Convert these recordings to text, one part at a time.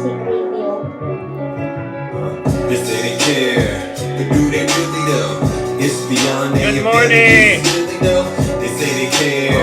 They say they care, but do they really though? It's beyond their Good morning. Really though? They say they care,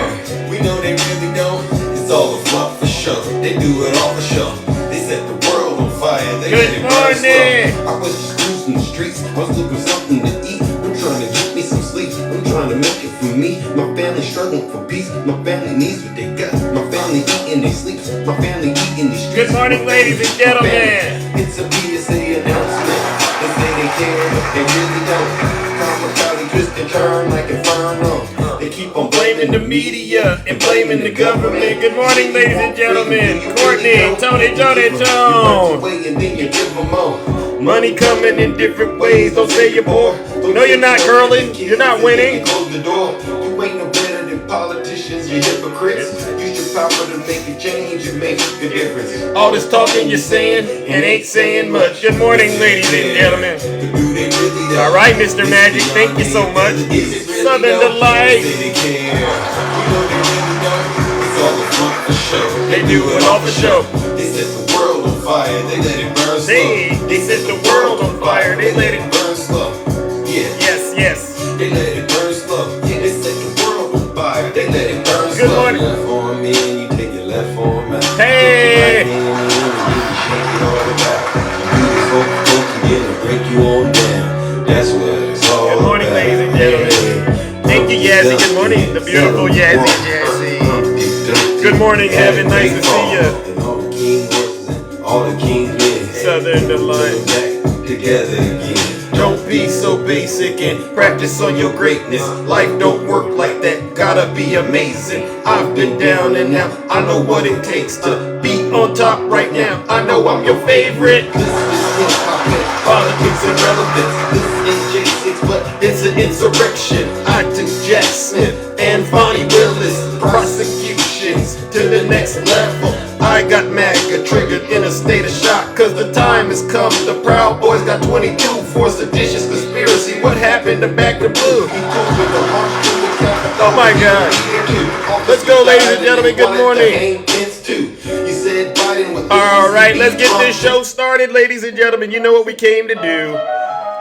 we know they really don't. It's all a flop for sure. They do it all for sure. They set the world on fire. They Good morning. I was just cruising the streets. I was looking for something to eat. I'm trying to get me some sleep. I'm trying to make it for me. My family struggling for peace. My family needs what they got. My family eating they sleep. My family eating these streets. Good morning, ladies and gentlemen. It's a PSA announcement. They say they care, but they really don't. Kamikaze twist and turn like Inferno. They keep on Blaming the media and blaming the government. Good morning, ladies and gentlemen. Courtney, Tony. Money coming in different ways. Don't say you're poor. No, you're not curling. You're not winning. Close the door. You ain't no better than politicians. You hypocrites. Use your power to make a change and make a difference. All this talking you're saying and ain't saying much. Good morning, ladies and gentlemen. All right, Mr. Magic, thank you so much. Southern Delight. They do it all for show. They set the world on fire. They let it burn slow. They set the world on fire. They let it burn slow. Yeah. Yes. They let it burn slow. Yeah. They set the world on fire. They let it burn slow. Good morning. Left on me and you take your left on me. Hey. Break you on down. That's what it's all Good morning, about. ladies and gentlemen. Thank you, Yazzie. Good morning, the beautiful Yazzie. Good morning, Heaven. Nice to see you. All the king horses and all the king's men. Southern Delight. Back together again. Don't be so basic and practice on your greatness. Life don't work like that, gotta be amazing. I've been down and out, I know what it takes to be on top right now. I know I'm your favorite. This is politics and relevance. This is J6, but It's an insurrection. I took Jackson and Bonnie Willis. Prosecutions to the next level. I got MAGA triggered in a state of shock. Cause the time has come. The Proud Boys got 22 for seditious conspiracy. What happened to Back to Blue? Oh my God. Let's go, ladies and gentlemen. Good morning. All right, let's get this show started, ladies and gentlemen. You know what we came to do.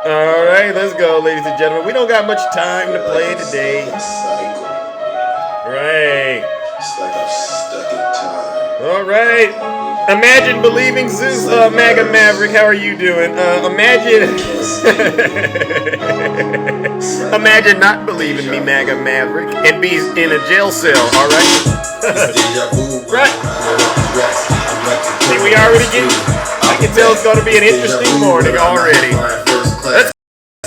All right, let's go, ladies and gentlemen. We don't got much time to play today. Right. It's like I'm stuck in time. All right. Imagine believing Zeus, MAGA Maverick. How are you doing? Imagine not believing me, MAGA Maverick, and be in a jail cell. All right. Right. See, we already get. I can tell it's going to be an interesting morning already. Let's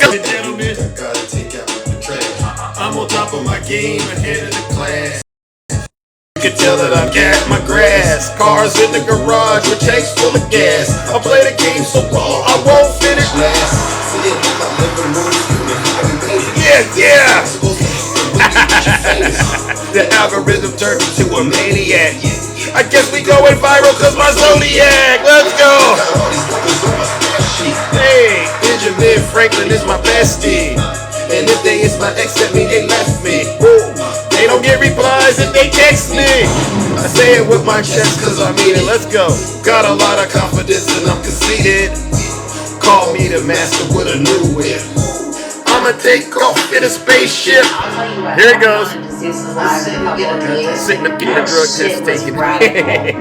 go, gentlemen. I'm on top of my game, ahead of the class. You can tell that I'm got my grass. Cars in the garage with tanks full of gas. I play the game so well, I won't finish last. Yeah. The algorithm turned into a maniac. I guess we going viral cause my Zodiac. Let's go. Hey, Benjamin Franklin is my bestie. And if they is my ex, that mean they left me. They don't get replies if they text me. I say it with my chest cause I mean it. Let's go. Got a lot of confidence and I'm conceited. Call me the master with a new whip. I'ma take off in a spaceship. Here it goes. Sitting up getting the drug test taken. It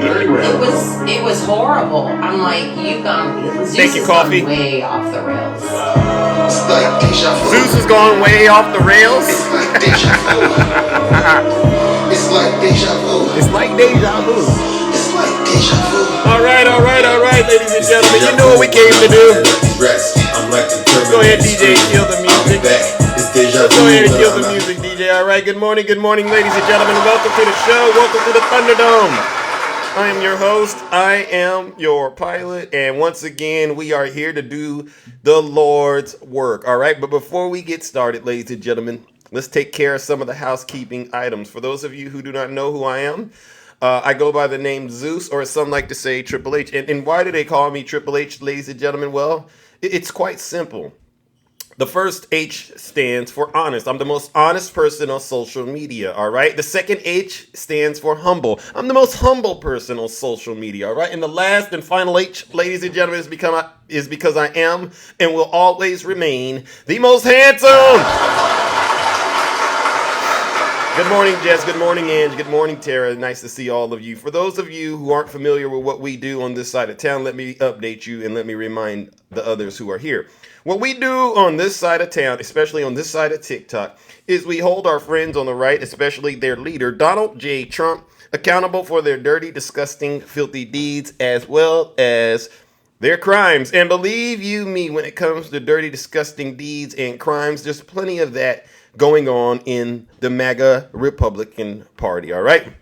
was horrible. I'm like, Thank you, coffee. Way off the rails. Zeus is going way off the rails. It's like deja vu. It's like deja vu. It's like deja vu. All right, ladies and gentlemen. You know what we came to do. Go ahead, DJ, kill the music. Go ahead and kill the music, DJ. All right, good morning, ladies and gentlemen. Welcome to the show. Welcome to the Thunderdome. I am your host. I am your pilot. And once again, we are here to do the Lord's work. All right, but before we get started, ladies and gentlemen, let's take care of some of the housekeeping items. For those of you who do not know who I am, I go by the name Zeus, or as some like to say, Triple H. And why do they call me Triple H, ladies and gentlemen? Well, it's quite simple. The first H stands for honest. I'm the most honest person on social media, all right? The second H stands for humble. I'm the most humble person on social media, all right? And the last and final H, ladies and gentlemen, is because I am and will always remain the most handsome. Good morning, Jess. Good morning, Ange. Good morning, Tara. Nice to see all of you. For those of you who aren't familiar with what we do on this side of town, let me update you and let me remind the others who are here. What we do on this side of town, especially on this side of TikTok, is we hold our friends on the right, especially their leader, Donald J. Trump, accountable for their dirty, disgusting, filthy deeds as well as their crimes. And believe you me, when it comes to dirty, disgusting deeds and crimes, there's plenty of that going on in the MAGA Republican Party, all right?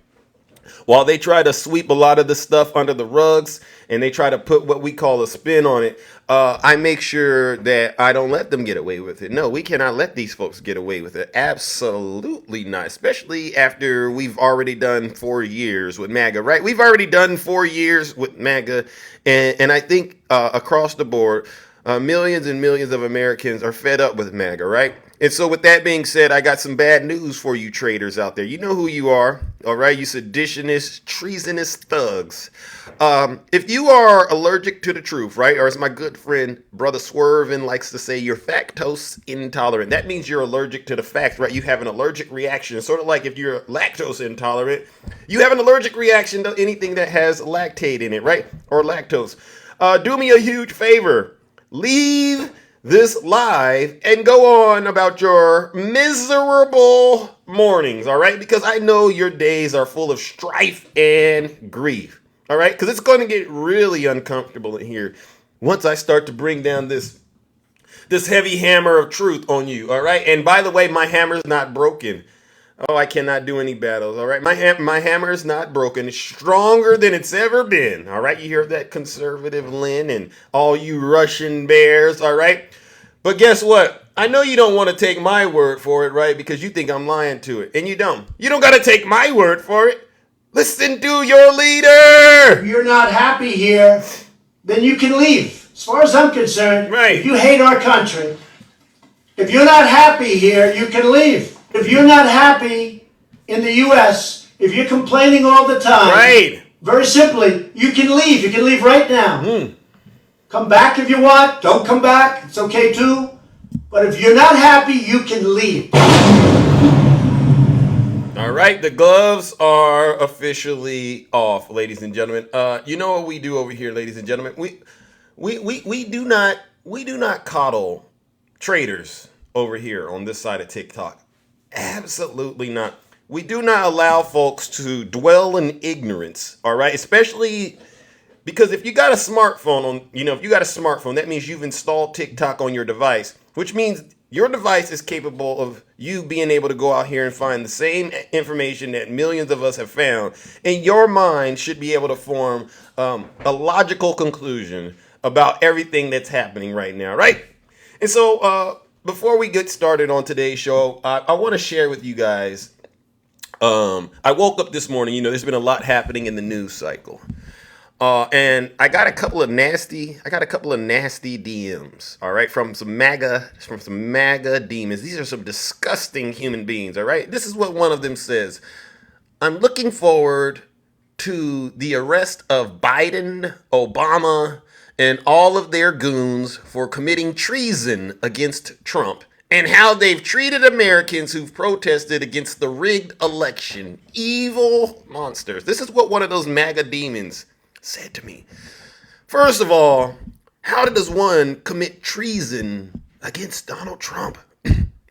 While they try to sweep a lot of the stuff under the rugs and they try to put what we call a spin on it, I make sure that I don't let them get away with it. No, we cannot let these folks get away with it. Absolutely not, especially after we've already done 4 years with MAGA, right? We've already done 4 years with MAGA, and I think across the board, millions and millions of Americans are fed up with MAGA, right? And so with that being said, I got some bad news for you traitors out there. You know who you are, all right? You seditionists, treasonous thugs. If you are allergic to the truth, right? Or as my good friend, Brother Swervin likes to say, you're lactose intolerant. That means you're allergic to the facts, right? You have an allergic reaction. Sort of like if you're lactose intolerant, you have an allergic reaction to anything that has lactate in it, right? Or lactose. Do me a huge favor. Leave this live and go on about your miserable mornings, all right? Because I know your days are full of strife and grief, all right? Because it's going to get really uncomfortable in here once I start to bring down this heavy hammer of truth on you, all right? And by the way, my hammer's not broken. Oh, I cannot do any battles, all right? My hammer is not broken. It's stronger than it's ever been, all right? You hear that, conservative Lynn and all you Russian bears, all right? But guess what? I know you don't want to take my word for it, right? Because you think I'm lying to it, and you don't. You don't got to take my word for it. Listen to your leader. If you're not happy here, then you can leave. As far as I'm concerned, right. If you hate our country, if you're not happy here, you can leave. If you're not happy in the U.S., if you're complaining all the time, right. Very simply, you can leave. You can leave right now. Come back if you want. Don't come back. It's okay too. But if you're not happy, you can leave. All right, the gloves are officially off, ladies and gentlemen. You know what we do over here, ladies and gentlemen? We do not coddle traitors over here on this side of TikTok. Absolutely not. We do not allow folks to dwell in ignorance, all right? Especially because if you got a smartphone that means you've installed TikTok on your device, which means your device is capable of you being able to go out here and find the same information that millions of us have found. And your mind should be able to form a logical conclusion about everything that's happening right now, right? And so before we get started on today's show, I want to share with you guys, I woke up this morning, there's been a lot happening in the news cycle. And I got a couple of nasty DMs, all right, from some MAGA demons. These are some disgusting human beings, all right? This is what one of them says. I'm looking forward to the arrest of Biden, Obama, and all of their goons for committing treason against Trump and how they've treated Americans who've protested against the rigged election. Evil monsters. This is what one of those MAGA demons said to me. First of all, how does one commit treason against Donald Trump?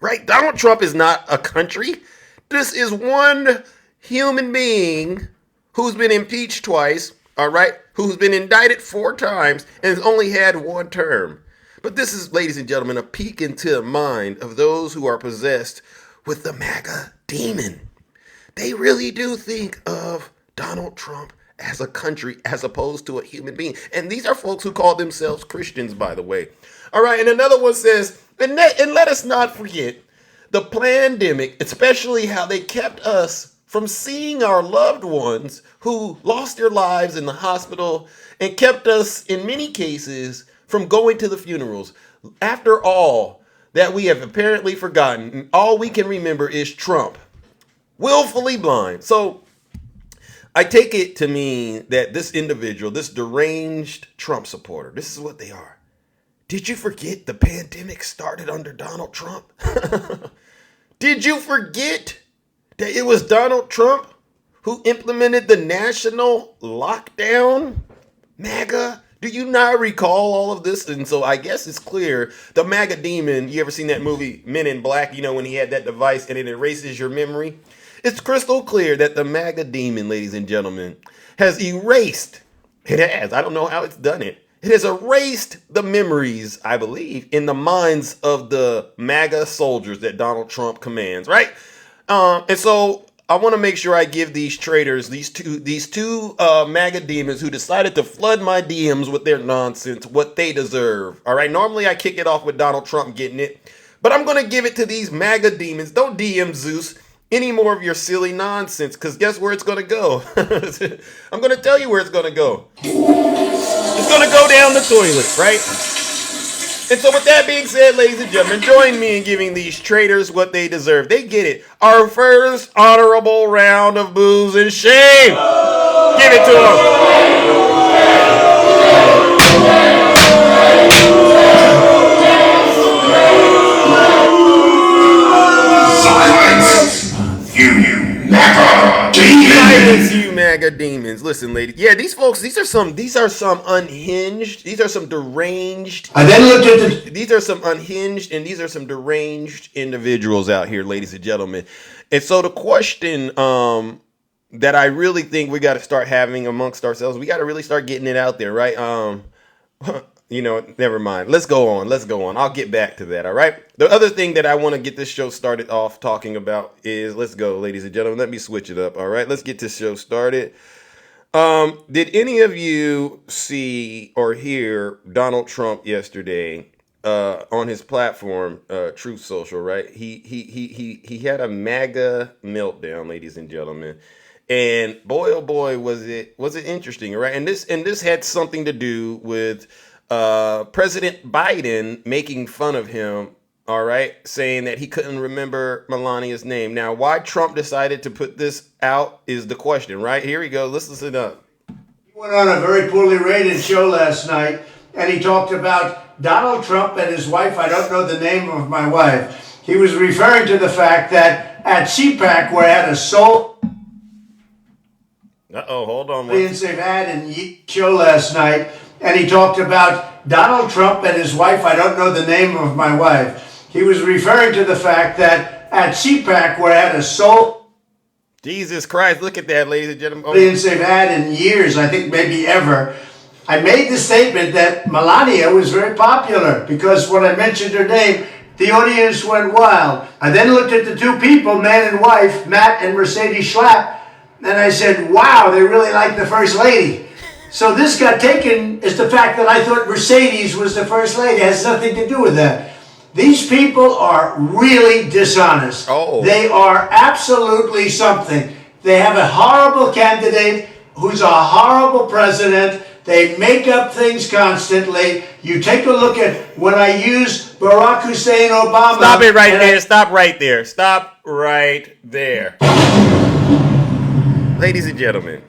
Right? Donald Trump is not a country. This is one human being who's been impeached twice, all right, who's been indicted 4 times and has only had 1 term. But this is, ladies and gentlemen, a peek into the mind of those who are possessed with the MAGA demon. They really do think of Donald Trump as a country as opposed to a human being. And these are folks who call themselves Christians, by the way. All right, and another one says, and let us not forget the pandemic, especially how they kept us from seeing our loved ones who lost their lives in the hospital and kept us, in many cases, from going to the funerals. After all, that we have apparently forgotten. And all we can remember is Trump. Willfully blind. So I take it to mean that this individual, this deranged Trump supporter, this is what they are. Did you forget the pandemic started under Donald Trump? Did you forget that it was Donald Trump who implemented the national lockdown? MAGA? Do you not recall all of this? And so I guess it's clear. The MAGA demon, you ever seen that movie Men in Black? You know, when he had that device and it erases your memory? It's crystal clear that the MAGA demon, ladies and gentlemen, has erased. It has. I don't know how it's done it. It has erased the memories, I believe, in the minds of the MAGA soldiers that Donald Trump commands, right? And so I want to make sure I give these traitors, these two MAGA demons who decided to flood my DMs with their nonsense, what they deserve. All right. Normally I kick it off with Donald Trump getting it, but I'm going to give it to these MAGA demons. Don't DM Zeus any more of your silly nonsense, because guess where it's going to go? I'm going to tell you where it's going to go. It's going to go down the toilet, right? And so with that being said, ladies and gentlemen, join me in giving these traitors what they deserve. They get it. Our first honorable round of boos and shame. Give it to them. Silence, you MAGA demons. Listen, ladies. Yeah, these folks, these are some unhinged, these are some deranged. I then looked at These are some unhinged and these are some deranged individuals out here, ladies and gentlemen. And so the question that I really think we got to start having amongst ourselves, we got to really start getting it out there, right? You know, never mind. Let's go on. I'll get back to that. All right. The other thing that I want to get this show started off talking about is, let's go, ladies and gentlemen. Let me switch it up. All right. Let's get this show started. Did any of you see or hear Donald Trump yesterday on his platform, Truth Social? Right. He had a MAGA meltdown, ladies and gentlemen. And boy, oh boy, was it interesting. Right. And this had something to do with President Biden making fun of him, all right, saying that he couldn't remember Melania's name. Now, why Trump decided to put this out is the question, right? Here we go. Let's listen up. He went on a very poorly rated show last night, and he talked about Donald Trump and his wife. I don't know the name of my wife. He was referring to the fact that at CPAC, where I had a soul hold on. audience they've had in the show last night, and he talked about Donald Trump and his wife. I don't know the name of my wife. He was referring to the fact that at CPAC, where I had a soul Jesus Christ, look at that, ladies and gentlemen. audience they've had in years, I think maybe ever, I made the statement that Melania was very popular because when I mentioned her name, the audience went wild. I then looked at the two people, man and wife, Matt and Mercedes Schlapp, and I said, wow, they really like the First Lady. So this got taken as the fact that I thought Mercedes was the First Lady. It has nothing to do with that. These people are really dishonest. Oh. They are absolutely something. They have a horrible candidate who's a horrible president. They make up things constantly. You take a look at when I use Barack Hussein Obama. Stop it right there. Stop right there. Stop right there. Ladies and gentlemen,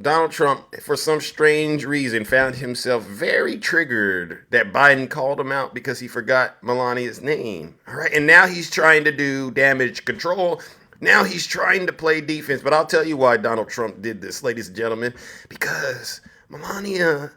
Donald Trump, for some strange reason, found himself very triggered that Biden called him out because he forgot Melania's name. All right. And now he's trying to do damage control. Now he's trying to play defense. But I'll tell you why Donald Trump did this, ladies and gentlemen, because Melania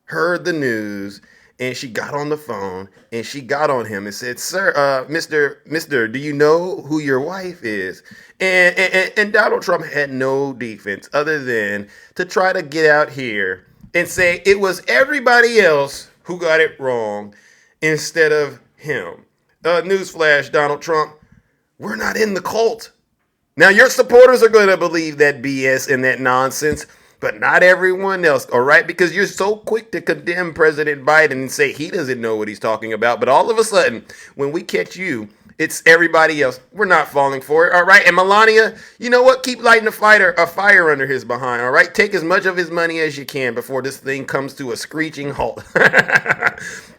heard the news and she got on the phone and she got on him and said, sir, Mr., do you know who your wife is? And Donald Trump had no defense other than to try to get out here and say it was everybody else who got it wrong instead of him. Newsflash, Donald Trump, we're not in the cult. Now, your supporters are going to believe that BS and that nonsense, but not everyone else, all right? Because you're so quick to condemn President Biden and say he doesn't know what he's talking about. But all of a sudden, when we catch you It's everybody else. We're not falling for it, all right? And Melania, you know what? Keep lighting a fire under his behind, all right? Take as much of his money as you can before this thing comes to a screeching halt.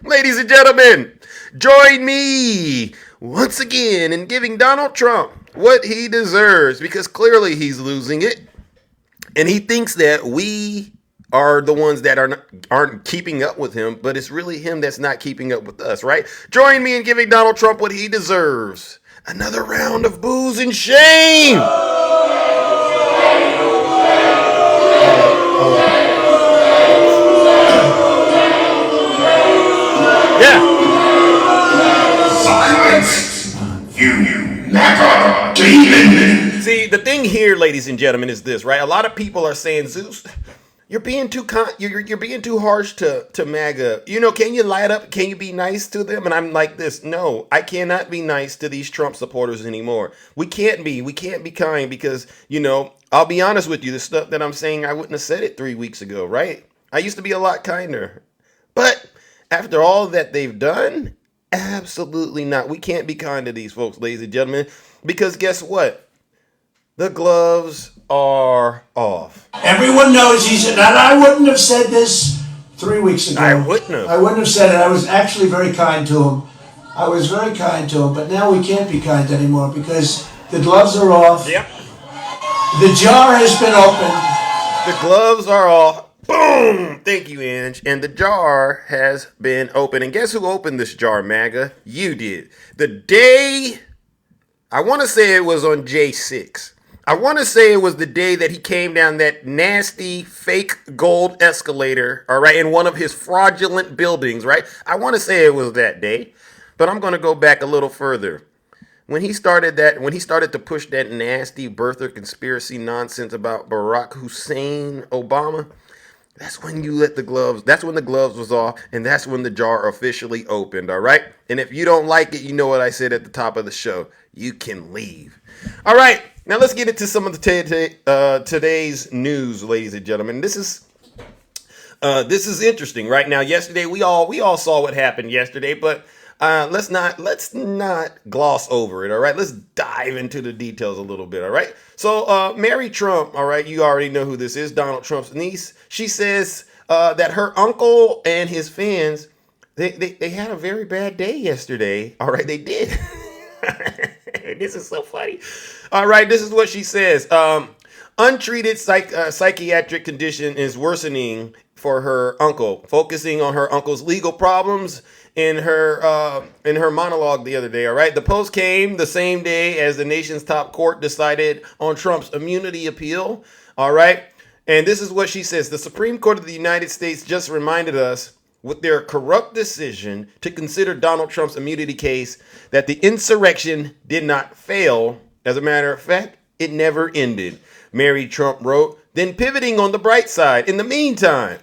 Ladies and gentlemen, join me once again in giving Donald Trump what he deserves, because clearly he's losing it. And he thinks that we are the ones that aren't keeping up with him, but it's really him that's not keeping up with us, right? Join me in giving Donald Trump what he deserves. Another round of booze and shame. Yeah. Silence! You MAGA demon! See, the thing here, ladies and gentlemen, is this, right? A lot of people are saying, Zeus, you're being too you're being too harsh to MAGA. You know, can you light up? Can you be nice to them? And I'm like this. No, I cannot be nice to these Trump supporters anymore. We can't be kind because, you know, I'll be honest with you. The stuff that I'm saying, I wouldn't have said it 3 weeks ago, right? I used to be a lot kinder. But after all that they've done, absolutely not. We can't be kind to these folks, ladies and gentlemen, because guess what? The gloves are off. Everyone knows he's, and I wouldn't have said this 3 weeks ago. I wouldn't have. I wouldn't have said it. I was actually very kind to him. I was very kind to him, but now we can't be kind anymore because the gloves are off. Yep. The jar has been opened. The gloves are off. Boom! Thank you, Ange. And the jar has been opened. And guess who opened this jar, MAGA? You did. The day, I want to say it was on J6. I want to say it was the day that he came down that nasty fake gold escalator, all right, in one of his fraudulent buildings, right? I want to say it was that day, but I'm going to go back a little further. When he started to push that nasty birther conspiracy nonsense about Barack Hussein Obama, that's when that's when the gloves was off, and that's when the jar officially opened, all right? And if you don't like it, you know what I said at the top of the show. You can leave. All right, now let's get into some of the today's news, ladies and gentlemen. This is interesting, right? Now, yesterday we all saw what happened yesterday, but let's not gloss over it, all right? Let's dive into the details a little bit, all right? So Mary Trump, all right, you already know who this is, Donald Trump's niece. She says that her uncle and his fans, they had a very bad day yesterday, all right? They did. This is so funny. All right, this is what she says. Untreated psychiatric condition is worsening for her uncle, focusing on her uncle's legal problems in her monologue the other day, all right? The post came the same day as the nation's top court decided on Trump's immunity appeal, all right? And this is what she says. The Supreme Court of the United States just reminded us with their corrupt decision to consider Donald Trump's immunity case that the insurrection did not fail. As a matter of fact, it never ended. Mary Trump wrote, then pivoting on the bright side. In the meantime,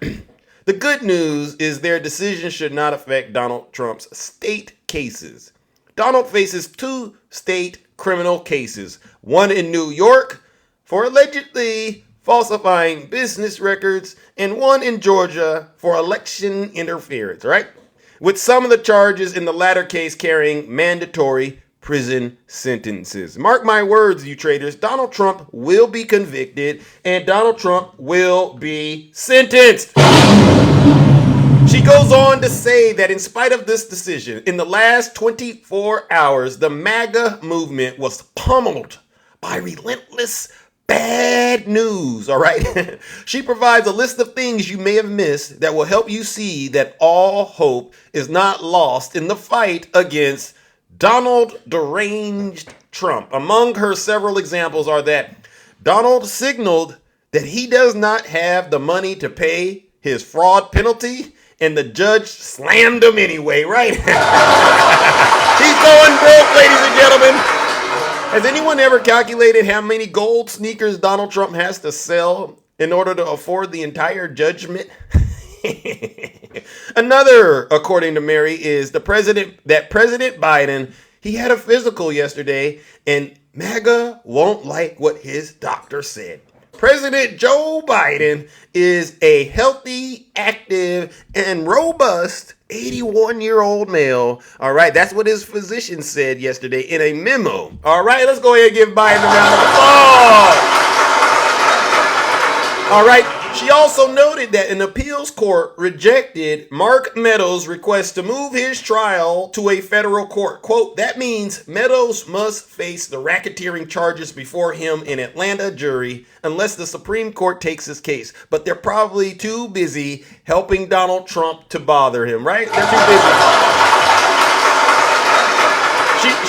the good news is their decision should not affect Donald Trump's state cases. Donald faces 2 state criminal cases, one in New York for allegedly falsifying business records, and one in Georgia for election interference, right? With some of the charges in the latter case carrying mandatory prison sentences. Mark my words, you traitors, Donald Trump will be convicted and Donald Trump will be sentenced. She goes on to say that in spite of this decision, in the last 24 hours, the MAGA movement was pummeled by relentless bad news, all right? She provides a list of things you may have missed that will help you see that all hope is not lost in the fight against Donald deranged Trump. Among her several examples are that Donald signaled that he does not have the money to pay his fraud penalty, and the judge slammed him anyway, right? He's going broke, ladies and gentlemen. Has anyone ever calculated how many gold sneakers Donald Trump has to sell in order to afford the entire judgment? Another, according to Mary, is President Biden, he had a physical yesterday and MAGA won't like what his doctor said. President Joe Biden is a healthy, active, and robust 81-year-old male. All right, that's what his physician said yesterday in a memo. All right, let's go ahead and give Biden a round of applause. All right, she also noted that an appeals court rejected Mark Meadows' request to move his trial to a federal court. Quote, that means Meadows must face the racketeering charges before him in Atlanta jury unless the Supreme Court takes his case. But they're probably too busy helping Donald Trump to bother him, right? They're too busy.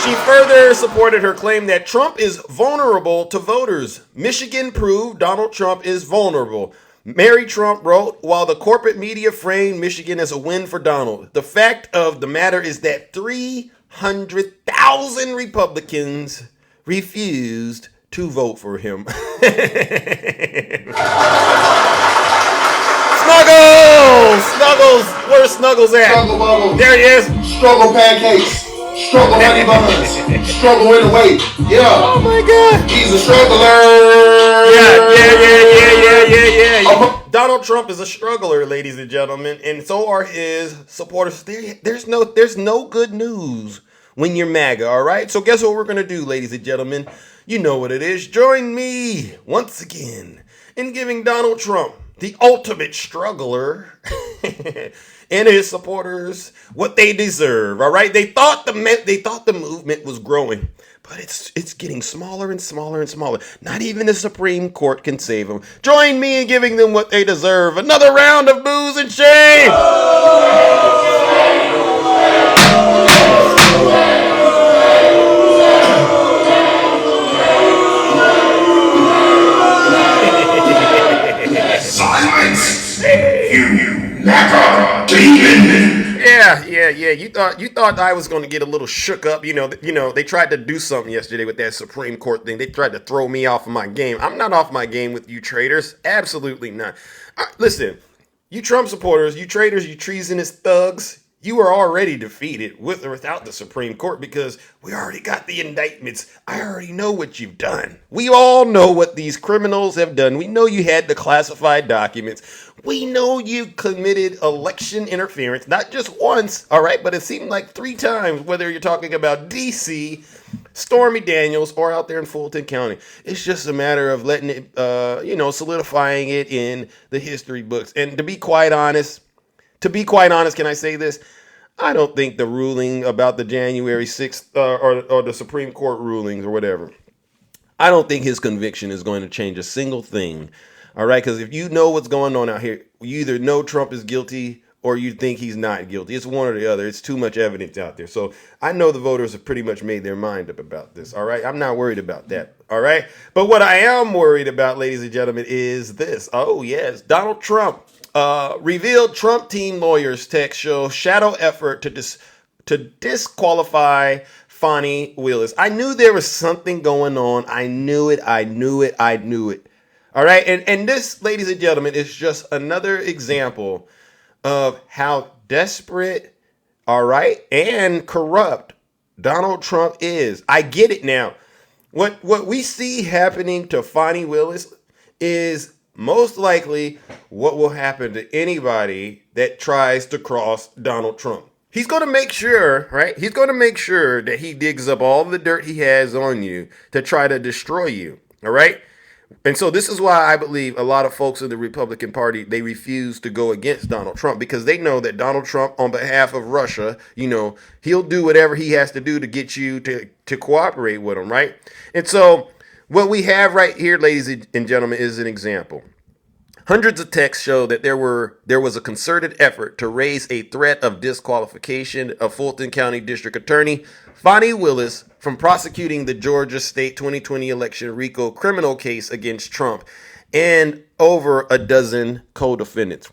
She further supported her claim that Trump is vulnerable to voters. Michigan proved Donald Trump is vulnerable. Mary Trump wrote, while the corporate media framed Michigan as a win for Donald, the fact of the matter is that 300,000 Republicans refused to vote for him. Snuggles! Where's Snuggles at? Struggle bubbles. There he is. Struggle pancakes. Struggle honey buns. Struggle in the weight. Yeah. Oh my God. He's a struggler. Yeah. Donald Trump is a struggler, ladies and gentlemen, and so are his supporters. There's no good news when you're MAGA, all right? So guess what we're going to do, ladies and gentlemen? You know what it is. Join me once again in giving Donald Trump, the ultimate struggler, and his supporters what they deserve. All right, they thought the movement was growing, but it's getting smaller and smaller and smaller. Not even the Supreme Court can save them. Join me in giving them what they deserve. Another round of booze and shame. Silence! You MAGA demon! Yeah. You thought I was going to get a little shook up. You know, they tried to do something yesterday with that Supreme Court thing. They tried to throw me off of my game. I'm not off my game with you traitors. Absolutely not. Listen, you Trump supporters, you traitors, you treasonous thugs, you are already defeated with or without the Supreme Court because we already got the indictments. I already know what you've done. We all know what these criminals have done. We know you had the classified documents. We know you committed election interference, not just once, all right, but it seemed like 3 times, whether you're talking about D.C., Stormy Daniels, or out there in Fulton County. It's just a matter of letting it, solidifying it in the history books. And to be quite honest, can I say this? I don't think the ruling about the January 6th or the Supreme Court rulings or whatever, I don't think his conviction is going to change a single thing. All right, because if you know what's going on out here, you either know Trump is guilty or you think he's not guilty. It's one or the other. It's too much evidence out there. So I know the voters have pretty much made their mind up about this. All right, I'm not worried about that. All right, but what I am worried about, ladies and gentlemen, is this. Oh, yes, Donald Trump. Revealed Trump team lawyers text show shadow effort to disqualify Fani Willis. I knew there was something going on. I knew it. All right. And this, ladies and gentlemen, is just another example of how desperate, all right, and corrupt Donald Trump is. I get it now. What we see happening to Fani Willis is most likely what will happen to anybody that tries to cross Donald Trump. He's going to make sure, right? He's going to make sure that he digs up all the dirt he has on you to try to destroy you. All right. And so this is why I believe a lot of folks in the Republican Party, they refuse to go against Donald Trump because they know that Donald Trump, on behalf of Russia, he'll do whatever he has to do to get you to cooperate with him. Right. And so what we have right here, ladies and gentlemen, is an example. Hundreds of texts show that there was a concerted effort to raise a threat of disqualification of Fulton County District Attorney Fani Willis from prosecuting the Georgia State 2020 election RICO criminal case against Trump and over a dozen co-defendants.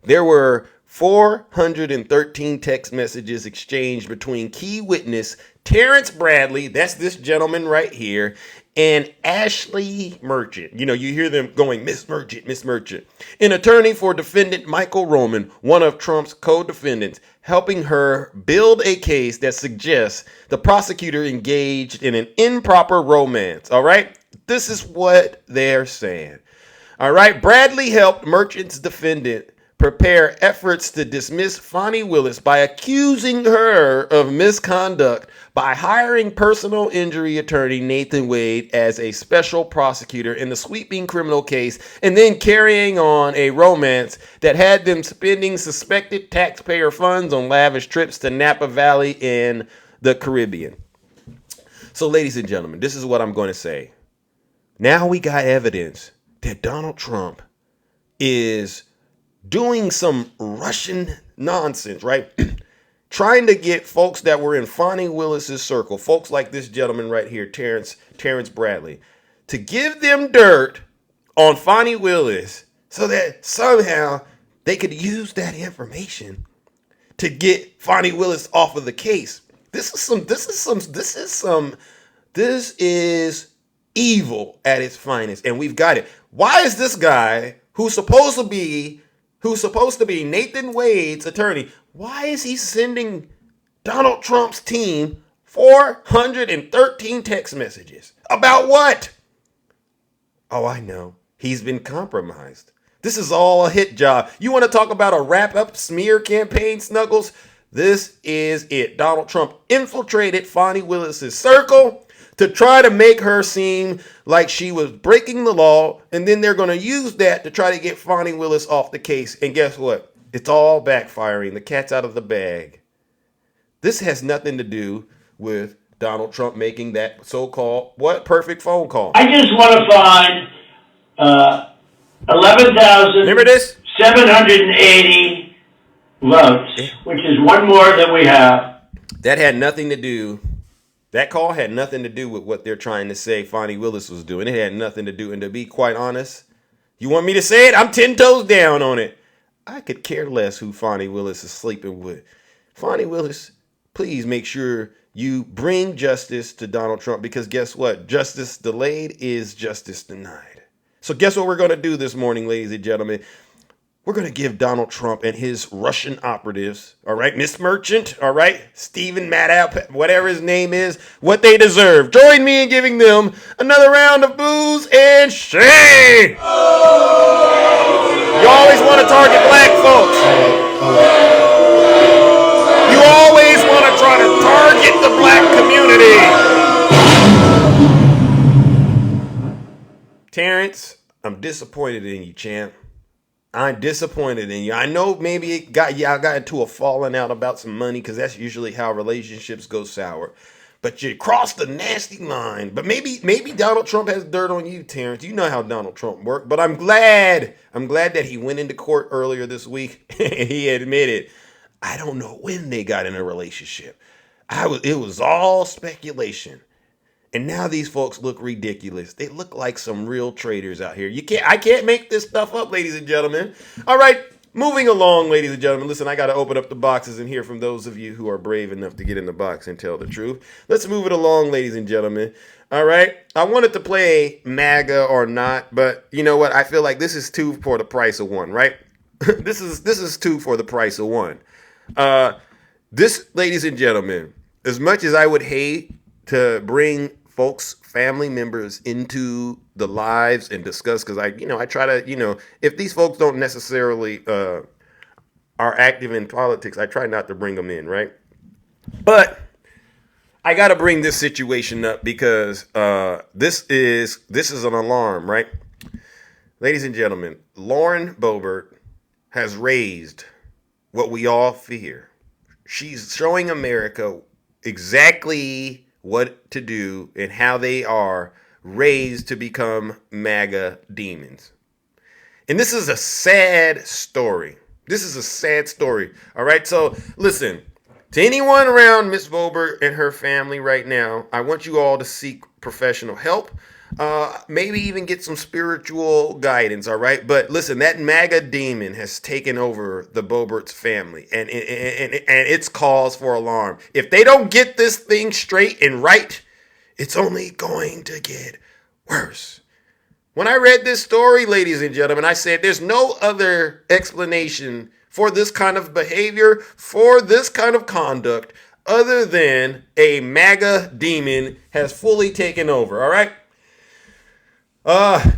There were 413 text messages exchanged between key witness Terrence Bradley, that's this gentleman right here, and Ashley Merchant. You hear them going, Miss Merchant. An attorney for defendant Michael Roman, one of Trump's co-defendants, helping her build a case that suggests the prosecutor engaged in an improper romance. All right. This is what they're saying. All right. Bradley helped Merchant's defendant prepare efforts to dismiss Fonnie Willis by accusing her of misconduct by hiring personal injury attorney Nathan Wade as a special prosecutor in the sweeping criminal case, and then carrying on a romance that had them spending suspected taxpayer funds on lavish trips to Napa Valley in the Caribbean. So, ladies and gentlemen, this is what I'm going to say. Now we got evidence that Donald Trump is doing some Russian nonsense, right? Trying to get folks that were in Fonnie Willis's circle, folks like this gentleman right here, Terrence Bradley, to give them dirt on Fonnie Willis so that somehow they could use that information to get Fonnie Willis off of the case. This is evil at its finest, and we've got it. Why is this guy who's supposed to be Nathan Wade's attorney, why is he sending Donald Trump's team 413 text messages? About what? Oh, I know. He's been compromised. This is all a hit job. You want to talk about a wrap-up smear campaign, Snuggles? This is it. Donald Trump infiltrated Fonnie Willis's circle to try to make her seem like she was breaking the law, and then they're going to use that to try to get Fonnie Willis off the case. And guess what? It's all backfiring. The cat's out of the bag. This has nothing to do with Donald Trump making that so-called, perfect phone call. I just want to find 11,780 votes, which is one more than we have. That had nothing to do. That call had nothing to do with what they're trying to say Fonnie Willis was doing. It had nothing to do. And to be quite honest, you want me to say it? I'm 10 toes down on it. I could care less who Fonnie Willis is sleeping with. Fonnie Willis, please make sure you bring justice to Donald Trump, because guess what? Justice delayed is justice denied. So guess what we're going to do this morning, ladies and gentlemen? We're going to give Donald Trump and his Russian operatives, all right, Miss Merchant, all right, Stephen Maddow, whatever his name is, what they deserve. Join me in giving them another round of booze and shame. You always want to target black folks. You always want to try to target the black community. Terrence, I'm disappointed in you, champ. I'm disappointed in you. I know maybe I got into a falling out about some money, because that's usually how relationships go sour. But you crossed the nasty line. But maybe Donald Trump has dirt on you, Terrence. You know how Donald Trump worked. But I'm glad that he went into court earlier this week and he admitted, I don't know when they got in a relationship. It was all speculation. And now these folks look ridiculous. They look like some real traitors out here. I can't make this stuff up, ladies and gentlemen. All right, moving along, ladies and gentlemen. Listen, I got to open up the boxes and hear from those of you who are brave enough to get in the box and tell the truth. Let's move it along, ladies and gentlemen. All right, I wanted to play MAGA or not, but you know what? I feel like this is two for the price of one, right? This is two for the price of one. This, ladies and gentlemen, as much as I would hate to bring folks, family members into the lives and discuss, because I try to, if these folks don't necessarily are active in politics, I try not to bring them in, right? But I got to bring this situation up because this is an alarm, right? Ladies and gentlemen, Lauren Boebert has raised what we all fear. She's showing America exactly what to do and how they are raised to become MAGA demons. And this is a sad story. All right. So listen, to anyone around Miss Boebert and her family right now, I want you all to seek professional help. Maybe even get some spiritual guidance, all right? But listen, that MAGA demon has taken over the Boebert's family, and it's cause for alarm. If they don't get this thing straight and right, it's only going to get worse. When I read this story, ladies and gentlemen, I said there's no other explanation for this kind of behavior, for this kind of conduct, other than a MAGA demon has fully taken over, all right?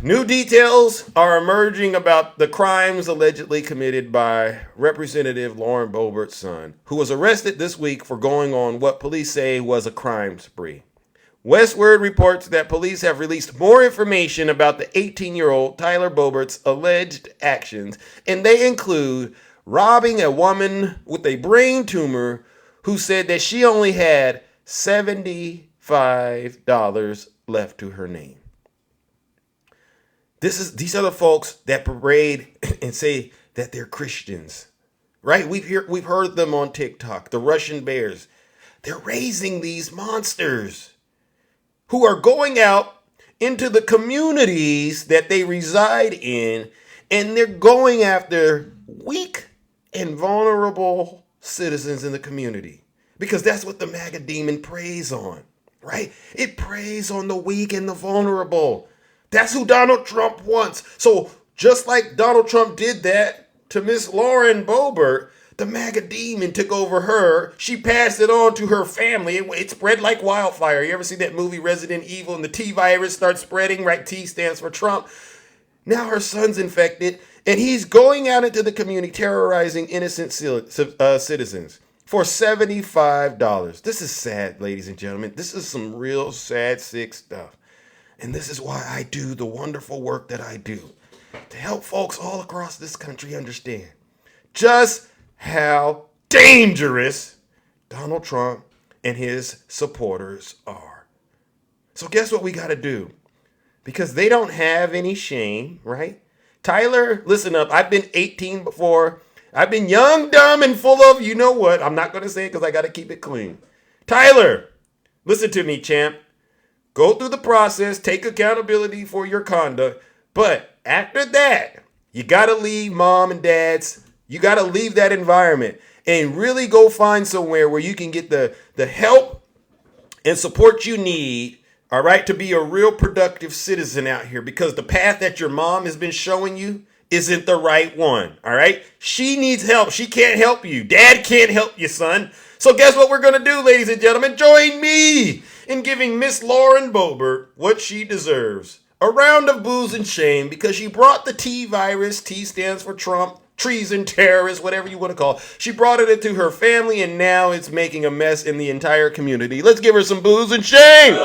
New details are emerging about the crimes allegedly committed by Representative Lauren Boebert's son, who was arrested this week for going on what police say was a crime spree. Westword reports that police have released more information about the 18-year-old Tyler Boebert's alleged actions, and they include robbing a woman with a brain tumor who said that she only had $75 left to her name. These are the folks that parade and say that they're Christians, right? We've heard them on TikTok, the Russian bears. They're raising these monsters who are going out into the communities that they reside in, and they're going after weak and vulnerable citizens in the community, because that's what the MAGA demon preys on, right? It preys on the weak and the vulnerable. That's who Donald Trump wants. So just like Donald Trump did that to Miss Lauren Boebert, the MAGA demon took over her. She passed it on to her family. It spread like wildfire. You ever see that movie Resident Evil and the T virus starts spreading, right? T stands for Trump. Now her son's infected, and he's going out into the community terrorizing innocent citizens for $75. This is sad, ladies and gentlemen. This is some real sad, sick stuff. And this is why I do the wonderful work that I do, to help folks all across this country understand just how dangerous Donald Trump and his supporters are. So guess what we got to do? Because they don't have any shame, right? Tyler, listen up. I've been 18 before. I've been young, dumb, and full of you know what. I'm not going to say it because I got to keep it clean. Tyler, listen to me, champ. Go through the process, take accountability for your conduct, but after that, you got to leave mom and dad's, you got to leave that environment and really go find somewhere where you can get the help and support you need, all right, to be a real productive citizen out here, because the path that your mom has been showing you isn't the right one, all right? She needs help. She can't help you. Dad can't help you, son. So guess what we're going to do, ladies and gentlemen? Join me in giving Miss Lauren Boebert what she deserves. A round of booze and shame, because she brought the T virus, T stands for Trump, treason, terrorist, whatever you want to call it. She brought it into her family, and now it's making a mess in the entire community. Let's give her some booze and shame.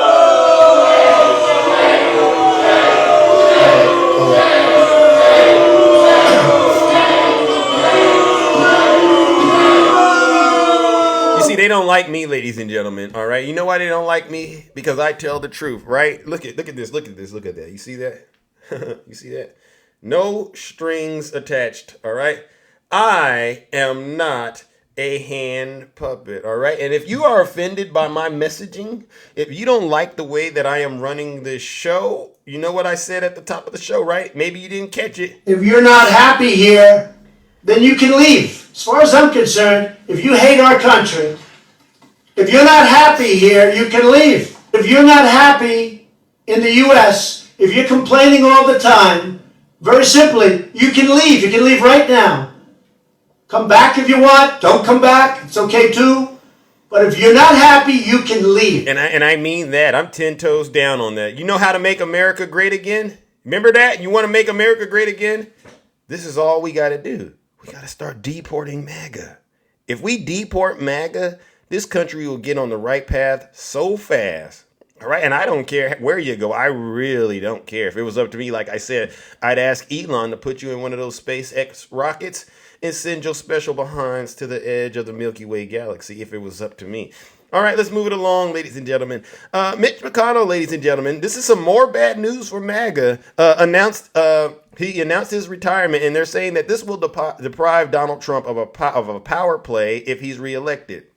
They don't like me, ladies and gentlemen. All right. You know why they don't like me? Because I tell the truth, right? Look at this. Look at this. Look at that. You see that? You see that? No strings attached. All right. I am not a hand puppet. All right. And if you are offended by my messaging, if you don't like the way that I am running this show, you know what I said at the top of the show, right? Maybe you didn't catch it. If you're not happy here, then you can leave. As far as I'm concerned, if you hate our country, if you're not happy here, you can leave. If you're not happy in the U.S., if you're complaining all the time, very simply, you can leave. You can leave right now. Come back if you want. Don't come back. It's okay too. But if you're not happy, you can leave. And I mean that. I'm 10 toes down on that. You know how to make America great again? Remember that? You want to make America great again? This is all we got to do. We got to start deporting MAGA. If we deport MAGA, this country will get on the right path so fast. All right. And I don't care where you go. I really don't care. If it was up to me, like I said, I'd ask Elon to put you in one of those SpaceX rockets and send your special behinds to the edge of the Milky Way galaxy if it was up to me. All right, let's move it along, ladies and gentlemen. Mitch McConnell, ladies and gentlemen, this is some more bad news for MAGA. He announced his retirement, and they're saying that this will deprive Donald Trump of a power play if he's reelected.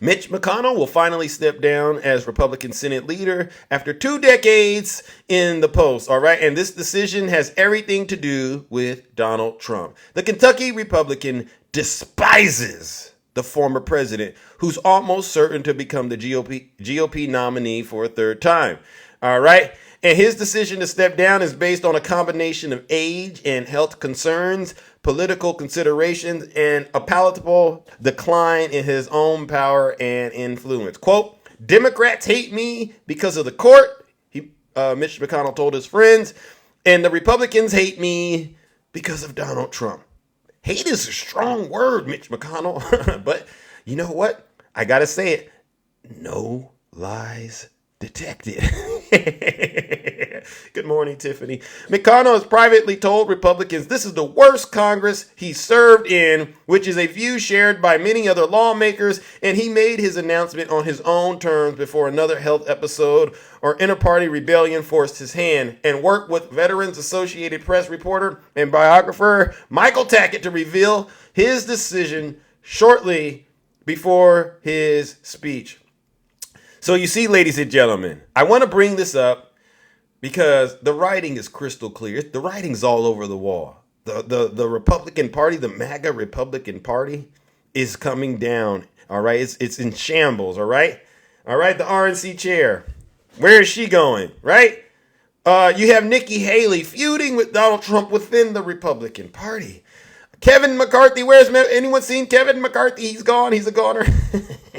Mitch McConnell will finally step down as Republican Senate leader after 2 decades in the post, all right? And this decision has everything to do with Donald Trump. The Kentucky Republican despises the former president, who's almost certain to become the GOP nominee for a third time, all right? And his decision to step down is based on a combination of age and health concerns, political considerations, and a palatable decline in his own power and influence. Quote, Democrats hate me because of the court. Mitch McConnell told his friends. And the Republicans hate me because of Donald Trump. Hate is a strong word, Mitch McConnell. But you know what? I got to say it. No lies detected. Good morning, Tiffany. McConnell has privately told Republicans this is the worst Congress he served in, which is a view shared by many other lawmakers, and he made his announcement on his own terms before another health episode or inter-party rebellion forced his hand, and worked with Veterans Associated Press reporter and biographer Michael Tackett to reveal his decision shortly before his speech. So you see, ladies and gentlemen, I want to bring this up because the writing is crystal clear. The writing's all over the wall. The Republican Party, the MAGA Republican Party, is coming down. All right, it's in shambles. All right, the RNC chair. Where is she going? Right? You have Nikki Haley feuding with Donald Trump within the Republican Party. Kevin McCarthy, anyone seen Kevin McCarthy? He's gone. He's a goner.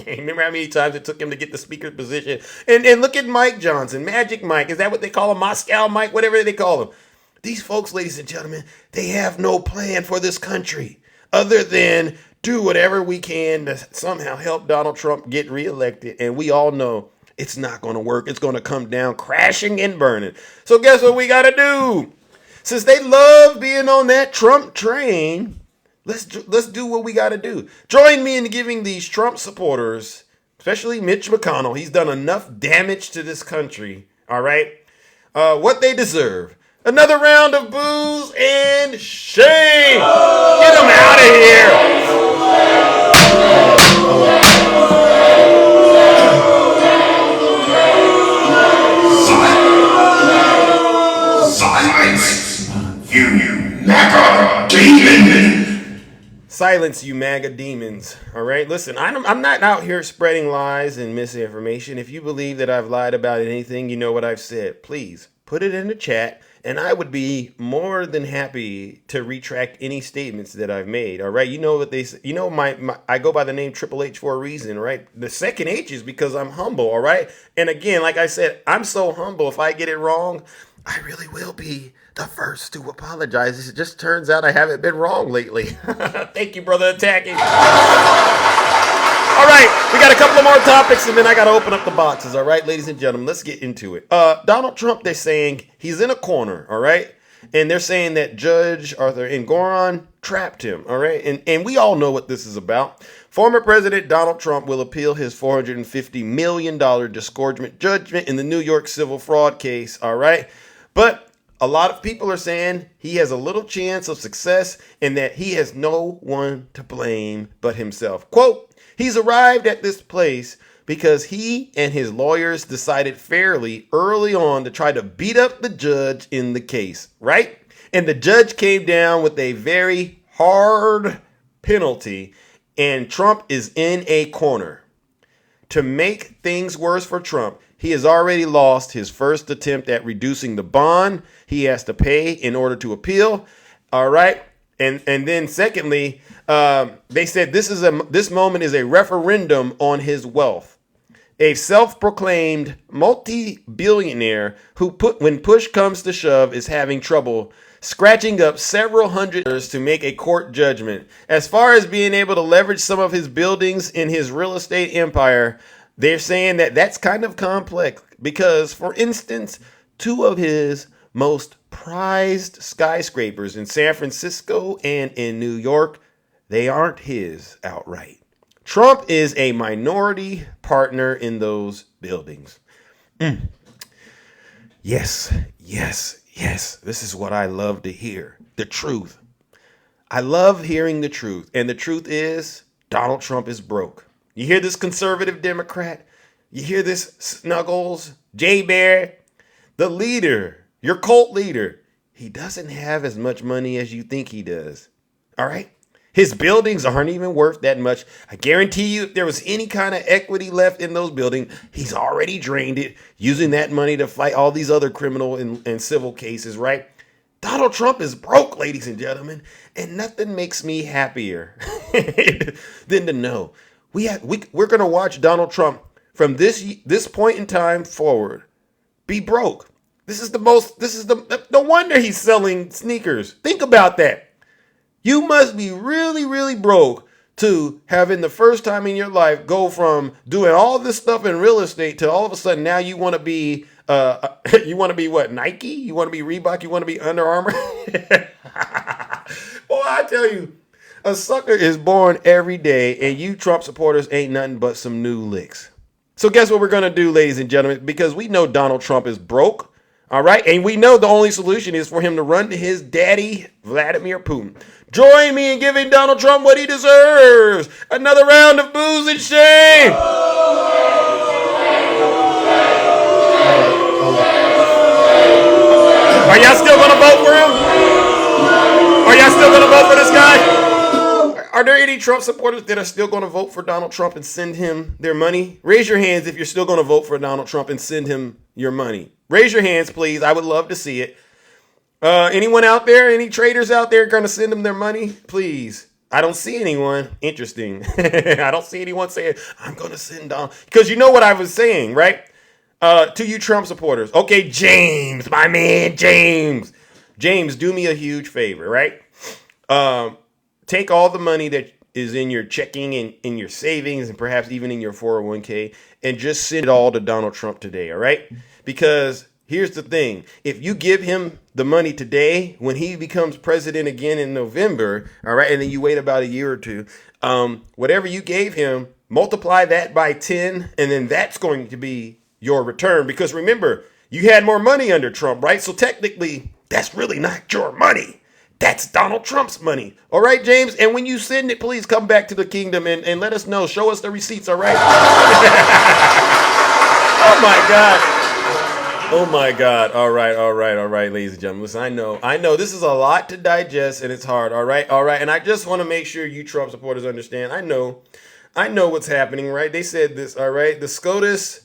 Remember how many times it took him to get the speaker position? And look at Mike Johnson, Magic Mike. Is that what they call him? Moscow Mike, whatever they call him. These folks, ladies and gentlemen, they have no plan for this country other than do whatever we can to somehow help Donald Trump get reelected. And we all know it's not going to work. It's going to come down crashing and burning. So guess what we got to do? Since they love being on that Trump train, let's do what we got to do. Join me in giving these Trump supporters, especially Mitch McConnell, he's done enough damage to this country, all right, what they deserve. Another round of boos and shame. Get them out of here. MAGA demon. Silence, you MAGA demons. All right, listen, I'm not out here spreading lies and misinformation. If you believe that I've lied about anything, you know what I've said. Please put it in the chat, and I would be more than happy to retract any statements that I've made. All right, you know what they say. You know I go by the name Triple H for a reason, right? The second H is because I'm humble. All right, and again, like I said, I'm so humble. If I get it wrong, I really will be the first to apologize. It just turns out I haven't been wrong lately. Thank you, brother attacking. All right, we got a couple of more topics, and then I got to open up the boxes. All right, ladies and gentlemen, let's get into it. Donald Trump, they're saying he's in a corner, all right? And they're saying that Judge Arthur Engoron trapped him, all right? And we all know what this is about. Former President Donald Trump will appeal his $450 million disgorgement judgment in the New York civil fraud case, all right? But a lot of people are saying he has a little chance of success and that he has no one to blame but himself. Quote, he's arrived at this place because he and his lawyers decided fairly early on to try to beat up the judge in the case, right? And the judge came down with a very hard penalty, and Trump is in a corner. To make things worse for Trump, he has already lost his first attempt at reducing the bond he has to pay in order to appeal. All right. And then secondly, they said this moment is a referendum on his wealth. A self-proclaimed multi-billionaire who when push comes to shove is having trouble scratching up several $100s to make a court judgment. As far as being able to leverage some of his buildings in his real estate empire, they're saying that that's kind of complex because, for instance, two of his most prized skyscrapers in San Francisco and in New York, they aren't his outright. Trump is a minority partner in those buildings. Yes. This is what I love to hear. The truth. I love hearing the truth. And the truth is Donald Trump is broke. You hear this conservative Democrat? You hear this Snuggles, Jay Bear, the leader, your cult leader. He doesn't have as much money as you think he does. All right? His buildings aren't even worth that much. I guarantee you if there was any kind of equity left in those buildings, he's already drained it, using that money to fight all these other criminal and civil cases, right? Donald Trump is broke, ladies and gentlemen, and nothing makes me happier than to know we're going to watch Donald Trump from this point in time forward be broke. No wonder he's selling sneakers. Think about that. You must be really, really broke to having the first time in your life go from doing all this stuff in real estate to all of a sudden now you want to be what, Nike? You want to be Reebok? You want to be Under Armour? Boy, I tell you, a sucker is born every day, and you Trump supporters ain't nothing but some new licks. So guess what we're going to do, ladies and gentlemen? Because we know Donald Trump is broke, all right? And we know the only solution is for him to run to his daddy, Vladimir Putin. Join me in giving Donald Trump what he deserves. Another round of booze and shame. Are y'all still going to vote for him? Are y'all still going to vote for this guy? Are there any Trump supporters that are still going to vote for Donald Trump and send him their money? Raise your hands if you're still going to vote for Donald Trump and send him your money. Raise your hands, please. I would love to see it. Anyone out there, any traders out there going to send them their money? Please. I don't see anyone. Interesting. I don't see anyone saying, I'm going to send Donald. Because you know what I was saying, right? To you Trump supporters. Okay, James, my man, James. James, do me a huge favor, right? Take all the money that is in your checking and in your savings and perhaps even in your 401k and just send it all to Donald Trump today, all right? Because here's the thing. If you give him the money today, when he becomes president again in November, all right, and then you wait about a year or two, whatever you gave him, multiply that by 10, and then that's going to be your return. Because remember, you had more money under Trump, right? So technically, that's really not your money. That's Donald Trump's money. All right, James? And when you send it, please come back to the kingdom and let us know. Show us the receipts, all right? Oh, my God. Oh, my God. All right, ladies and gentlemen. Listen, I know this is a lot to digest, and it's hard, all right? And I just want to make sure you Trump supporters understand. I know what's happening, right? They said this, all right? The SCOTUS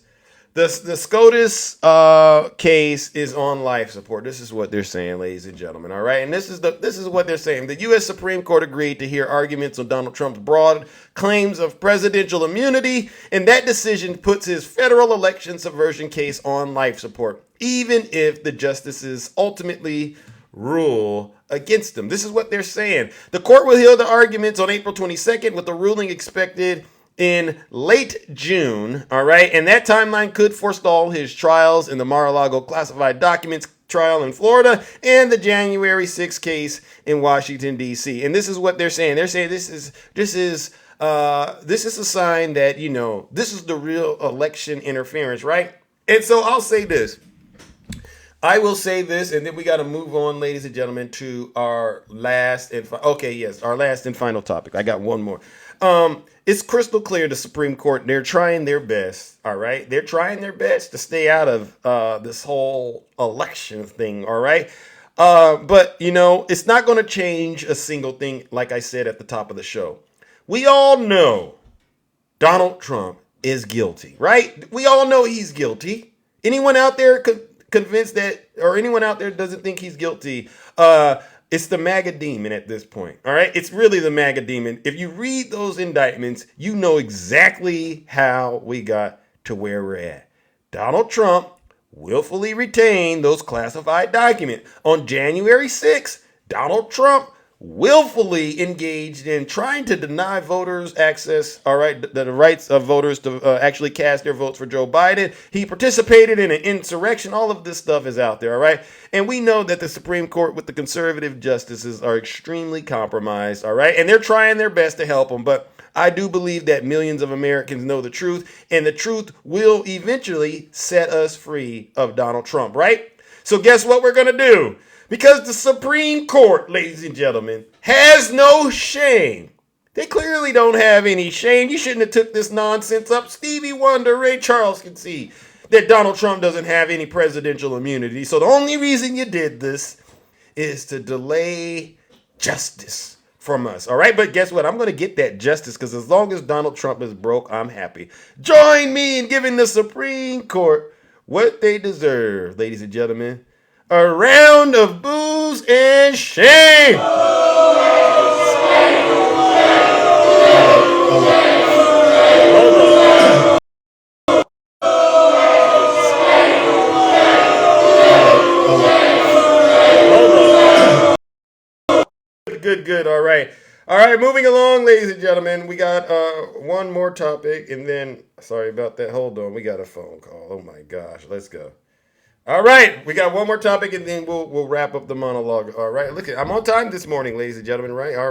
case is on life support. This is what they're saying, ladies and gentlemen. All right. And this is what they're saying. The U.S. Supreme Court agreed to hear arguments on Donald Trump's broad claims of presidential immunity. And that decision puts his federal election subversion case on life support, even if the justices ultimately rule against him. This is what they're saying. The court will hear the arguments on April 22nd, with the ruling expected in late June, all right? And that timeline could forestall his trials in the Mar-a-Lago classified documents trial in Florida and the January 6th case in Washington, D.C. And this is what they're saying. They're saying this is a sign that, you know, this is the real election interference, right? And so I'll say this. I will say this, and then we got to move on, ladies and gentlemen, to our last and our last and final topic. I got one more. It's crystal clear the Supreme Court, they're trying their best, all right? They're trying their best to stay out of this whole election thing, all right? But, you know, it's not going to change a single thing, like I said at the top of the show. We all know Donald Trump is guilty, right? We all know he's guilty. Anyone out there convinced that, or anyone out there doesn't think he's guilty, it's the MAGA demon at this point, all right? It's really the MAGA demon. If you read those indictments, you know exactly how we got to where we're at. Donald Trump willfully retained those classified documents. On January 6th, Donald Trump willfully engaged in trying to deny voters access, all right, the rights of voters to actually cast their votes for Joe Biden. He participated in an insurrection. All of this stuff is out there, all right? And we know that the Supreme Court with the conservative justices are extremely compromised, all right? And they're trying their best to help them, but I do believe that millions of Americans know the truth, and the truth will eventually set us free of Donald Trump, right? So guess what we're going to do? Because the Supreme Court, ladies and gentlemen, has no shame. They clearly don't have any shame. You shouldn't have took this nonsense up. Stevie Wonder, Ray Charles can see that Donald Trump doesn't have any presidential immunity. So the only reason you did this is to delay justice from us. All right, but guess what? I'm going to get that justice, because as long as Donald Trump is broke, I'm happy. Join me in giving the Supreme Court what they deserve, ladies and gentlemen. A round of booze and shame. Good. All right. Moving along, ladies and gentlemen. We got one more topic, and then sorry about that. Hold on, we got a phone call. Oh my gosh, let's go. All right, we got one more topic, and then we'll wrap up the monologue. All right, look, I'm on time this morning, ladies and gentlemen. Right? All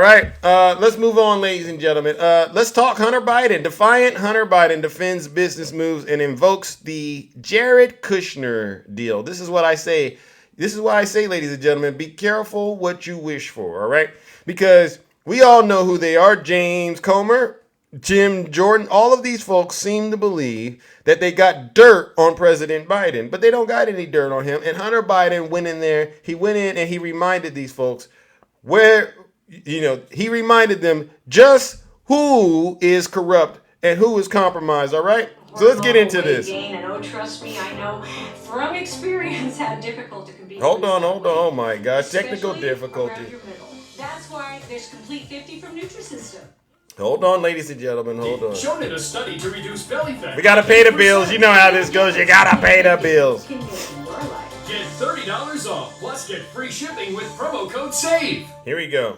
right. Let's move on, ladies and gentlemen. Let's talk Hunter Biden. Defiant Hunter Biden defends business moves and invokes the Jared Kushner deal. This is what I say. This is why I say, ladies and gentlemen, be careful what you wish for, all right? Because we all know who they are. James Comer, Jim Jordan, all of these folks seem to believe that they got dirt on President Biden, but they don't got any dirt on him. And Hunter Biden went in there, he went in and he reminded these folks he reminded them just who is corrupt and who is compromised, all right? So let's get into this. And oh, trust me, I know from experience how difficult it can be. Hold on. Oh my gosh, technical Especially difficulty. around your middle. That's why there's Complete 50 from Nutrisystem. Hold on, ladies and gentlemen, hold on. Shown in a study to reduce belly fat. We gotta pay the bills. You know how this goes. You gotta pay the bills. Can get in your life. Get $30 off, plus get free shipping with promo code SAVE. Here we go.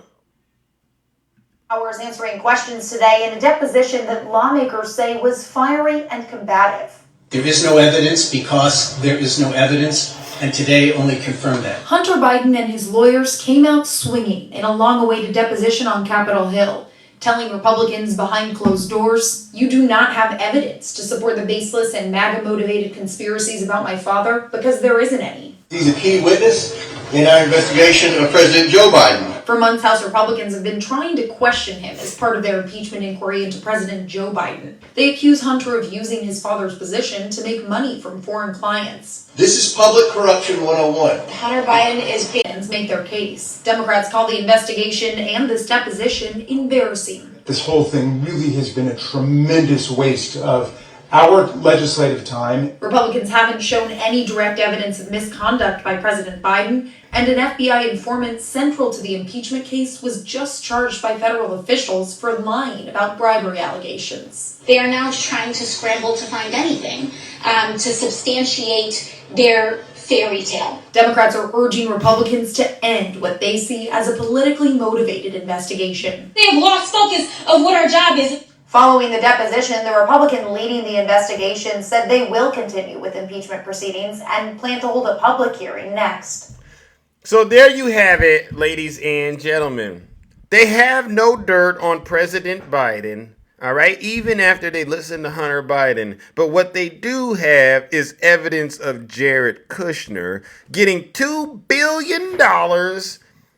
Hours answering questions today in a deposition that lawmakers say was fiery and combative. There is no evidence because there is no evidence, and today only confirmed that. Hunter Biden and his lawyers came out swinging in a long-awaited deposition on Capitol Hill, telling Republicans behind closed doors, "You do not have evidence to support the baseless and MAGA-motivated conspiracies about my father because there isn't any." He's a key witness in our investigation of President Joe Biden. For months, House Republicans have been trying to question him as part of their impeachment inquiry into President Joe Biden. They accuse Hunter of using his father's position to make money from foreign clients. This is public corruption 101. Hunter Biden is to make their case. Democrats call the investigation and this deposition embarrassing. This whole thing really has been a tremendous waste of our legislative time. Republicans haven't shown any direct evidence of misconduct by President Biden, and an FBI informant central to the impeachment case was just charged by federal officials for lying about bribery allegations. They are now trying to scramble to find anything to substantiate their fairy tale. Democrats are urging Republicans to end what they see as a politically motivated investigation. They have lost focus of what our job is. Following the deposition, the Republican leading the investigation said they will continue with impeachment proceedings and plan to hold a public hearing next. So there you have it, ladies and gentlemen. They have no dirt on President Biden, all right, even after they listen to Hunter Biden. But what they do have is evidence of Jared Kushner getting $2 billion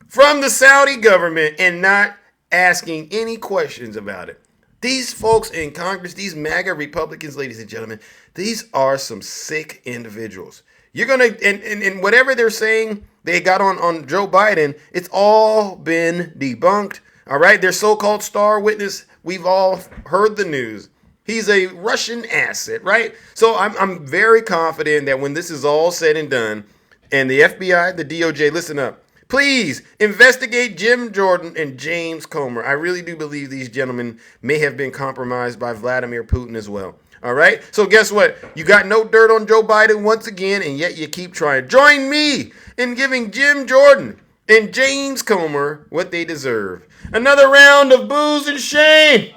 from the Saudi government and not asking any questions about it. These folks in Congress, these MAGA Republicans, ladies and gentlemen, these are some sick individuals. You're going to, and whatever they're saying they got on Joe Biden, it's all been debunked. All right. Their so-called star witness, we've all heard the news. He's a Russian asset, right? So I'm very confident that when this is all said and done, and the FBI, the DOJ, listen up. Please investigate Jim Jordan and James Comer. I really do believe these gentlemen may have been compromised by Vladimir Putin as well. All right. So guess what? You got no dirt on Joe Biden once again, and yet you keep trying. Join me in giving Jim Jordan and James Comer what they deserve. Another round of booze and shame. You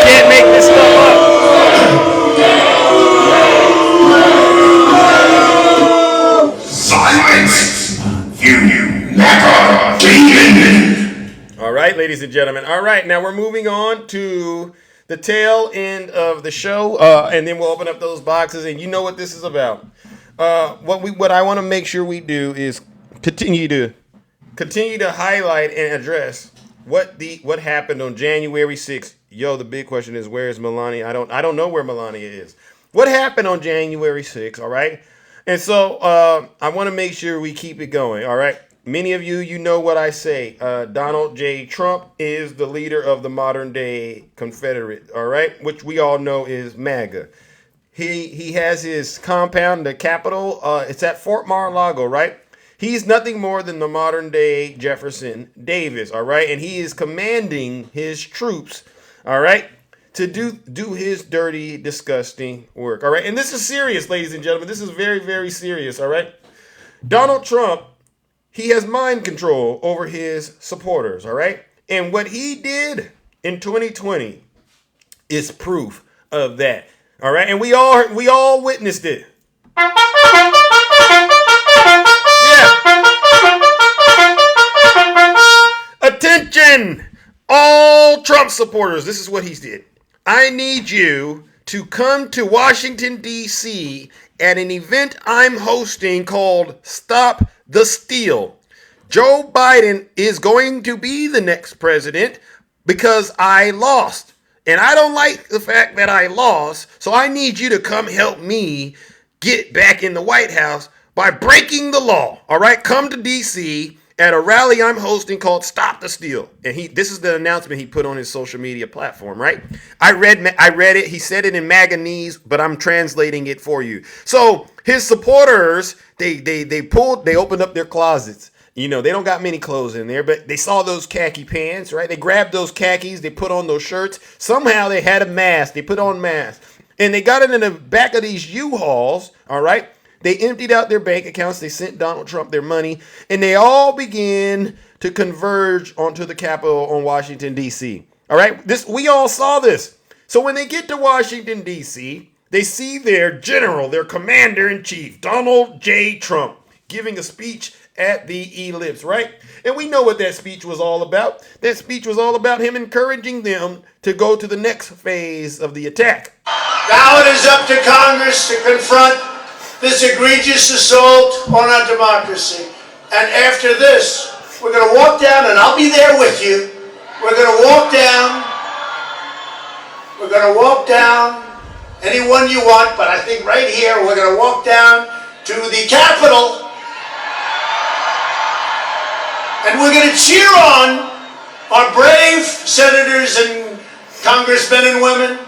can't make this stuff up. Silence! You MAGA defendant! All right, ladies and gentlemen. All right, now we're moving on to the tail end of the show, and then we'll open up those boxes, and you know what this is about. What I want to make sure we do is continue to highlight and address what happened on January 6th. Yo, the big question is, where is Melania? I don't know where Melania is. What happened on January 6th? All right. And so I want to make sure we keep it going, all right? Many of you know what I say. Donald J. Trump is the leader of the modern-day Confederate, all right? Which we all know is MAGA. He has his compound, the Capitol. It's at Fort Mar-a-Lago, right? He's nothing more than the modern-day Jefferson Davis, all right? And he is commanding his troops, all right, to do his dirty, disgusting work. All right. And this is serious, ladies and gentlemen. This is very, very serious. All right. Donald Trump, he has mind control over his supporters. All right. And what he did in 2020 is proof of that. All right. And we all witnessed it. Yeah. Attention, all Trump supporters. This is what he did. I need you to come to Washington, D.C. at an event I'm hosting called Stop the Steal. Joe Biden is going to be the next president because I lost. And I don't like the fact that I lost. So I need you to come help me get back in the White House by breaking the law. All right, come to D.C. at a rally I'm hosting called Stop the Steal. And this is the announcement he put on his social media platform, right? I read it. He said it in MAGA-nese, but I'm translating it for you. So his supporters, they opened up their closets. You know, they don't got many clothes in there, but they saw those khaki pants, right? They grabbed those khakis, they put on those shirts. Somehow they had a mask. They put on masks. And they got it in the back of these U-Hauls, all right? They emptied out their bank accounts. They sent Donald Trump their money. And they all began to converge onto the Capitol on Washington, D.C. All right? We all saw this. So when they get to Washington, D.C., they see their general, their commander-in-chief, Donald J. Trump, giving a speech at the ellipse, right? And we know what that speech was all about. That speech was all about him encouraging them to go to the next phase of the attack. Now it is up to Congress to confront this egregious assault on our democracy. And after this, we're going to walk down, and I'll be there with you. We're going to walk down. We're going to walk down anyone you want, but I think right here we're going to walk down to the Capitol. And we're going to cheer on our brave senators and congressmen and women.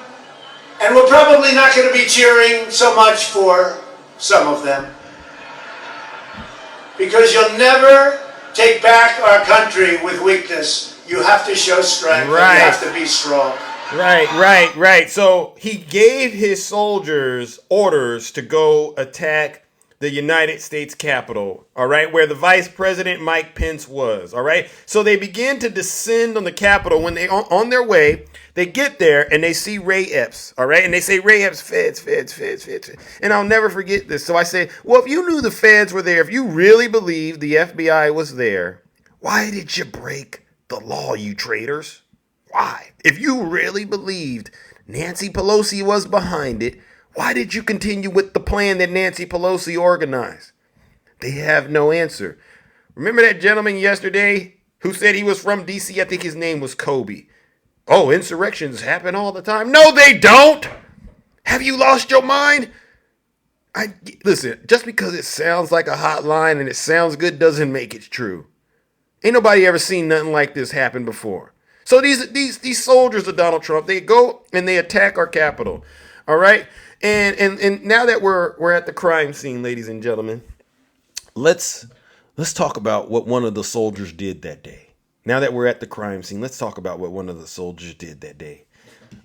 And we're probably not going to be cheering so much for some of them. Because you'll never take back our country with weakness. You have to show strength. Right. You have to be strong. Right. So he gave his soldiers orders to go attack the United States Capitol, all right, where the Vice President Mike Pence was, all right? So they begin to descend on the Capitol. When they on their way, they get there and they see Ray Epps, all right? And they say, Ray Epps, feds. And I'll never forget this. So I say, well, if you knew the feds were there, if you really believed the FBI was there, why did you break the law, you traitors? Why? If you really believed Nancy Pelosi was behind it, why did you continue with the plan that Nancy Pelosi organized? They have no answer. Remember that gentleman yesterday who said he was from D.C.? I think his name was Kobe. Oh, insurrections happen all the time. No, they don't. Have you lost your mind? Listen, just because it sounds like a hotline and it sounds good doesn't make it true. Ain't nobody ever seen nothing like this happen before. So these soldiers of Donald Trump, they go and they attack our Capitol. All right? And now that we're at the crime scene, ladies and gentlemen, let's talk about what one of the soldiers did that day. Now that we're at the crime scene, let's talk about what one of the soldiers did that day.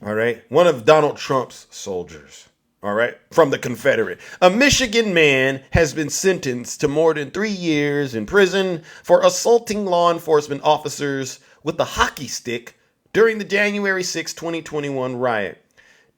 All right? One of Donald Trump's soldiers. All right? From the Confederate. A Michigan man has been sentenced to more than 3 years in prison for assaulting law enforcement officers with a hockey stick during the January 6, 2021 riot.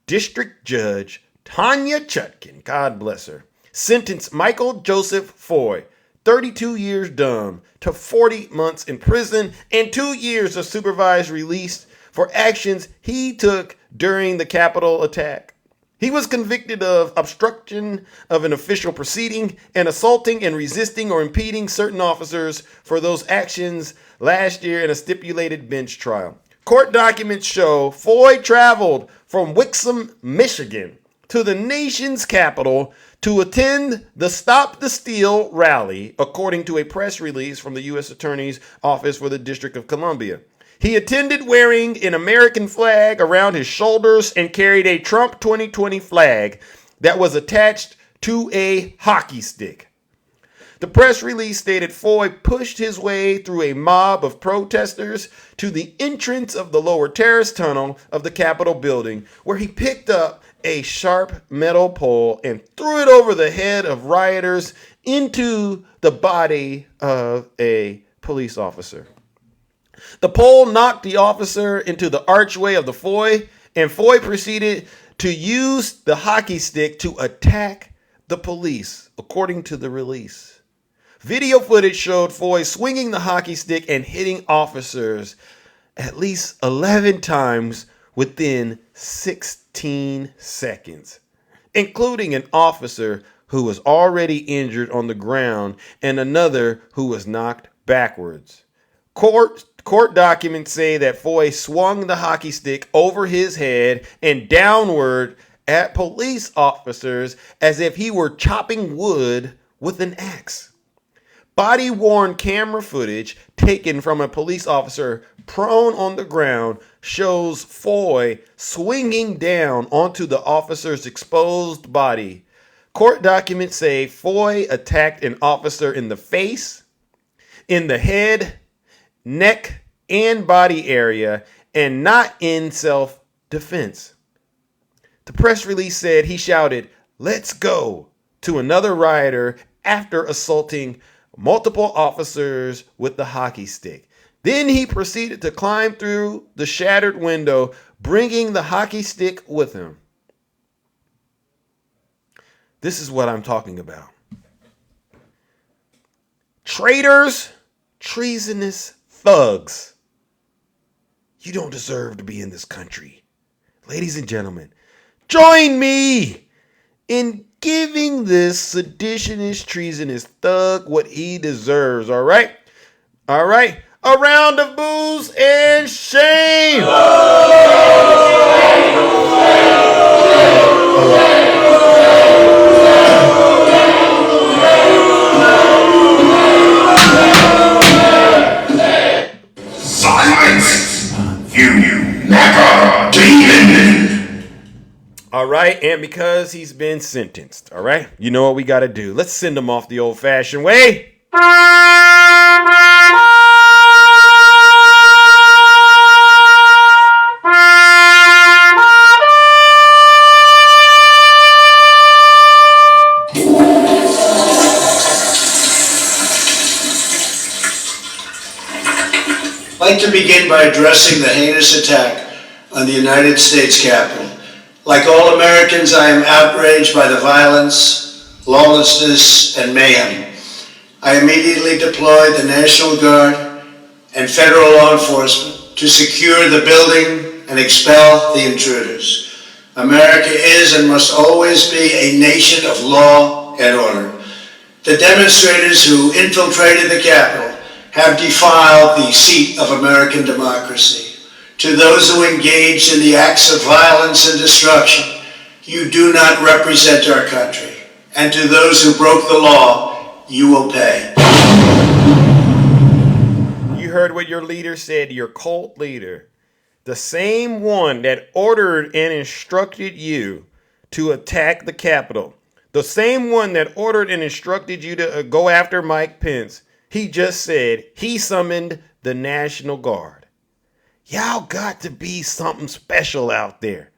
District Judge Tanya Chutkin, God bless her, sentenced Michael Joseph Foy, 32 years dumb, to 40 months in prison and 2 years of supervised release for actions he took during the Capitol attack. He was convicted of obstruction of an official proceeding and assaulting and resisting or impeding certain officers for those actions last year in a stipulated bench trial. Court documents show Foy traveled from Wixom, Michigan, to the nation's capital to attend the Stop the Steal rally, according to a press release from the U.S. Attorney's Office for the District of Columbia. He attended wearing an American flag around his shoulders and carried a Trump 2020 flag that was attached to a hockey stick. The press release stated Foy pushed his way through a mob of protesters to the entrance of the lower terrace tunnel of the Capitol building, where he picked up a sharp metal pole and threw it over the head of rioters into the body of a police officer. The pole knocked the officer into the archway of the Foy, and Foy proceeded to use the hockey stick to attack the police, according to the release. Video footage showed Foy swinging the hockey stick and hitting officers at least 11 times within 16 seconds, including an officer who was already injured on the ground and another who was knocked backwards. Court documents say that Foy swung the hockey stick over his head and downward at police officers as if he were chopping wood with an axe. Body-worn camera footage taken from a police officer prone on the ground shows Foy swinging down onto the officer's exposed body. Court documents say Foy attacked an officer in the face, in the head, neck, and body area, and not in self-defense. The press release said he shouted, "Let's go," to another rioter after assaulting multiple officers with the hockey stick. Then he proceeded to climb through the shattered window, bringing the hockey stick with him. This is what I'm talking about. Traitors, treasonous thugs. You don't deserve to be in this country. Ladies and gentlemen, join me in giving this seditionist, treasonous thug what he deserves, all right? All right? A round of boos and shame! Silence! You MAGA defendant! All right, and because he's been sentenced, all right? You know what we got to do. Let's send him off the old-fashioned way. I'd like to begin by addressing the heinous attack on the United States Capitol. Like all Americans, I am outraged by the violence, lawlessness, and mayhem. I immediately deployed the National Guard and federal law enforcement to secure the building and expel the intruders. America is and must always be a nation of law and order. The demonstrators who infiltrated the Capitol have defiled the seat of American democracy. To those who engaged in the acts of violence and destruction, you do not represent our country. And to those who broke the law, you will pay. You heard what your leader said, your cult leader. The same one that ordered and instructed you to attack the Capitol. The same one that ordered and instructed you to go after Mike Pence. He just said he summoned the National Guard. Y'all got to be something special out there.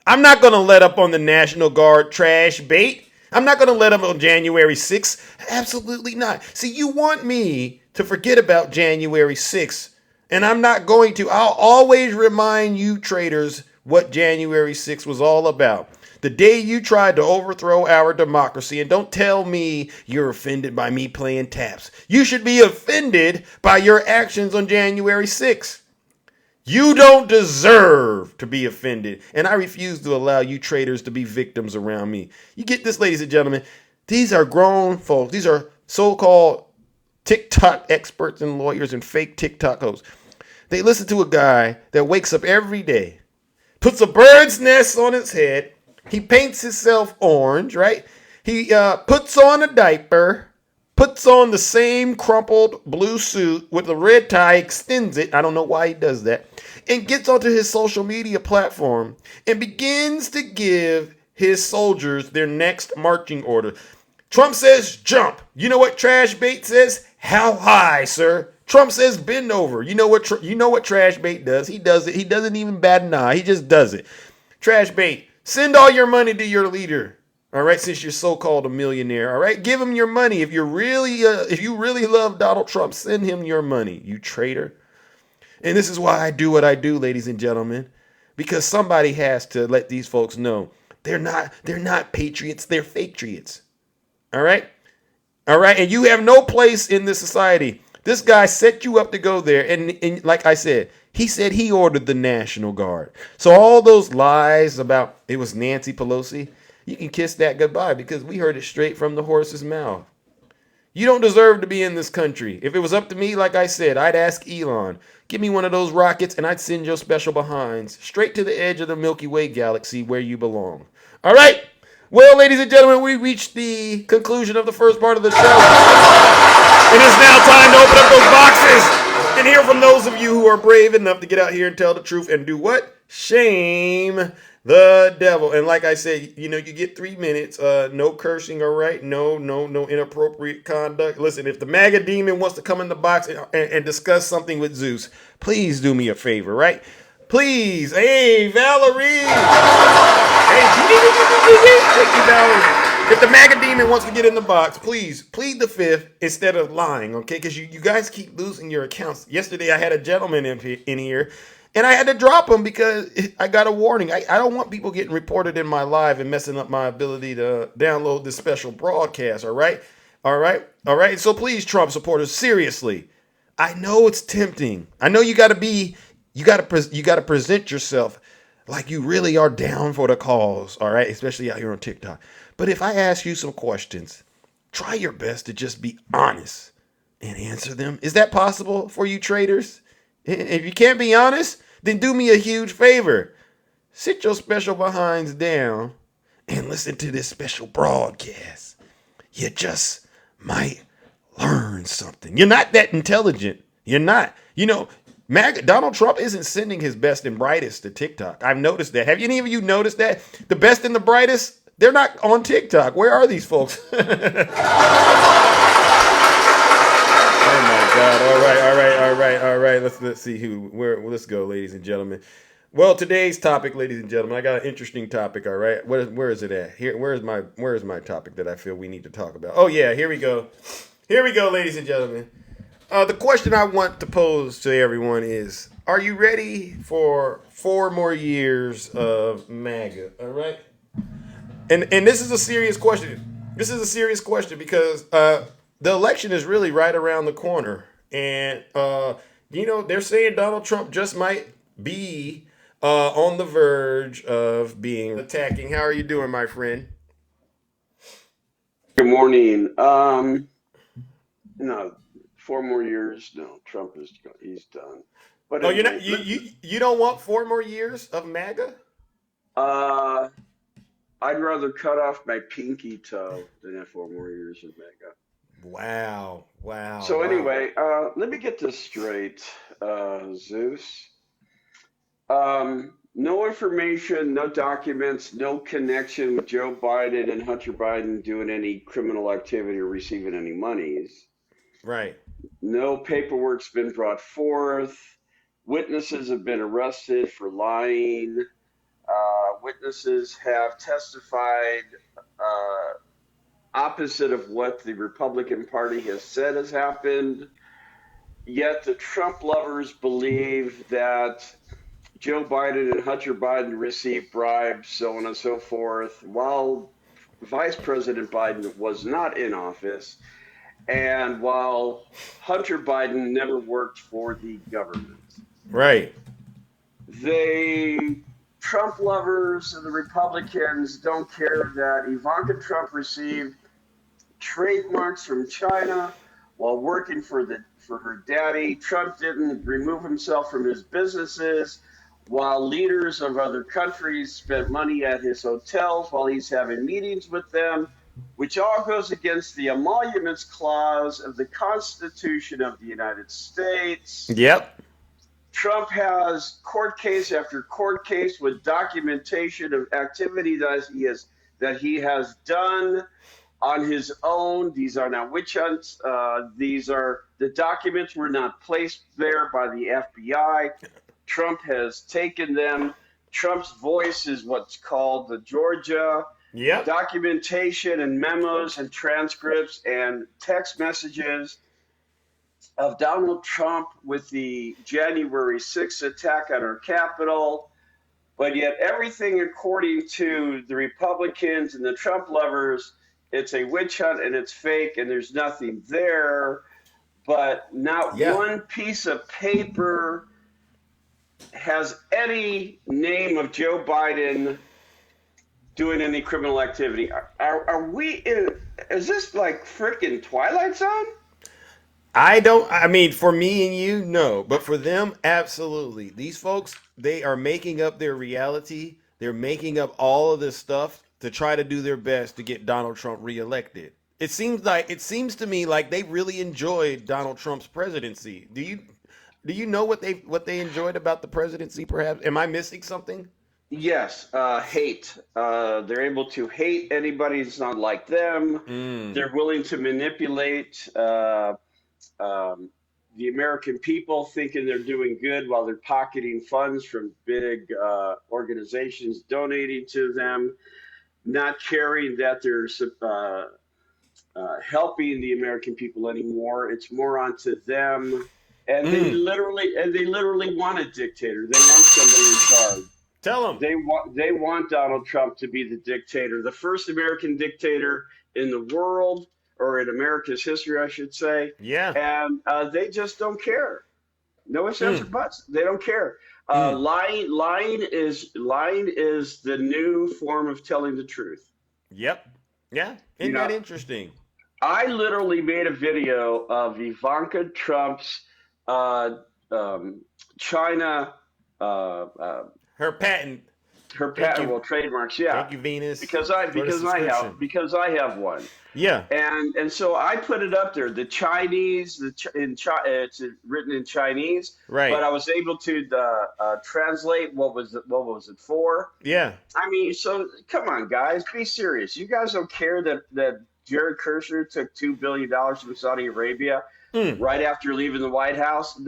I'm not going to let up on the National Guard trash bait. I'm not going to let up on January 6th. Absolutely not. See, you want me to forget about January 6th, and I'm not going to. I'll always remind you traitors what January 6th was all about. The day you tried to overthrow our democracy, and don't tell me you're offended by me playing taps. You should be offended by your actions on January 6th. You don't deserve to be offended, and I refuse to allow you traitors to be victims around me. You get this, ladies and gentlemen? These are grown folks. These are so-called TikTok experts and lawyers and fake TikTok hosts. They listen to a guy that wakes up every day, puts a bird's nest on his head, he paints himself orange, right? He puts on a diaper, puts on the same crumpled blue suit with a red tie, extends it. I don't know why he does that. And gets onto his social media platform and begins to give his soldiers their next marching order. Trump says jump. You know what Trash Bait says? How high, sir? Trump says bend over. You know what Trash Bait does? He does it. He doesn't even bat an eye. He just does it. Trash Bait, send all your money to your leader. All right, since you're so-called a millionaire. All right, give him your money. If you really love Donald Trump, send him your money, you traitor. And this is why I do what I do, ladies and gentlemen, because somebody has to let these folks know they're not patriots, they're fake-triots. All right? All right, and you have no place in this society. This guy set you up to go there, and like I said, he said he ordered the National Guard. So all those lies about it was Nancy Pelosi, you can kiss that goodbye because we heard it straight from the horse's mouth. You don't deserve to be in this country. If it was up to me, like I said, I'd ask Elon, give me one of those rockets and I'd send your special behinds straight to the edge of the Milky Way galaxy where you belong. All right. Well, ladies and gentlemen, we reached the conclusion of the first part of the show. It is now time to open up those boxes and hear from those of you who are brave enough to get out here and tell the truth and do what? Shame the devil. And like I said, you get 3 minutes. No cursing, all right? No inappropriate conduct. Listen, if the MAGA demon wants to come in the box and discuss something with Zeus, please do me a favor, right? Please. Hey, Valerie. Thank you, Valerie. If the MAGA demon wants to get in the box, please plead the fifth instead of lying, okay? Because you guys keep losing your accounts. Yesterday, I had a gentleman in here, and I had to drop him because I got a warning. I don't want people getting reported in my live and messing up my ability to download this special broadcast, all right? All right? So please, Trump supporters, seriously, I know it's tempting. I know you got to present yourself like you really are down for the cause, all right? Especially out here on TikTok. But if I ask you some questions, try your best to just be honest and answer them. Is that possible for you traitors? If you can't be honest, then do me a huge favor. Sit your special behinds down and listen to this special broadcast. You just might learn something. You're not that intelligent. You're not. Donald Trump isn't sending his best and brightest to TikTok. I've noticed that. Have any of you noticed that? The best and the brightest, they're not on TikTok. Where are these folks? Oh my God. All right. Let's see let's go, ladies and gentlemen. Well, today's topic, ladies and gentlemen, I got an interesting topic, all right? Where is it at? Where's my topic that I feel we need to talk about? Oh yeah, here we go. Here we go, ladies and gentlemen. The question I want to pose to everyone is, are you ready for 4 more years of MAGA? All right? And this is a serious question. This is a serious question because the election is really right around the corner. And, they're saying Donald Trump just might be on the verge of being attacking. How are you doing, my friend? Good morning. No. 4 more years? No, Trump he's done. But oh, anyway, you don't want 4 more years of MAGA? I'd rather cut off my pinky toe than have 4 more years of MAGA. Wow. So anyway, let me get this straight, Zeus. No information, no documents, no connection with Joe Biden and Hunter Biden doing any criminal activity or receiving any monies. Right. No paperwork's been brought forth. Witnesses have been arrested for lying. Witnesses have testified opposite of what the Republican Party has said has happened. Yet the Trump lovers believe that Joe Biden and Hunter Biden received bribes, so on and so forth, while Vice President Biden was not in office. And while Hunter Biden never worked for the government. Right. Trump lovers and the Republicans don't care that Ivanka Trump received trademarks from China while working for her daddy. Trump didn't remove himself from his businesses while leaders of other countries spent money at his hotels while he's having meetings with them, which all goes against the emoluments clause of the Constitution of the United States. Yep. Trump has court case after court case with documentation of activity that he has done on his own. These are not witch hunts. The documents were not placed there by the FBI. Trump has taken them. Trump's voice is what's called the Georgia documentation and memos and transcripts and text messages of Donald Trump with the January 6th attack on our Capitol. But yet everything, according to the Republicans and the Trump lovers, it's a witch hunt and it's fake and there's nothing there. But not one piece of paper has any name of Joe Biden doing any criminal activity. Is this like freaking Twilight Zone? I mean, for me and you, no. But for them, absolutely. These folks, they are making up their reality. They're making up all of this stuff to try to do their best to get Donald Trump reelected. It seems to me like they really enjoyed Donald Trump's presidency. Do you know what they enjoyed about the presidency, perhaps? Am I missing something? Yes, hate. They're able to hate anybody that's not like them. They're willing to manipulate the American people, thinking they're doing good while they're pocketing funds from big organizations donating to them, not caring that they're helping the American people anymore. It's more onto them, and they literally want a dictator. They want somebody in charge. Tell them they want Donald Trump to be the dictator, the first American dictator in the world, or in America's history, I should say. Yeah. And they just don't care. No ifs, ands, or buts. They don't care. Lying is the new form of telling the truth. Yep. Yeah. Isn't that interesting? I literally made a video of Ivanka Trump's China her patent. Her patentable trademarks, yeah. Thank you, Venus. Because I have one. Yeah. And so I put it up there. The Chinese, it's written in Chinese. Right. But I was able to translate what was it for. Yeah. I mean, so come on, guys, be serious. You guys don't care that Jared Kushner took $2 billion from Saudi Arabia right after leaving the White House?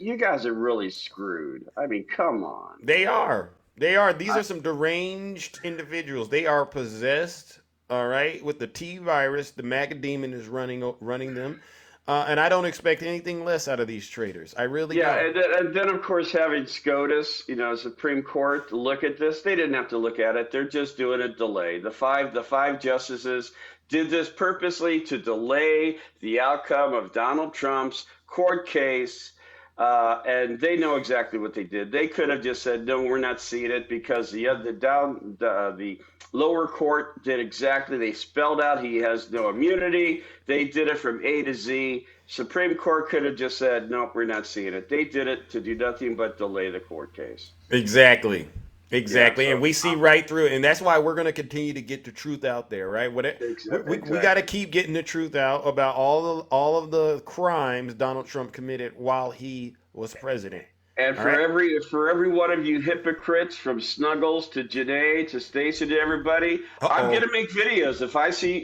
You guys are really screwed. I mean, come on. They are. These are some deranged individuals. They are possessed, all right, with the T virus. The MAGA demon is running them. And I don't expect anything less out of these traitors. I really don't. And then, of course, having SCOTUS, Supreme Court, look at this. They didn't have to look at it. They're just doing a delay. The five justices did this purposely to delay the outcome of Donald Trump's court case. And they know exactly what they did. They could have just said, no, we're not seeing it, because the lower court did exactly. They spelled out he has no immunity. They did it from A to Z. Supreme Court could have just said, nope, we're not seeing it. They did it to do nothing but delay the court case. Exactly. Yeah, so, and we see right through it. And that's why we're going to continue to get the truth out there, right? We got to keep getting the truth out about all of the crimes Donald Trump committed while he was president. And for every one of you hypocrites, from Snuggles to Janae to Stacey to everybody, I'm gonna make videos. If I see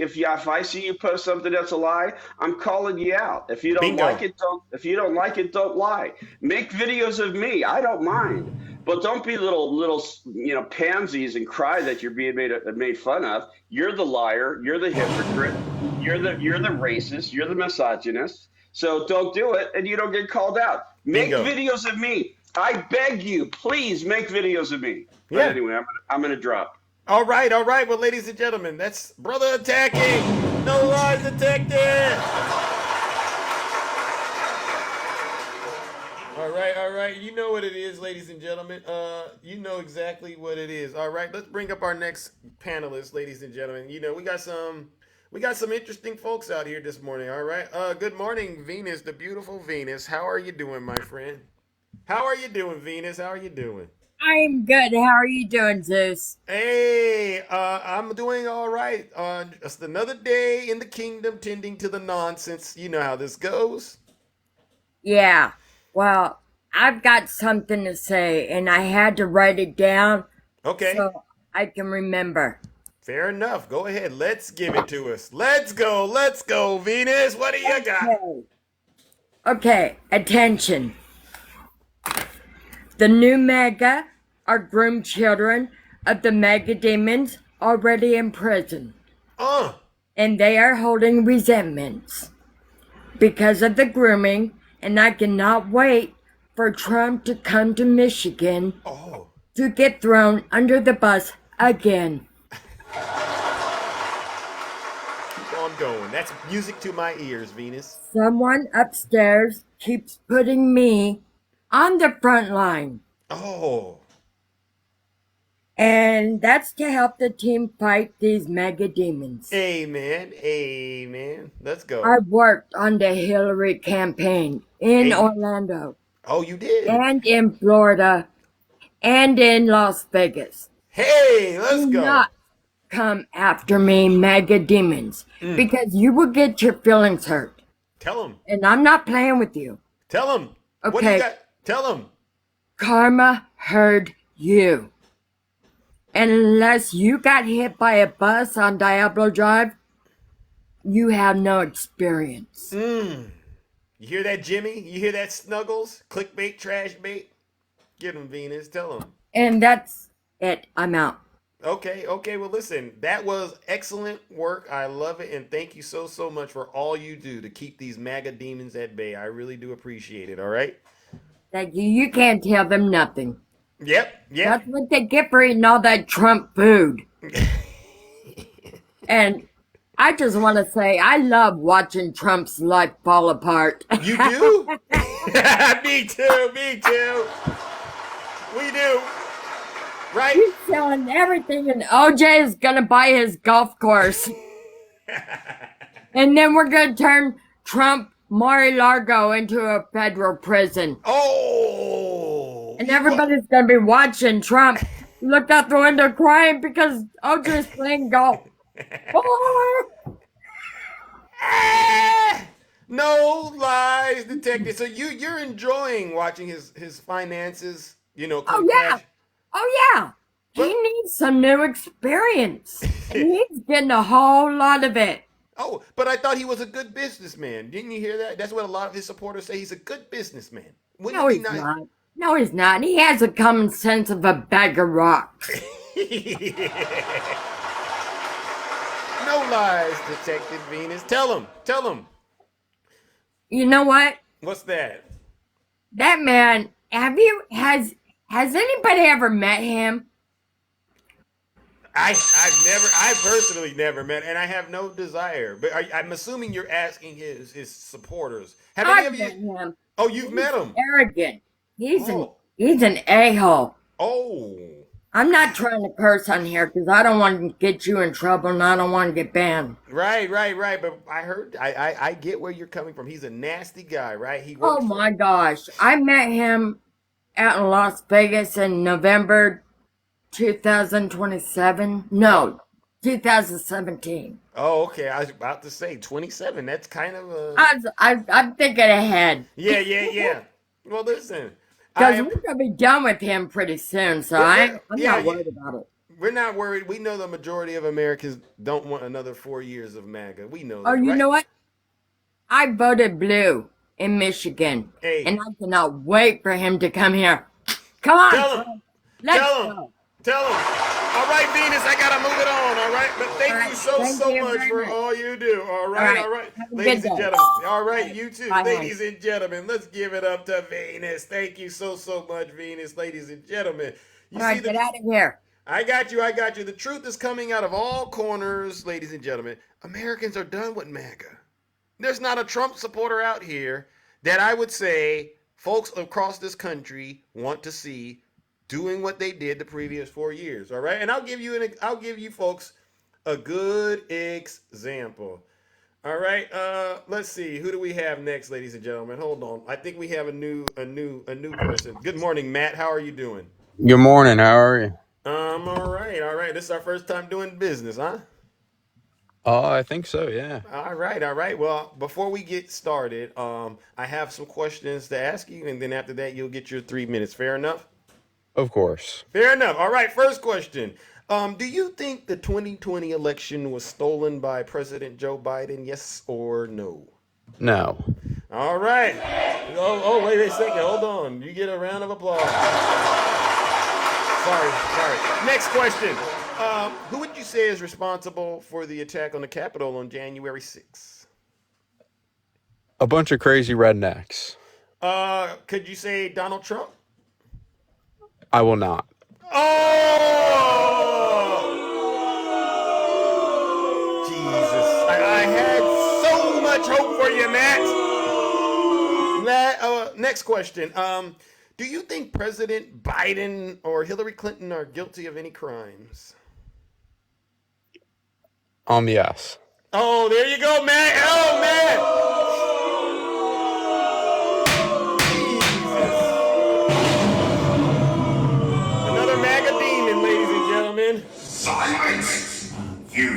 you post something that's a lie, I'm calling you out. If you don't like it, don't lie. Make videos of me. I don't mind. But don't be little pansies and cry that you're being made fun of. You're the liar. You're the hypocrite. You're the racist. You're the misogynist. So don't do it, and you don't get called out. Make videos of me. I beg you, please make videos of me. But anyway, I'm gonna drop. All right. Well, ladies and gentlemen, that's Brother Attacking. No lies detected. All right. You know what it is, ladies and gentlemen. You know exactly what it is. All right, let's bring up our next panelist, ladies and gentlemen. We got some interesting folks out here this morning. All right. Good morning, Venus, the beautiful Venus. How are you doing, my friend? How are you doing, Venus? How are you doing? I'm good. How are you doing, Zeus? Hey, I'm doing all right. Just another day in the kingdom, tending to the nonsense. You know how this goes. Yeah. Well, I've got something to say, and I had to write it down. Okay. So I can remember. Fair enough. Go ahead. Let's give it to us. Let's go, Venus. What do you got? Okay, attention. The new MAGA are groomed children of the MAGA demons already in prison. And they are holding resentments because of the grooming, and I cannot wait for Trump to come to Michigan to get thrown under the bus again. Keep on going. That's music to my ears, Venus. Someone upstairs keeps putting me on the front line. Oh. And that's to help the team fight these MAGA demons. Amen. Amen. Let's go. I worked on the Hillary campaign in Orlando. Oh, you did? And in Florida. And in Las Vegas. Hey, let's go. Do not come after me, MAGA demons. Because you will get your feelings hurt. Tell them. And I'm not playing with you. Tell them. Okay. What do you got? Tell them. Karma heard you. And unless you got hit by a bus on Diablo Drive, you have no experience. You hear that, Jimmy? You hear that, Snuggles? Clickbait, trash bait? Get them, Venus. Tell them. And that's it. I'm out. Okay. Well, listen, that was excellent work. I love it. And thank you so much for all you do to keep these MAGA demons at bay. I really do appreciate it. All right? Thank you. You can't tell them nothing. Yep. That's what they get for eating all that Trump food. And I just want to say, I love watching Trump's life fall apart. You do? Me too. We do. Right? He's selling everything, and OJ is going to buy his golf course. And then we're going to turn Trump Mar-a-Lago into a federal prison. Oh! And everybody's going to be watching Trump look out the window crying because OJ's playing golf. No lies detected. So you're enjoying watching his finances, Oh yeah. He needs some new experience. And he's getting a whole lot of it. Oh, but I thought he was a good businessman. Didn't you hear that? That's what a lot of his supporters say. He's a good businessman. No, he's not. No, he's not. He has a common sense of a bag of rocks. No lies detected, Venus. Tell him. You know what? What's that? That man, has anybody ever met him? I personally never met, and I have no desire. But I'm assuming you're asking his supporters. Have any of you? Met him. Oh, you've met him. Arrogant. He's an a-hole. Oh. I'm not trying to curse on here because I don't want to get you in trouble and I don't want to get banned. Right. But I heard, I get where you're coming from. He's a nasty guy, right? Oh my gosh. I met him out in Las Vegas in November 2027. No, 2017. Oh, okay. I was about to say 27. That's kind of a... I'm thinking ahead. Yeah. Well, listen. Because we're going to be done with him pretty soon, so I'm not worried about it. We're not worried. We know the majority of Americans don't want another 4 years of MAGA. We know that, Oh, you know what? I voted blue in Michigan. Hey. And I cannot wait for him to come here. Come on. Let's go. Tell him. All right, Venus, I got to move it on, all right? But thank you so much for all you do, all right? Ladies and gentlemen, all right, you too. Ladies and gentlemen, let's give it up to Venus. Thank you so much, Venus, ladies and gentlemen. All right, get out of here. I got you. The truth is coming out of all corners, ladies and gentlemen. Americans are done with MAGA. There's not a Trump supporter out here that I would say folks across this country want to see doing what they did the previous 4 years. All right, and I'll give you folks a good example. All right, let's see. Who do we have next, ladies and gentlemen? Hold on. I think we have a new person. Good morning, Matt. How are you doing? Good morning. How are you? All right. This is our first time doing business, huh? I think so, yeah. All right. Well, before we get started, I have some questions to ask you, and then after that, you'll get your 3 minutes. Fair enough? Of course. Fair enough. All right, first question. Do you think the 2020 election was stolen by President Joe Biden? Yes or no? No. All right. Wait a second. Hold on. You get a round of applause. Sorry. Next question. Who would you say is responsible for the attack on the Capitol on January 6th? A bunch of crazy rednecks. Could you say Donald Trump? I will not. Oh! Jesus. I had so much hope for you, Matt. Next question. Do you think President Biden or Hillary Clinton are guilty of any crimes? Yes. Oh, there you go, Matt. Oh, Matt. Jesus. Another MAGA demon, ladies and gentlemen. Silence. You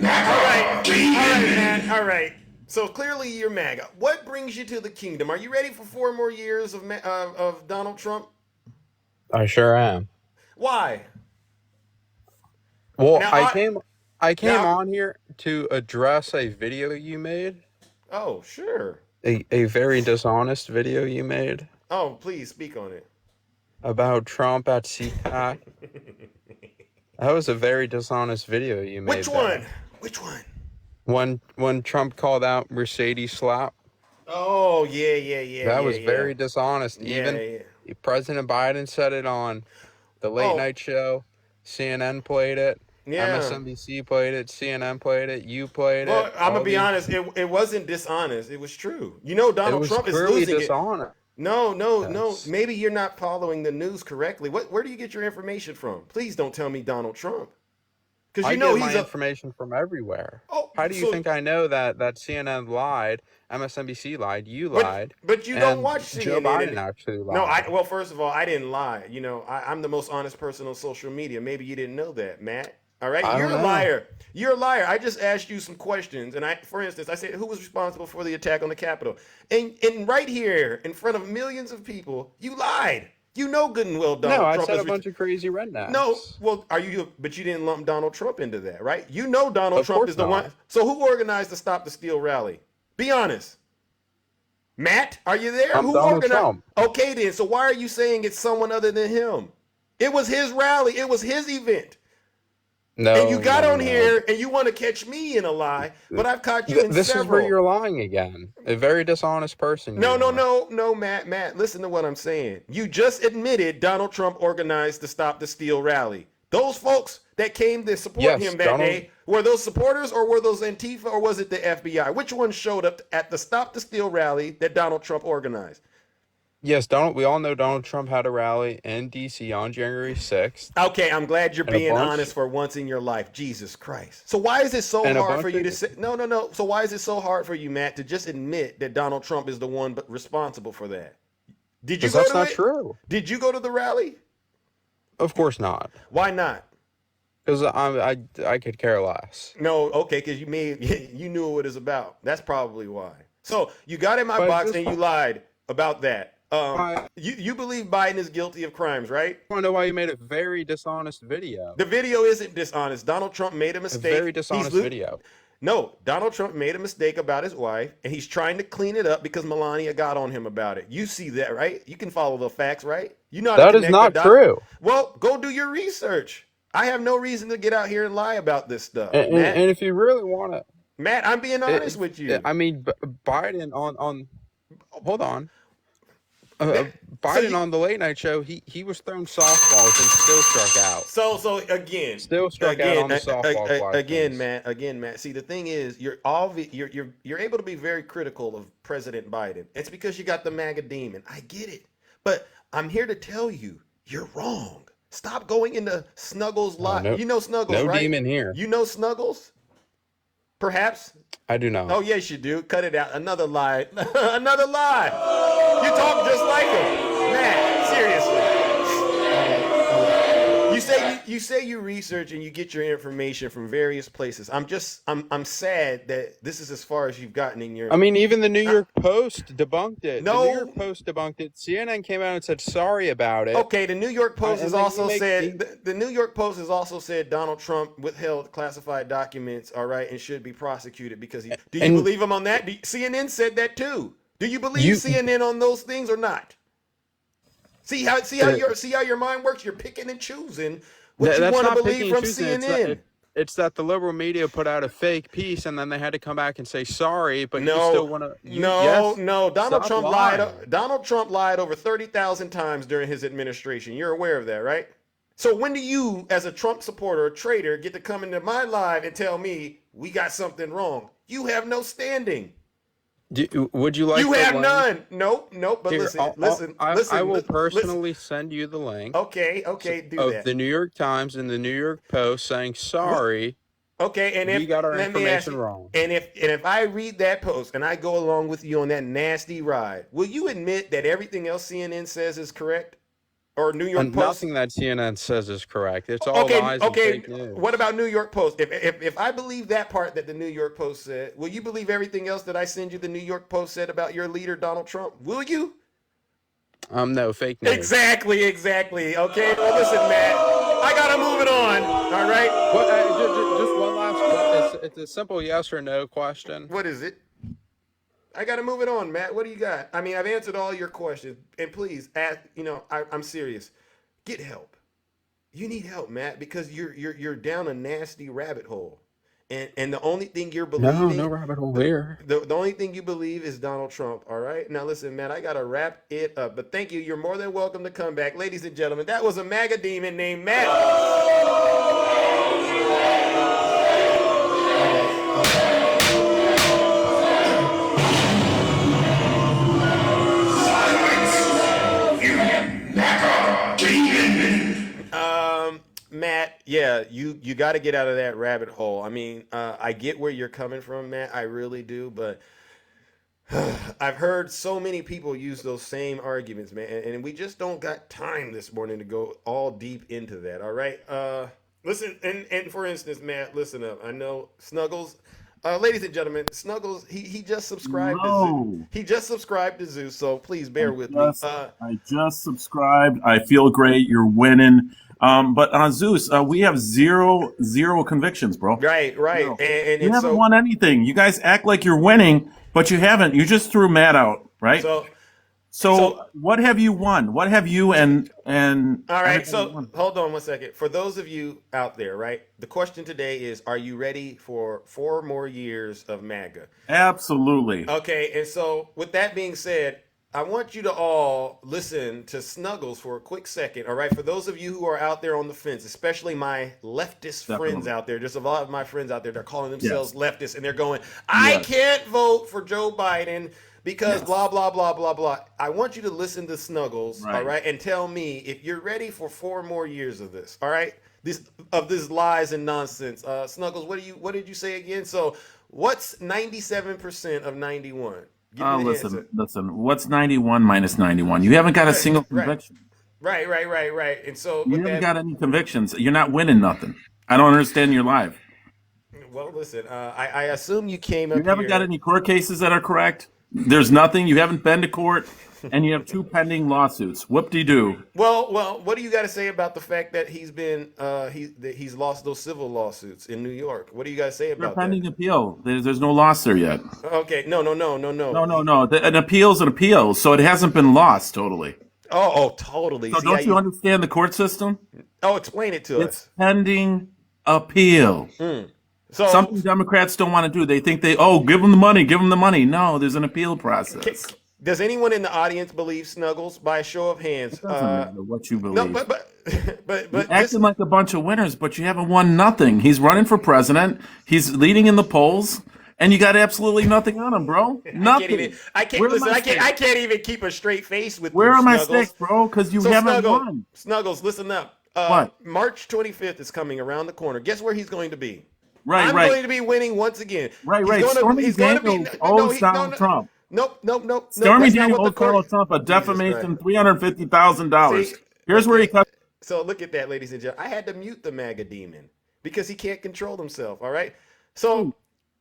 MAGA demon. All right, Matt. All right. So clearly you're MAGA. What brings you to the kingdom? Are you ready for 4 more years of Donald Trump? I sure am. Why? Well, Now, I came on here to address a video you made. Oh, sure. A very dishonest video you made. Oh, please speak on it. About Trump at CPAC. That was a very dishonest video you made. Which one? Which one? When Trump called out Mercedes slap. Oh, yeah. That was very dishonest. Even President Biden said it on the late night show. CNN played it. Yeah. MSNBC played it. CNN played it. You played it. I'm gonna be honest. It wasn't dishonest. It was true. You know, Donald Trump is losing dishonest. No. Maybe you're not following the news correctly. Where do you get your information from? Please don't tell me Donald Trump. Because you know he's information from everywhere. Oh, how do you think I know that CNN lied, MSNBC lied, you lied? But you don't watch CNN. Joe Biden actually lied. No, well, first of all, I didn't lie. You know, I'm the most honest person on social media. Maybe you didn't know that, Matt. All right, you're a liar. You're a liar. I just asked you some questions, and for instance, I said, who was responsible for the attack on the Capitol? And right here, in front of millions of people, you lied. You know good and well Donald Trump. No, I said a bunch of crazy rednecks. No, well, but you didn't lump Donald Trump into that, right? You know Donald Trump is the one. So who organized the Stop the Steal rally? Be honest. Matt, are you there? Who Donald organized? Trump. Okay, then. So why are you saying it's someone other than him? It was his rally. It was his event. No, and you got on here and you want to catch me in a lie, but I've caught you in this several. This is where you're lying again. A very dishonest person. No, Matt. Listen to what I'm saying. You just admitted Donald Trump organized the Stop the Steal rally. Those folks that came to support him that day, were those supporters or were those Antifa or was it the FBI? Which one showed up at the Stop the Steal rally that Donald Trump organized? Yes, we all know Donald Trump had a rally in D.C. on January 6th. Okay, I'm glad you're being honest for once in your life. Jesus Christ. So why is it so hard for you to say... No. So why is it so hard for you, Matt, to just admit that Donald Trump is the one responsible for that? Did you go to it? That's not true. Did you go to the rally? Of course not. Why not? Because I could care less. No, okay, because you knew what it was about. That's probably why. So you got in my box and you lied about that. You believe Biden is guilty of crimes, right? I want to know why you made a very dishonest video. The video isn't dishonest. Donald Trump made a mistake. A very dishonest video. No, Donald Trump made a mistake about his wife, and he's trying to clean it up because Melania got on him about it. You see that, right? You can follow the facts, right? You know that is not true. Well, go do your research. I have no reason to get out here and lie about this stuff. And if you really want to... Matt, I'm being honest with you. I mean, Biden on... Hold on. Biden on the late night show, he was throwing softballs and still struck out. So again, still struck out on the softball. Again, Matt. See, the thing is, you're able to be very critical of President Biden. It's because you got the MAGA demon. I get it, but I'm here to tell you, you're wrong. Stop going into Snuggles' lie. You know Snuggles, right? No demon here. You know Snuggles? Perhaps? I do not. Oh, yes, you do. Cut it out. Another lie. Another lie. You talk just like him. Man, seriously. You said say you research and you get your information from various places. I'm sad that this is as far as you've gotten in your. I mean, even the New York Post debunked it. No. The New York Post debunked it. CNN came out and said sorry about it. Okay, the New York Post has and also said the New York Post has also said Donald Trump withheld classified documents, all right, and should be prosecuted because he. Do you believe him on that? CNN said that too. Do you believe CNN on those things or not? See how your mind works. You're picking and choosing what you want to believe from CNN. It's that the liberal media put out a fake piece and then they had to come back and say sorry, but you still want to. No. Donald Trump lied. Donald Trump lied over 30,000 times during his administration. You're aware of that, right? So when do you, as a Trump supporter, a traitor, get to come into my live and tell me we got something wrong? You have no standing. Would you like? You have none. Nope. But Here, listen. I will personally send you the link. Okay. Do of that. The New York Times and the New York Post saying sorry. Okay, and if we got our let me ask information you, wrong. And if I read that post and I go along with you on that nasty ride, will you admit that everything else CNN says is correct? Or New York Post? Nothing that CNN says is correct. It's all lies and fake news. What about New York Post? If I believe that part that the New York Post said, will you believe everything else that I send you the New York Post said about your leader, Donald Trump? Will you? No, fake news. Exactly. Okay, well, listen, Matt, I gotta move it on, all right? Just one last question. It's a simple yes or no question. What is it? I got to move it on, Matt. What do you got? I mean, I've answered all your questions. And please, I'm serious. Get help. You need help, Matt, because you're down a nasty rabbit hole. And the only thing you're believing... No rabbit hole there. The only thing you believe is Donald Trump, all right? Now, listen, Matt, I got to wrap it up. But thank you. You're more than welcome to come back. Ladies and gentlemen, that was a MAGA demon named Matt. Matt, yeah, you got to get out of that rabbit hole. I mean, I get where you're coming from, Matt. I really do, but I've heard so many people use those same arguments, man, and we just don't got time this morning to go all deep into that. All right, listen, and for instance, Matt, listen up. I know Snuggles. Ladies and gentlemen, Snuggles, he just subscribed to Zeus. He just subscribed to Zeus, so please bear with me. I just subscribed. I feel great. You're winning. But on Zeus, we have zero convictions, bro. Right. Zero. And you haven't won anything. You guys act like you're winning, but you haven't. You just threw Matt out, right? So what have you won? What have you and all right, so hold on 1 second. For those of you out there, right? The question today is, are you ready for 4 more years of MAGA? Absolutely. Okay, and so with that being said, I want you to all listen to Snuggles for a quick second, all right? For those of you who are out there on the fence, especially my leftist friends out there, there's a lot of my friends out there that are calling themselves leftists, and they're going, I can't vote for Joe Biden because blah, blah, blah, blah, blah. I want you to listen to Snuggles, all right, and tell me if you're ready for 4 more years of this, all right? This lies and nonsense. Snuggles, what did you say again? So what's 97% of 91? Listen. What's 91 minus 91? You haven't got a single conviction. Right. And so you haven't got any convictions. You're not winning nothing. I don't understand your live. Well, listen. I assume you came up. You haven't got any court cases that are correct. There's nothing. You haven't been to court, and you have 2 pending lawsuits. Whoop-de-doo. Well, what do you got to say about the fact that he's lost those civil lawsuits in New York? What do you got to say about that? Pending appeal. There's no loss there yet. Okay, no. No. An appeal's an appeal, so it hasn't been lost totally. Oh, totally. So don't you understand the court system? Oh, explain it to us. It's pending appeal. So something Democrats don't want to do. They think give them the money. No, there's an appeal process. Does anyone in the audience believe Snuggles? By a show of hands. It doesn't matter what you believe. No, but you're acting like a bunch of winners, but you haven't won nothing. He's running for president. He's leading in the polls, and you got absolutely nothing on him, bro. Nothing. I can't even keep a straight face with. Where are my stakes, bro? Because you haven't won. Snuggles, listen up. What? March 25th is coming around the corner. Guess where he's going to be? I'm going to be winning once again. Right. Stormy Daniels owes Donald Trump. Nope. Stormy Daniels owes Donald Trump a defamation $350,000. Here's where he cuts. So look at that, ladies and gentlemen. I had to mute the MAGA demon because he can't control himself. All right. So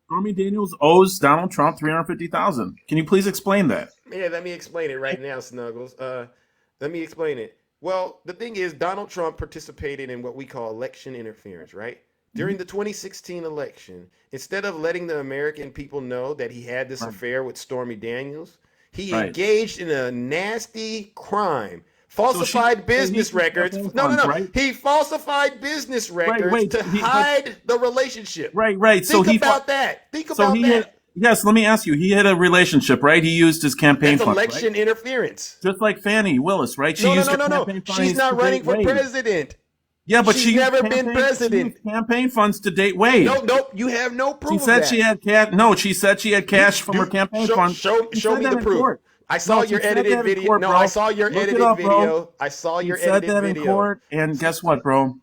Stormy Daniels owes Donald Trump $350,000. Can you please explain that? yeah, let me explain it right now, Snuggles. Let me explain it. Well, the thing is, Donald Trump participated in what we call election interference, right? During the 2016 election, instead of letting the American people know that he had this affair with Stormy Daniels, he engaged in a nasty crime. Falsified business records. No. Right? He falsified business records to hide the relationship. Right. Think about that. Think about that. Yes, let me ask you. He had a relationship, right? He used his campaign funds. Election interference. Just like Fannie Willis, right? No. She's not running for president. Yeah, but she's never been president. She used campaign funds to date Wade. No. You have no proof. She said she had cash. No, she said she had cash from her campaign funds. Show me the proof. I saw your edited video. No, I saw your edited video. I saw your edited video. Said that in court, and guess what, bro?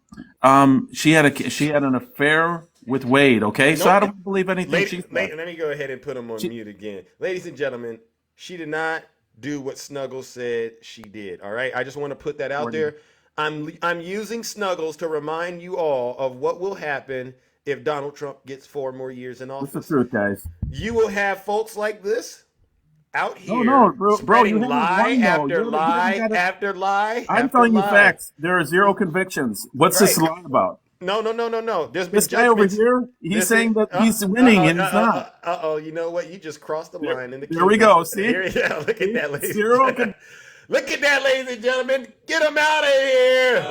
She had an affair with Wade. Okay, so I don't believe anything she said. Let me go ahead and put him on mute again, ladies and gentlemen. She did not do what Snuggles said she did. All right, I just want to put that out there. I'm using Snuggles to remind you all of what will happen if Donald Trump gets 4 more years in office. What's the truth, guys? You will have folks like this out here spreading lie after lie after lie. I'm telling you facts. There are 0 convictions. What's this lie about? No. There's been this guy over here. He's saying that he's winning and he's not. You know what? You just crossed the line in the. There we go. See? Look at that, ladies. Look at that, ladies and gentlemen. Get him out of here.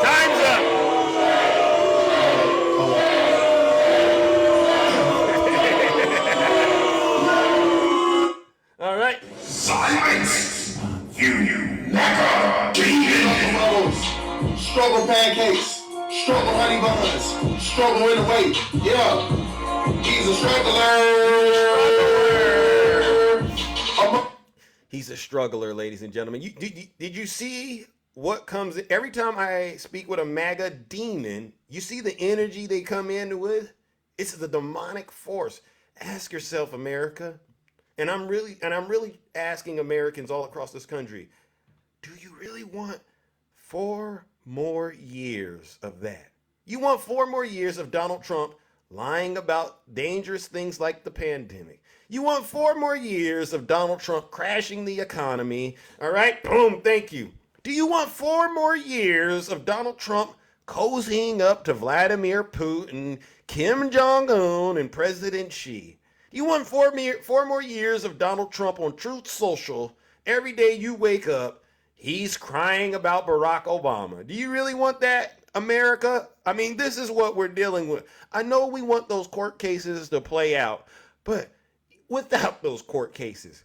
Time's up. All right. Silence! You MAGA demon! Struggle pancakes, struggle honey buns, struggle in the weight. Yeah, he's a struggler. He's a struggler, ladies and gentlemen. Did you see what comes in? Every time I speak with a MAGA demon, you see the energy they come in with? It's the demonic force. Ask yourself, America. And I'm really asking Americans all across this country, do you really want 4 more years of that? You want 4 more years of Donald Trump lying about dangerous things like the pandemic. You want 4 more years of Donald Trump crashing the economy. All right, boom, thank you. Do you want 4 more years of Donald Trump cozying up to Vladimir Putin, Kim Jong-un, and President Xi? You want 4 more years of Donald Trump on Truth Social? Every day you wake up, he's crying about Barack Obama. Do you really want that, America? I mean, this is what we're dealing with. I know we want those court cases to play out, but without those court cases,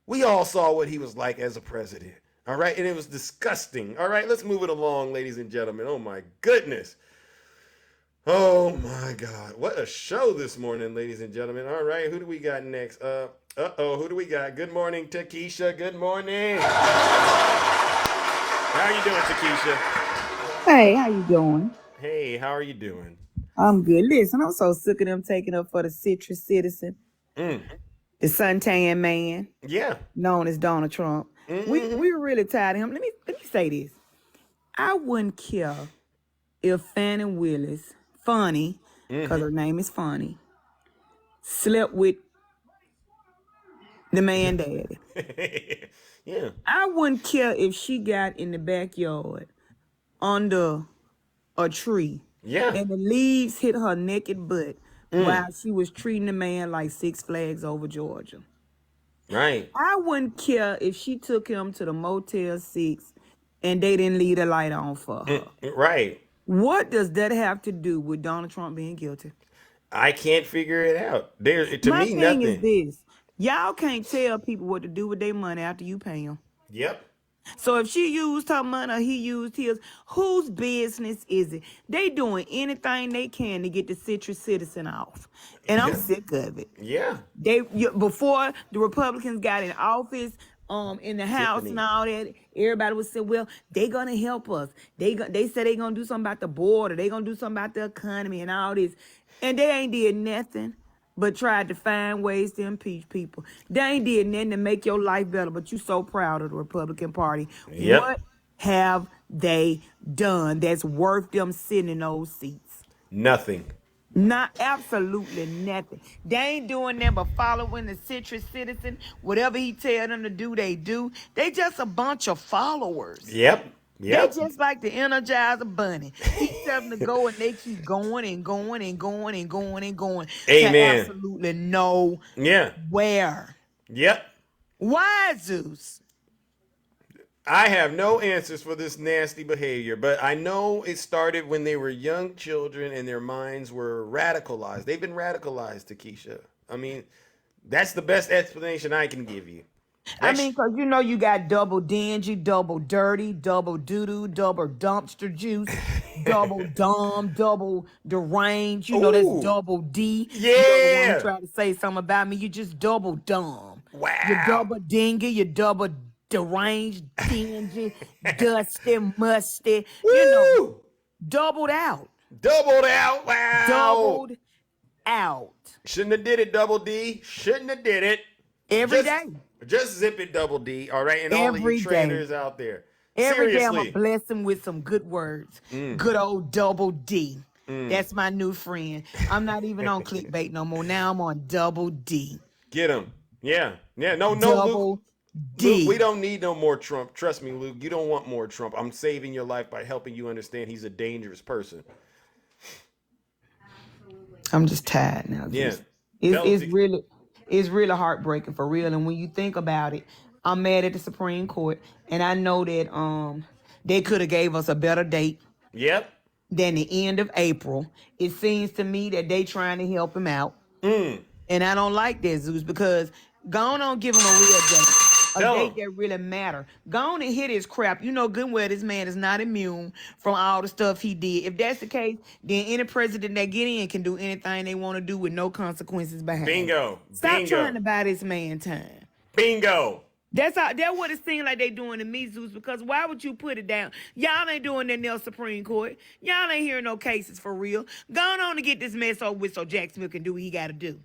we all saw what he was like as a president. All right, and it was disgusting. All right, let's move it along, ladies and gentlemen. Oh my goodness. Oh my God, what a show this morning, ladies and gentlemen. All right, who do we got next? Who do we got? Good morning, Takesha. Good morning. How are you doing, Takesha? Hey, how you doing? Hey, how are you doing? I'm good. Listen, I'm so sick of them taking up for the citrus citizen. The suntan man. Yeah. Known as Donald Trump. We're really tired of him. Let me say this. I wouldn't care if Fannie Willis, Funny, because her name is Funny, slept with the man daddy. Yeah. I wouldn't care if she got in the backyard under a tree. Yeah. And the leaves hit her naked butt while she was treating the man like Six Flags over Georgia. Right. I wouldn't care if she took him to the Motel 6 and they didn't leave the light on for her. Right. What does that have to do with Donald Trump being guilty? I can't figure it out. To My me, thing nothing. is this. Y'all can't tell people what to do with their money after you pay them. Yep. So if she used her money or he used his, whose business is it? They doing anything they can to get the citrus citizen off. And I'm sick of it. Yeah. Before the Republicans got in office, in the House and all that, everybody was saying, well, they gonna help us. They said they gonna do something about the border. They gonna do something about the economy and all this. And they ain't did nothing but tried to find ways to impeach people. They ain't did nothing to make your life better, but you so proud of the Republican Party. Yep. What have they done that's worth them sitting in those seats? Nothing. Not absolutely nothing. They ain't doing that but following the citrus citizen. Whatever he tell them to do, they do. They just a bunch of followers. Yep. They just like the Energizer Bunny. He tell them to go and they keep going and going and going and going and going. Amen. To absolutely nowhere. Yep. Why, Zeus? I have no answers for this nasty behavior, but I know it started when they were young children and their minds were radicalized. They've been radicalized, Takesha. I mean, that's the best explanation I can give you. I mean, because you know you got double dingy, double dirty, double doo-doo, double dumpster juice, double dumb, double deranged. You know that's double D. Yeah. You don't want to try to say something about me. You just double dumb. Wow. You're double dingy, you're double deranged, dingy, dusty, musty. Woo! You know, doubled out. Doubled out. Wow. Doubled out. Shouldn't have did it, Double D. Shouldn't have did it. Every day. Just zip it, Double D. All right, and all of Every you day. traders out there. Every day I'm Seriously. gonna bless him with some good words. Good old Double D. That's my new friend. I'm not even on clickbait no more. Now I'm on Double D. Get him. Yeah. No, Double Luke. D. Luke, we don't need no more Trump. Trust me, Luke. You don't want more Trump. I'm saving your life by helping you understand he's a dangerous person. I'm just tired now. Yeah. It's really heartbreaking for real. And when you think about it, I'm mad at the Supreme Court, and I know that they could have gave us a better date. Yep. Than the end of April. It seems to me that they trying to help him out. And I don't like that, Zeus, because go on give him a real date. A date that really matter. Go on and hit his crap. You know good and well this man is not immune from all the stuff he did. If that's the case, then any president that get in can do anything they want to do with no consequences behind. Bingo. Stop trying to buy this man time. Bingo. That's what it seems like they doing to me, Zeus, because why would you put it down? Y'all ain't doing that in Supreme Court. Y'all ain't hearing no cases for real. Go on to get this mess over with so Jack Smith can do what he got to do.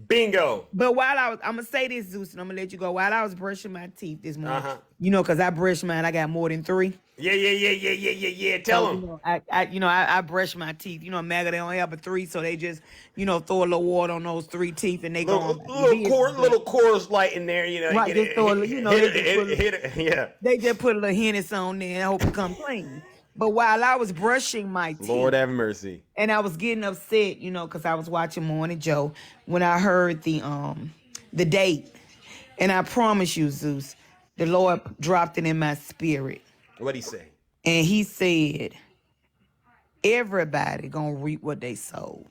Bingo. But I'm going to say this, Zeus, and I'm going to let you go. While I was brushing my teeth this morning, you know, because I brushed mine, I got more than 3. Yeah. Tell him. You know, I brush my teeth. You know, MAGA, they only have a 3, so they just, you know, throw a little water on those 3 teeth, and they go little chorus light in there, you know. Right, just throw a little, you know, yeah. They just put a little Hennessy on there, and I hope it come clean. But while I was brushing my teeth, Lord have mercy, and I was getting upset, you know, because I was watching Morning Joe when I heard the date, and I promise you, Zeus, the Lord dropped it in my spirit. What'd he say? And he said, everybody gonna reap what they sowed.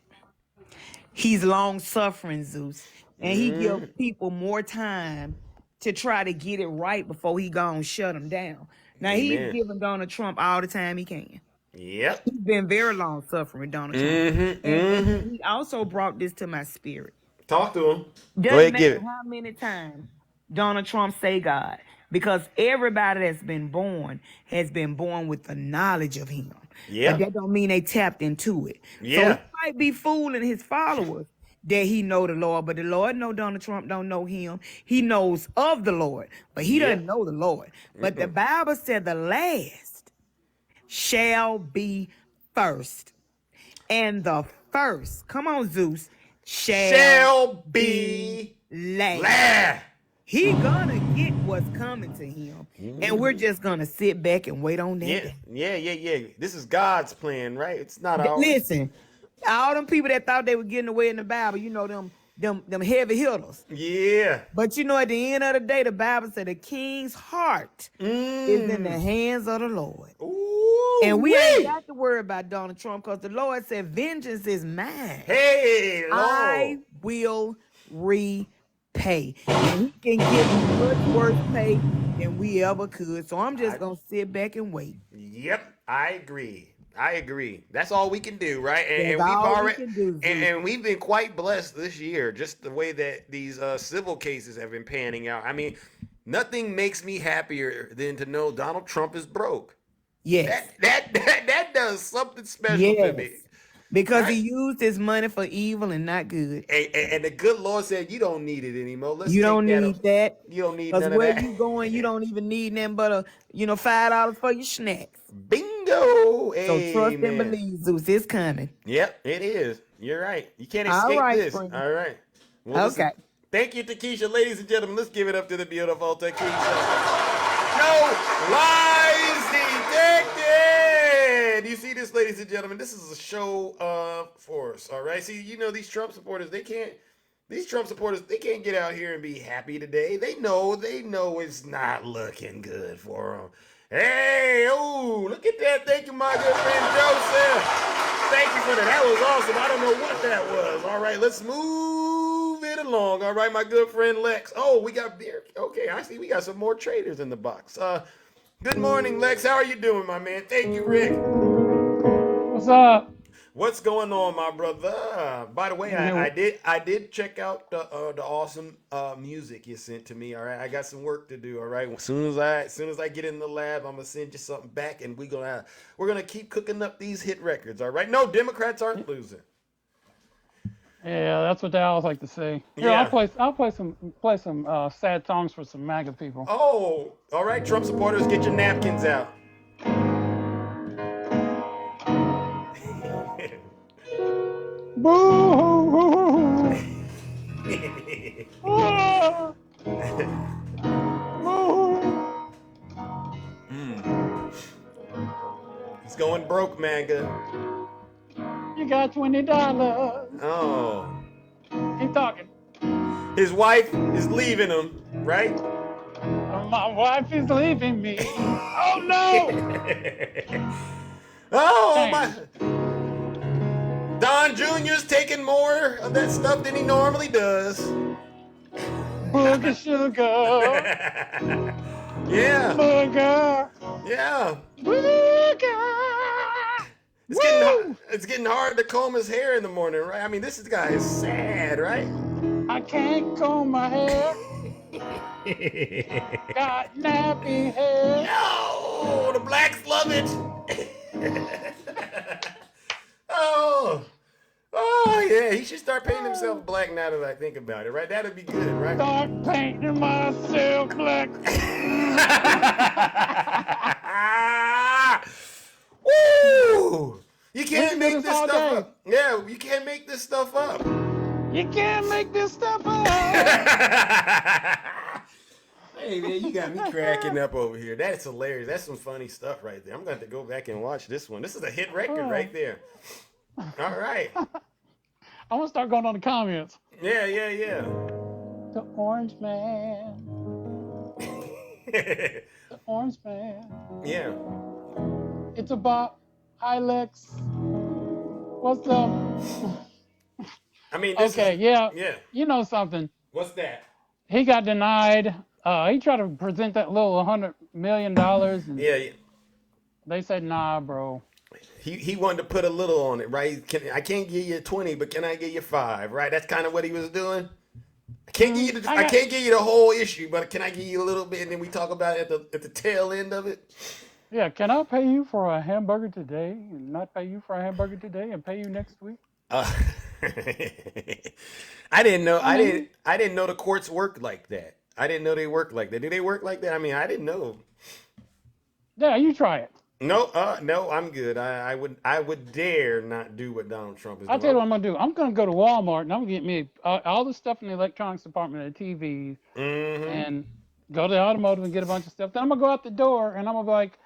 He's long-suffering, Zeus, and he gives people more time to try to get it right before he gonna shut them down. Now, he's giving Donald Trump all the time he can. Yep. He's been very long-suffering, Donald Trump. And he also brought this to my spirit. Talk to him. Doesn't matter how many times Donald Trump say God, because everybody that's been born has been born with the knowledge of him. Yeah. But that don't mean they tapped into it. Yeah. So he might be fooling his followers that he know the Lord, but the Lord know Donald Trump don't know him. He knows of the Lord, but he doesn't know the Lord. But the Bible said the last shall be first. And the first, come on, Zeus, shall be last. He gonna get what's coming to him, and we're just gonna sit back and wait on that. Yeah. This is God's plan, right? It's not ours. Listen, all them people that thought they were getting away in the Bible, you know them heavy hitters. Yeah. But you know, at the end of the day, the Bible said the king's heart is in the hands of the Lord. Ooh, and we ain't got to worry about Donald Trump, because the Lord said, vengeance is mine. Hey, Lord. I will repay. And he can give much worse pay than we ever could. So I'm just going to sit back and wait. Yep, I agree. That's all we can do, right? And That's all we can do, and we've been quite blessed this year, just the way that these civil cases have been panning out. I mean, nothing makes me happier than to know Donald Trump is broke. Yes. That does something special to me. Because he used his money for evil and not good. And the good Lord said, you don't need it anymore. Let's You take don't that need up. that. You don't need Because none of where that. you going, you don't even need nothing but $5 for your snacks. Bingo. So trust and Amen. believe, Zeus. It's coming. Yep, it is. You're right. You can't All escape right, this. friend. All right. Well, listen, Okay. thank you, Takesha. Ladies and gentlemen, let's give it up to the beautiful Takesha. No lies detected. You see this, ladies and gentlemen? This is a show of force. All right. See, you know these Trump supporters. These Trump supporters, they can't get out here and be happy today. They know it's not looking good for them. Hey, oh, look at that. Thank you, my good friend Joseph. Thank you for that. That was awesome. I don't know what that was. All right, let's move it along. All right, my good friend Lex. Oh, we got beer. Okay, I see we got some more traders in the box. Good morning, Lex. How are you doing, my man? Thank you, Rick. What's up? What's going on, my brother? By the way, I did check out the awesome music you sent to me. All right, I got some work to do. All right, as soon as I get in the lab, I'm gonna send you something back, and we're gonna keep cooking up these hit records. All right, no, Democrats aren't losing. Yeah, that's what they always like to say. Here, Yeah. I'll play some sad songs for some MAGA people. Oh, all right, Trump supporters, get your napkins out. Boo! He's going broke, MAGA. You got $20. Oh. Keep talking. His wife is leaving him, right? My wife is leaving me. Oh no! Oh Dang. my! Don Jr.'s taking more of that stuff than he normally does. Booger sugar. Yeah. Booger. Yeah. Booger. It's getting hard to comb his hair in the morning, right? I mean, this guy is sad, right? I can't comb my hair. Got nappy hair. No, the blacks love it. Oh yeah, he should start painting himself black now that I think about it, right? That'd be good, right? Start painting myself black. Woo! You can't make this stuff up. Yeah, you can't make this stuff up. You can't make this stuff up. Hey man, you got me cracking up over here. That's hilarious. That's some funny stuff right there. I'm going to have to go back and watch this one. This is a hit record right there. All right. I want to start going on the comments. Yeah. The Orange Man. The Orange Man. Yeah. It's about Hi Lex. What's up? I mean, yeah. Yeah. You know something? What's that? He got denied. He tried to present that little $100 million. And yeah. They said, nah, bro. He wanted to put a little on it, right? I can't give you 20, but can I give you 5, right? That's kind of what he was doing. I can't give you the whole issue, but can I give you a little bit, and then we talk about it at the tail end of it? Yeah, can I pay you for a hamburger today and not pay you for a hamburger today and pay you next week? I didn't know. I didn't know the courts worked like that. I didn't know they worked like that. Do they work like that? I mean, I didn't know. Yeah, you try it. No, I'm good. I would dare not do what Donald Trump is doing. I'll tell you what I'm gonna do. I'm gonna go to Walmart and I'm gonna get me all the stuff in the electronics department, the TVs, and go to the automotive and get a bunch of stuff. Then I'm gonna go out the door and I'm gonna be like,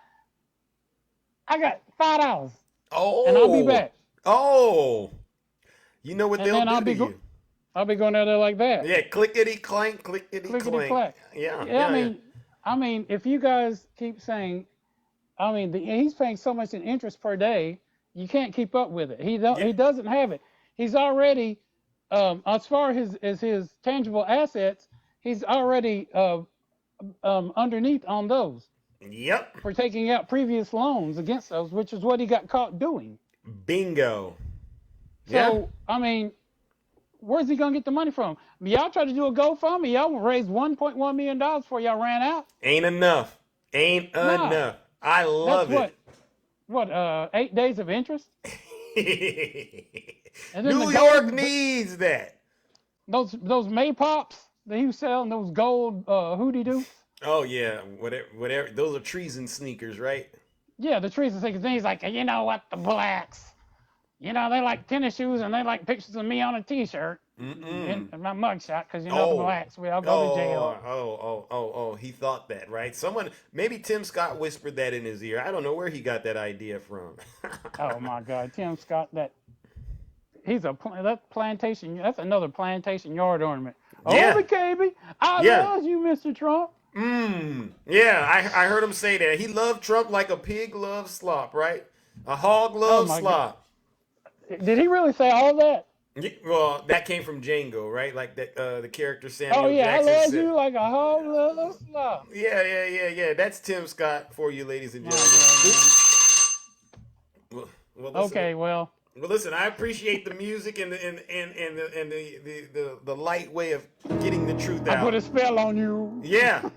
I got $5. Oh, and I'll be back. Oh, you know what they'll do to you. I'll be going out there like that. Yeah, clickety clank, clickety clank. Yeah. I mean, if you guys keep saying, he's paying so much in interest per day, you can't keep up with it. He doesn't have it. He's already, as far as his tangible assets, he's already underneath on those. Yep. For taking out previous loans against those, which is what he got caught doing. Bingo. So, where's he gonna get the money from? Y'all tried to do a GoFundMe. Y'all raised $1.1 million before y'all ran out. Ain't enough. Enough. I love it. What? 8 days of interest? And then New the York gold, needs that. those Maypops that he was selling, those gold hootie doo. Oh yeah, whatever. Those are treason sneakers, right? Yeah, the trees and things. He's like, you know what, the blacks. You know, they like tennis shoes and they like pictures of me on a T-shirt. In my mugshot, because you know the blacks, we all go to jail. Oh, he thought that, right? Maybe Tim Scott whispered that in his ear. I don't know where he got that idea from. Oh my God, Tim Scott, that plantation. That's another plantation yard ornament. Yeah. Oh, McCabe, I love you, Mr. Trump. Yeah, I heard him say that. He loved Trump like a pig loves slop, right? A hog loves slop. God. Did he really say all that? Yeah, well, that came from Django, right? Like that, the character Samuel Oh yeah, Jackson I love said. you like a hog loves slop. Yeah. That's Tim Scott for you, ladies and gentlemen. Well, Okay, well. Well, listen, I appreciate the music and the light way of getting the truth out. I put a spell on you. Yeah.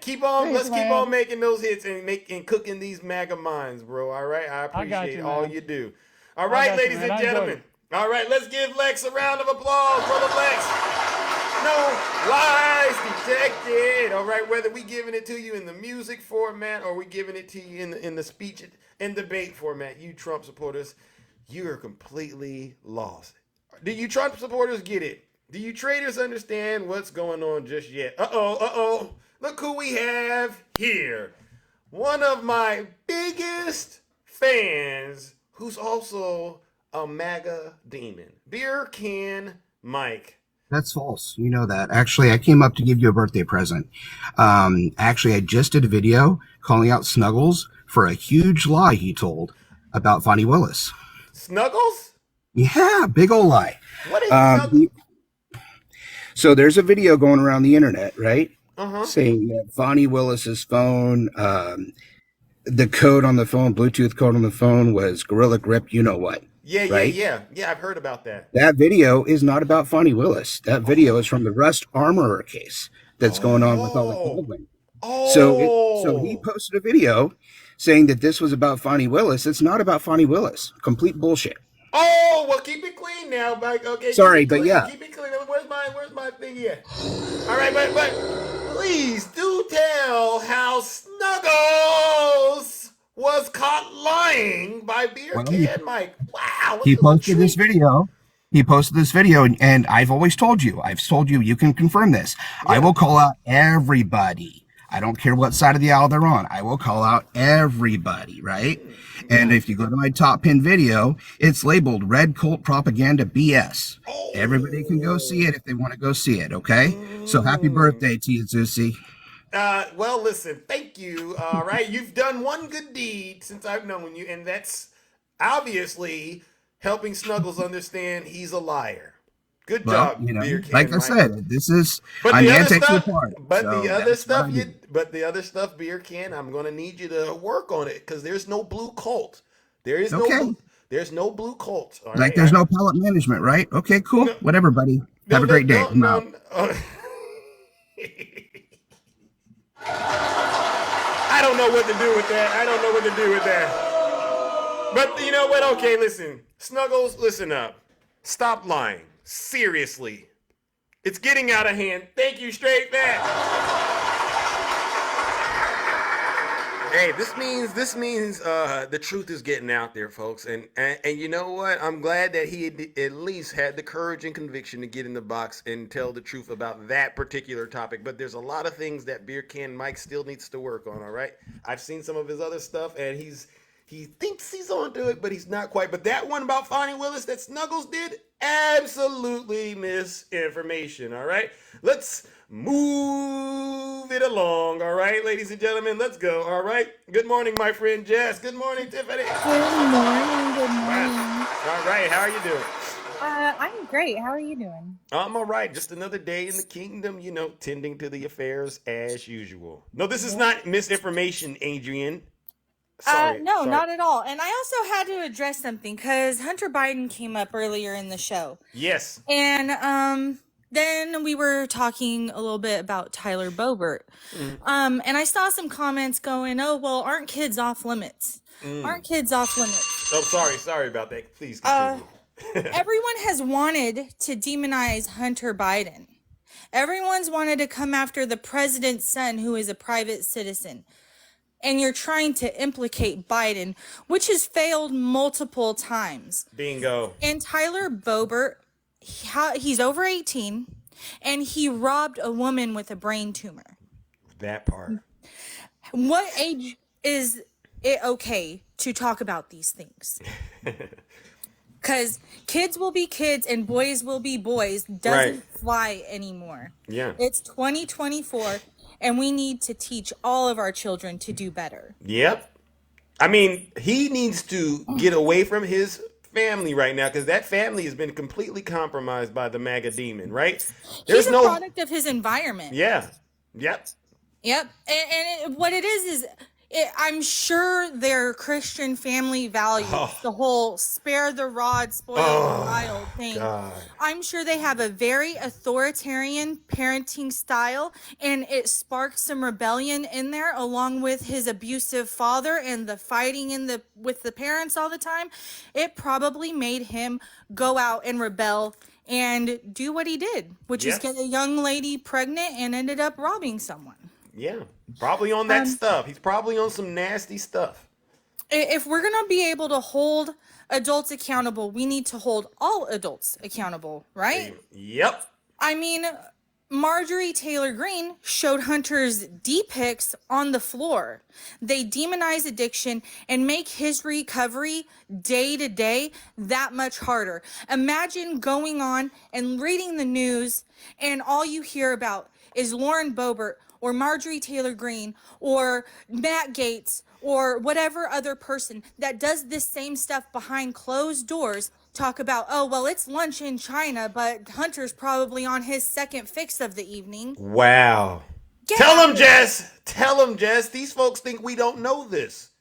Keep on. Let's keep on making those hits and cooking these MAGA minds, bro. All right. I appreciate all you do. All right, ladies and gentlemen. All right, let's give Lex a round of applause, brother Lex. No lies detected. All right, whether we giving it to you in the music format or we giving it to you in the speech and debate format, you Trump supporters, you are completely lost. Do you Trump supporters get it? Do you traders understand what's going on just yet? Uh-oh. Look who we have here. One of my biggest fans, who's also a MAGA demon. Beer Can Mike. That's false. You know that. Actually, I came up to give you a birthday present. Actually, I just did a video calling out Snuggles for a huge lie he told about Fonnie Willis. Snuggles? Yeah, big old lie. What is Snuggles? So there's a video going around the internet, right? Uh-huh. Saying that Fonnie Willis's phone, the code on the phone, Bluetooth code on the phone was Gorilla Grip, you know what. Yeah, I've heard about that. That video is not about Fonnie Willis. That video is from the Rust Armorer case that's going on with Alec Baldwin. So he posted a video saying that this was about Fonnie Willis. It's not about Fonnie Willis. Complete bullshit. Oh, well, keep it clean now, Mike. Okay. Sorry, but yeah. Keep it clean. Where's my thing here? All right, but please do tell how Snuggles was caught lying by Beer Can Mike. Wow. He posted this video. And I've always told you, you can confirm this. Yeah. I will call out everybody. I don't care what side of the aisle they're on. I will call out everybody, right? And if you go to my top pin video, it's labeled Red Cult Propaganda BS. Everybody can go see it if they want to go see it, okay? So happy birthday to you, Zusi. Well, listen, thank you. All right, you've done one good deed since I've known you, and that's obviously helping Snuggles understand he's a liar. Good job, Beer Can like I said, this is I'm anti-Tea Party. But the other stuff, Beer Can, I'm gonna need you to work on it because there's no blue cult. There's no blue cult. All right? There's no pellet management, right? Okay, cool. Whatever, buddy. Have a great day. I don't know what to do with that. But you know what? Okay, listen. Snuggles, listen up. Stop lying. Seriously. It's getting out of hand. Thank you, straight back. Hey, this means the truth is getting out there, folks. And you know what? I'm glad that he at least had the courage and conviction to get in the box and tell the truth about that particular topic. But there's a lot of things that Beer Can Mike still needs to work on, all right? I've seen some of his other stuff, and he thinks he's onto it, but he's not quite. But that one about Fonnie Willis that Snuggles did, absolutely misinformation, all right? Let's move it along, all right, ladies and gentlemen? Let's go, all right? Good morning, my friend Jess. Good morning, Tiffany. Good morning. All right, how are you doing? I'm great. How are you doing? I'm all right. Just another day in the kingdom, tending to the affairs as usual. No, this is not misinformation, Adrian. Sorry. Not at all. And I also had to address something because Hunter Biden came up earlier in the show. Yes. And then we were talking a little bit about Tyler Boebert. And I saw some comments going, oh, well, aren't kids off limits? Aren't kids off limits? Oh, sorry about that. Please continue. Everyone has wanted to demonize Hunter Biden. Everyone's wanted to come after the president's son, who is a private citizen. And you're trying to implicate Biden, which has failed multiple times. Bingo. And Tyler Boebert, he's over 18, and he robbed a woman with a brain tumor. That part. What age is it okay to talk about these things? Because kids will be kids and boys will be boys doesn't fly anymore. Yeah. It's 2024, and we need to teach all of our children to do better. Yep. I mean, he needs to get away from his family right now, because that family has been completely compromised by the MAGA demon, right? He's a product of his environment. Yeah. Yep. Yep. And what it is I'm sure their Christian family values, the whole spare the rod, spoil the child thing. God. I'm sure they have a very authoritarian parenting style, and it sparked some rebellion in there, along with his abusive father and the fighting with the parents all the time. It probably made him go out and rebel and do what he did, which is get a young lady pregnant and ended up robbing someone. Yeah, probably on that stuff. He's probably on some nasty stuff. If we're going to be able to hold adults accountable, we need to hold all adults accountable, right? Yep. I mean, Marjorie Taylor Greene showed Hunter's D-pics on the floor. They demonize addiction and make his recovery day to day that much harder. Imagine going on and reading the news and all you hear about is Lauren Boebert or Marjorie Taylor Greene or Matt Gaetz or whatever other person that does this same stuff behind closed doors talk about, oh, well, it's lunch in China, but Hunter's probably on his second fix of the evening. Wow. Tell him, Jess. Tell him, Jess. These folks think we don't know this.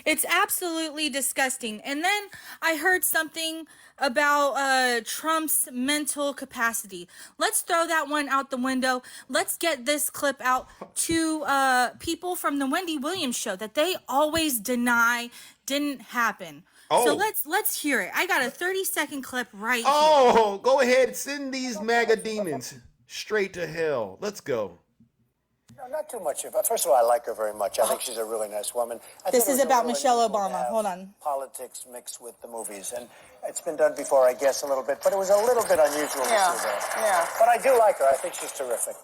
It's absolutely disgusting. And then I heard something about Trump's mental capacity. Let's throw that one out the window. Let's get this clip out to people from the Wendy Williams show that they always deny didn't happen. Oh. So let's hear it. I got a 30-second clip right here. Oh, go ahead. Send these MAGA demons straight to hell. Let's go. No, not too much of it. First of all, I like her very much. I think she's a really nice woman. This is about Michelle Obama. Hold on. Politics mixed with the movies, and it's been done before, I guess, a little bit, but it was a little bit unusual to see that. Yeah. But I do like her. I think she's terrific.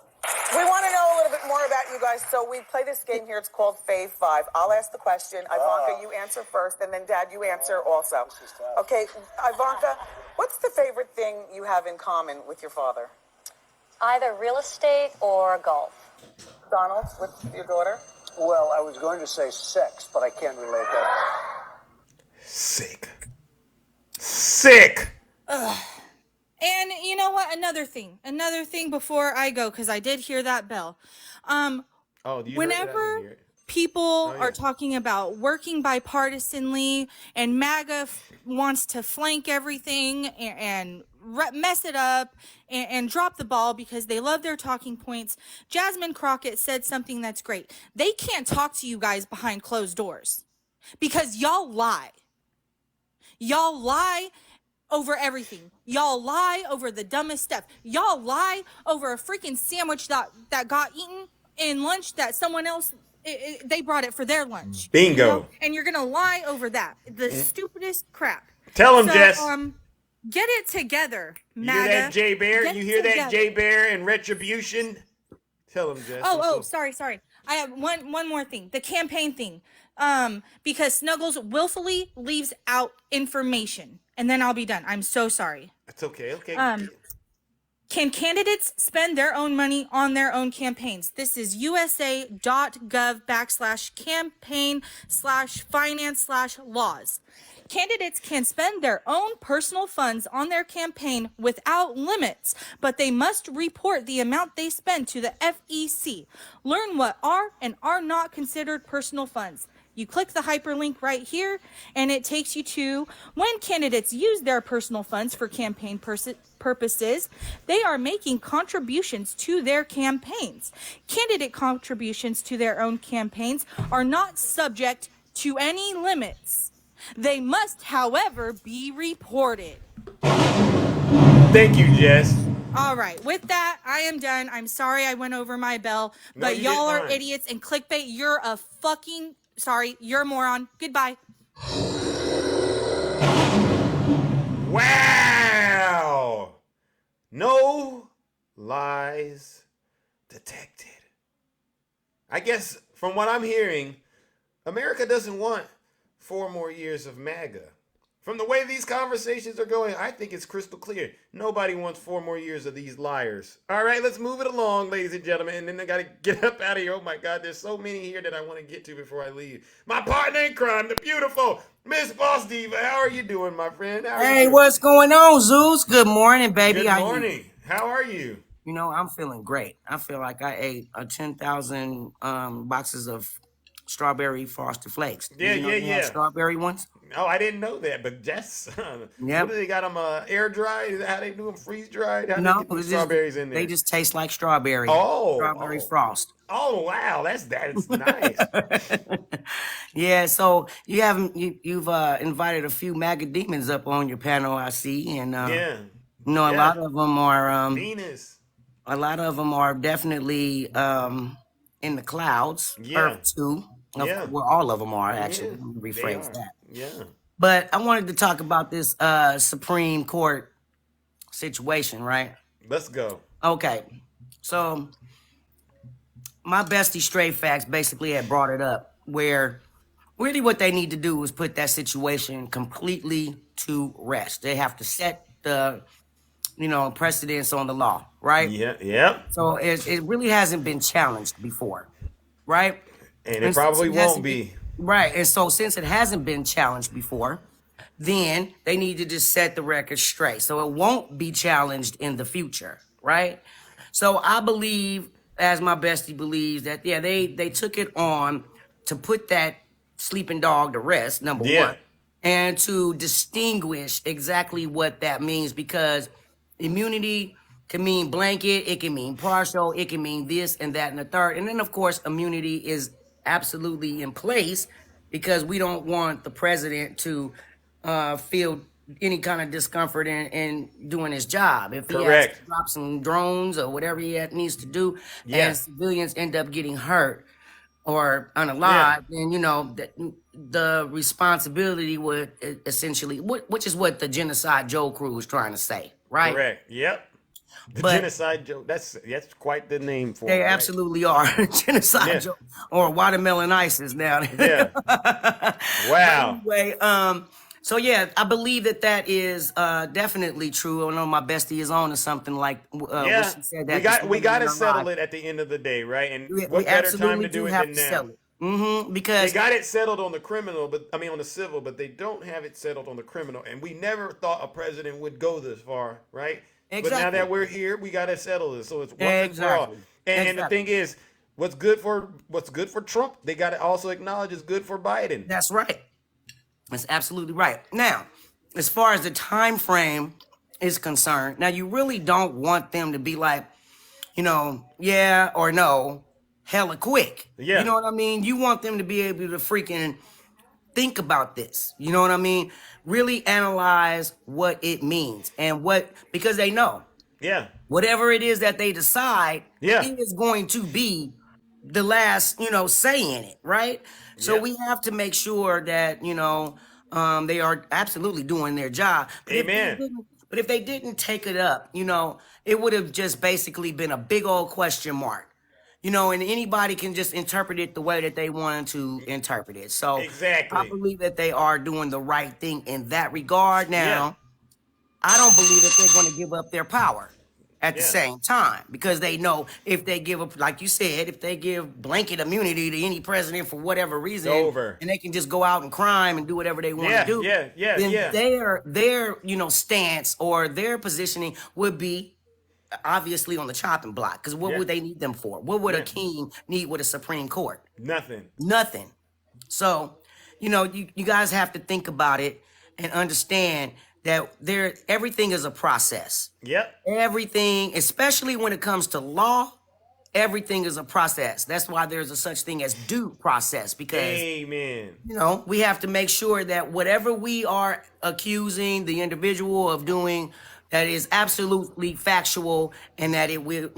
We want to know a little bit more about you guys, so we play this game here. It's called Fave 5. I'll ask the question. Ivanka, you answer first, and then Dad, you answer also. Okay, Ivanka, what's the favorite thing you have in common with your father? Either real estate or golf. Donald, with your daughter? Well, I was going to say sex, but I can't relate that. Sick. Ugh. And you know what? Another thing before I go, because I did hear that bell. Whenever people are talking about working bipartisanly and MAGA wants to flank everything and mess it up and drop the ball because they love their talking points, Jasmine Crockett said something that's great. They can't talk to you guys behind closed doors because y'all lie. Y'all lie over everything. Y'all lie over the dumbest stuff. Y'all lie over a freaking sandwich that got eaten in lunch that someone else, they brought it for their lunch. Bingo. You know? And you're going to lie over that. The stupidest crap. Tell him, Jess. Get it together, MAGA. You hear that, Jay Bear? Get You hear that, together. Jay Bear, and Retribution? Tell him, Jess. Sorry. I have one more thing. The campaign thing. Because Snuggles willfully leaves out information. And then I'll be done. I'm so sorry. It's okay. Can candidates spend their own money on their own campaigns? This is usa.gov/campaign/finance/laws. Candidates can spend their own personal funds on their campaign without limits, but they must report the amount they spend to the FEC. Learn what are and are not considered personal funds. You click the hyperlink right here, and it takes you to when candidates use their personal funds for campaign purposes, they are making contributions to their campaigns. Candidate contributions to their own campaigns are not subject to any limits. They must, however, be reported. Thank you, Jess. All right, with that, I am done. I'm sorry I went over my bell, but y'all are idiots, and clickbait, you're a fucking, you're a moron. Goodbye. Wow. No lies detected. I guess from what I'm hearing, America doesn't want 4 more years of MAGA. From the way these conversations are going, I think it's crystal clear. Nobody wants 4 more years of these liars. All right, let's move it along, ladies and gentlemen. And then I got to get up out of here. Oh, my God, there's so many here that I want to get to before I leave. My partner in crime, the beautiful Miss Boss Diva. How are you doing, my friend? Hey, what's going on, Zeus? Good morning, baby. Good morning. How are you? You know, I'm feeling great. I feel like I ate 10,000 boxes of strawberry Frosted Flakes. Yeah. Strawberry ones? Oh, I didn't know that, but Jess, Yeah. What do they got them air dried? Is that how they do them? Freeze dried? How No, do they get the strawberries in there? They just taste like strawberry. Strawberry frost. Oh wow, that's nice. Yeah, so you've invited a few MAGA demons up on your panel, I see, and a lot of them are Venus. A lot of them are definitely in the clouds. Earth 2. Well, all of them are actually. Let me rephrase that. Yeah. But I wanted to talk about this Supreme Court situation, right? Let's go. Okay. So my bestie Straight Facts basically had brought it up where really what they need to do is put that situation completely to rest. They have to set the precedence on the law, right? Yeah. So it really hasn't been challenged before, right? And it probably won't be. Right. And so since it hasn't been challenged before, then they need to just set the record straight. So it won't be challenged in the future, right? So I believe, as my bestie believes, that, they took it on to put that sleeping dog to rest, number one, and to distinguish exactly what that means, because immunity can mean blanket, it can mean partial, it can mean this and that and the third. And then, of course, immunity is absolutely in place because we don't want the president to feel any kind of discomfort in doing his job. If he has to drop some drones or whatever he needs to do, and civilians end up getting hurt or unalive, then the responsibility would essentially, which is what the Genocide Joe crew is trying to say, right? Correct. Yep. The Genocide Joe. That's quite the name for it. They absolutely are. Genocide Joe or Watermelon ISIS now. Yeah. Wow. Anyway, so I believe that is definitely true. I know my bestie is on to something like what she said. That we got to settle it at the end of the day, right? And what better time to do it than now? Because they got it settled on the criminal, on the civil, but they don't have it settled on the criminal. And we never thought a president would go this far, right? Exactly. But now that we're here, we got to settle this. So it's once and for all. And the thing is, what's good for Trump, they got to also acknowledge is good for Biden. That's right. That's absolutely right. Now, as far as the time frame is concerned, now you really don't want them to be like, yeah or no, hella quick. Yeah. You know what I mean? You want them to be able to freaking think about this. You know what I mean? Really analyze what it means and because they know. Yeah. Whatever it is that they decide, it is going to be the last, say in it, right? So we have to make sure that, they are absolutely doing their job. But Amen. But if they didn't take it up, it would have just basically been a big old question mark. And anybody can just interpret it the way that they wanted to interpret it. So exactly. I believe that they are doing the right thing in that regard. Now, I don't believe that they're going to give up their power at the same time, because they know if they give up, like you said, if they give blanket immunity to any president for whatever reason, and they can just go out and crime and do whatever they want to do, then their stance or their positioning would be obviously on the chopping block. Because what would they need them for? What would a king need with a Supreme Court? Nothing. So, you guys have to think about it and understand that everything is a process. Yep. Everything, especially when it comes to law, everything is a process. That's why there's a such thing as due process, because Amen. we have to make sure that whatever we are accusing the individual of doing, that is absolutely factual, and that it will,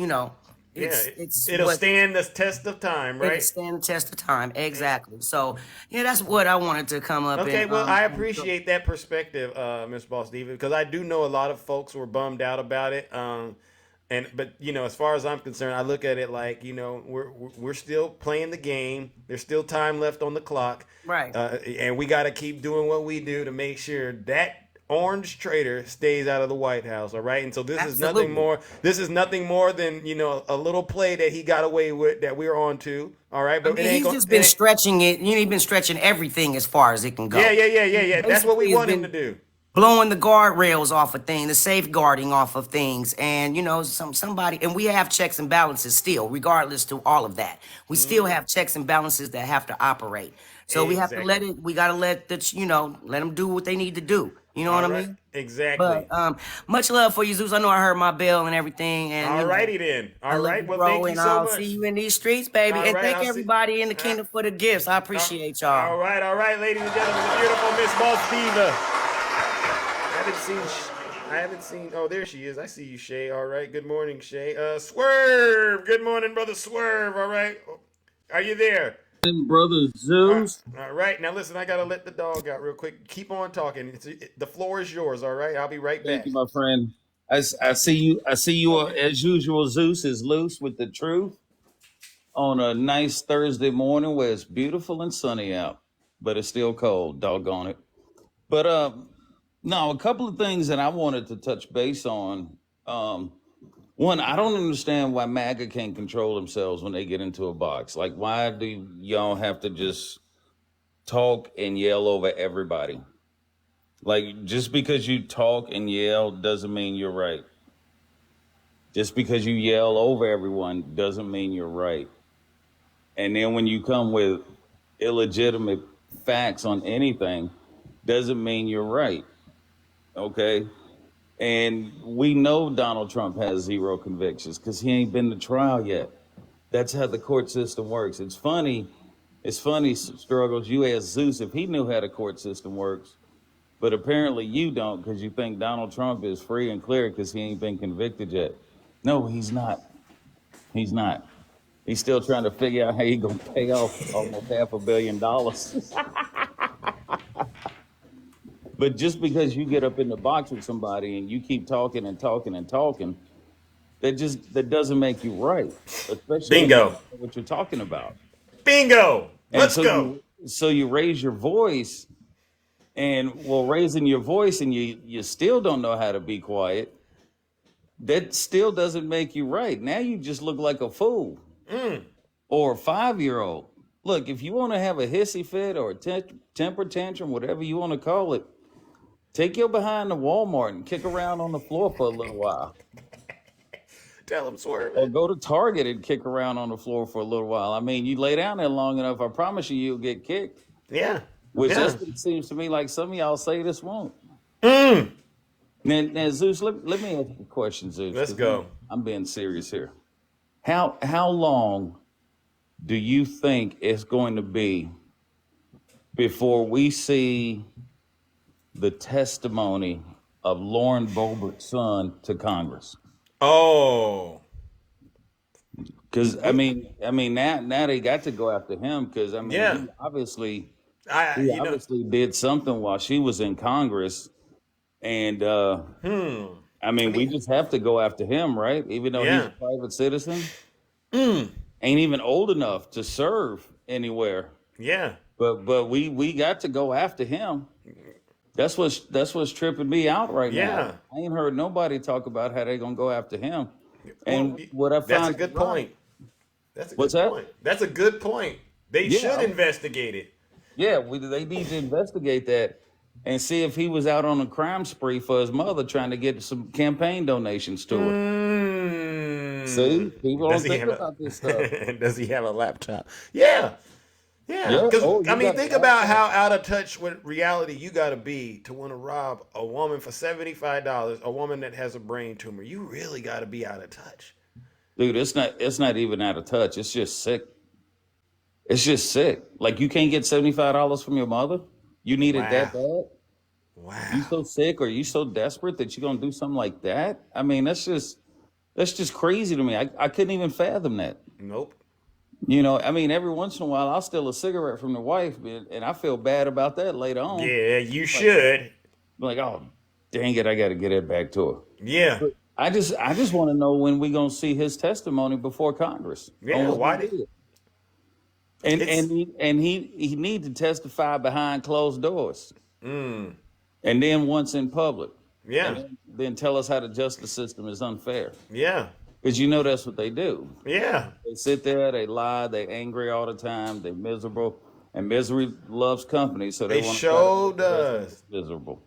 it'll stand the test of time, right? It'll stand the test of time, exactly. So, that's what I wanted to come up. Okay, well, I appreciate that perspective, Mr. Boss Steven, because I do know a lot of folks were bummed out about it. But as far as I'm concerned, I look at it like we're still playing the game. There's still time left on the clock, right? And we got to keep doing what we do to make sure that orange traitor stays out of the White House. All right, and so this is nothing more. This is nothing more than a little play that he got away with that we're on to. All right, but he's just been stretching it. He's been stretching everything as far as it can go. Yeah. That's what we want him to do. Blowing the guardrails off of things, the safeguarding off of things, and somebody, and we have checks and balances still, regardless to all of that. We still have checks and balances that have to operate. So we have to let it. We gotta let let them do what they need to do. You know what I mean? Exactly. But much love for you, Zeus. I know I heard my bell and everything. And all righty then. All right. Well, thank you so I'll much. see you in these streets, baby. All and right, thank everybody in the kingdom for the gifts. I appreciate y'all. All right, ladies and gentlemen, the beautiful Miss Boss Diva. I haven't seen. Oh, there she is. I see you, Shay. All right. Good morning, Shay. Swerve. Good morning, brother Swerve. All right. Are you there? Brother Zeus. All right. Now listen, I gotta let the dog out real quick. Keep on talking. The floor is yours. All right. I'll be right back. Thank you, my friend. I see you. I see you as usual. Zeus is loose with the truth on a nice Thursday morning where it's beautiful and sunny out, but it's still cold. Doggone it. But no, a couple of things that I wanted to touch base on. One, I don't understand why MAGA can't control themselves when they get into a box. Like, why do y'all have to just talk and yell over everybody? Like, just because you talk and yell doesn't mean you're right. Just because you yell over everyone doesn't mean you're right. And then when you come with illegitimate facts on anything, doesn't mean you're right. Okay? And we know Donald Trump has 0 convictions because he ain't been to trial yet. That's how the court system works. It's funny, Struggles, you asked Zeus if he knew how the court system works, but apparently you don't because you think Donald Trump is free and clear because he ain't been convicted yet. No, he's not. He's not. He's still trying to figure out how he's going to pay off almost $500 million. But just because you get up in the box with somebody and you keep talking and talking and talking, that doesn't make you right. Especially Bingo. What you're talking about. Bingo. Let's go. So you raise your voice, and raising your voice and you still don't know how to be quiet. That still doesn't make you right. Now you just look like a fool or a 5-year-old. Look, if you want to have a hissy fit or a temper tantrum, whatever you want to call it, take your behind to Walmart and kick around on the floor for a little while. Tell him, Swerve. Or go to Target and kick around on the floor for a little while. I mean, you lay down there long enough, I promise you'll get kicked. Yeah. Which that's what it seems to me like some of y'all say this won't. Now, Zeus, let me ask you a question, Zeus. Let's go. I'm being serious here. How long do you think it's going to be before we see the testimony of Lauren Boebert's son to Congress? Oh, because I mean, now they got to go after him because he obviously did something while she was in Congress, and we just have to go after him, right? Even though he's a private citizen, ain't even old enough to serve anywhere. Yeah, but we got to go after him. That's what's tripping me out right now. I ain't heard nobody talk about how they're gonna go after him. And what I found that's a good point. What's that? That's a good point. They should investigate it. Yeah, they need to investigate that and see if he was out on a crime spree for his mother trying to get some campaign donations to her. See, people don't think about this stuff. Does he have a laptop? Yeah. Because think about how out of touch with reality you got to be to want to rob a woman for $75. A woman that has a brain tumor, you really got to be out of touch. Dude, it's not even out of touch. It's just sick. It's just sick. Like, you can't get $75 from your mother? You need it that bad? Wow. You so sick or you so desperate that you're gonna do something like that? I mean, that's just crazy to me. I couldn't even fathom that. Nope. You know, I mean, every once in a while I'll steal a cigarette from the wife, and I feel bad about that later on. Yeah, you should. Like, oh, dang it, I got to get it back to her. Yeah. But I just want to know when we gonna see his testimony before Congress. Yeah, why did? And he need to testify behind closed doors. Mm. And then once in public. Yeah. And then tell us how the justice system is unfair. Yeah. Because you know that's what they do. Yeah. They sit there, they lie, they angry all the time, they miserable. And misery loves company, so they want to show does. Miserable.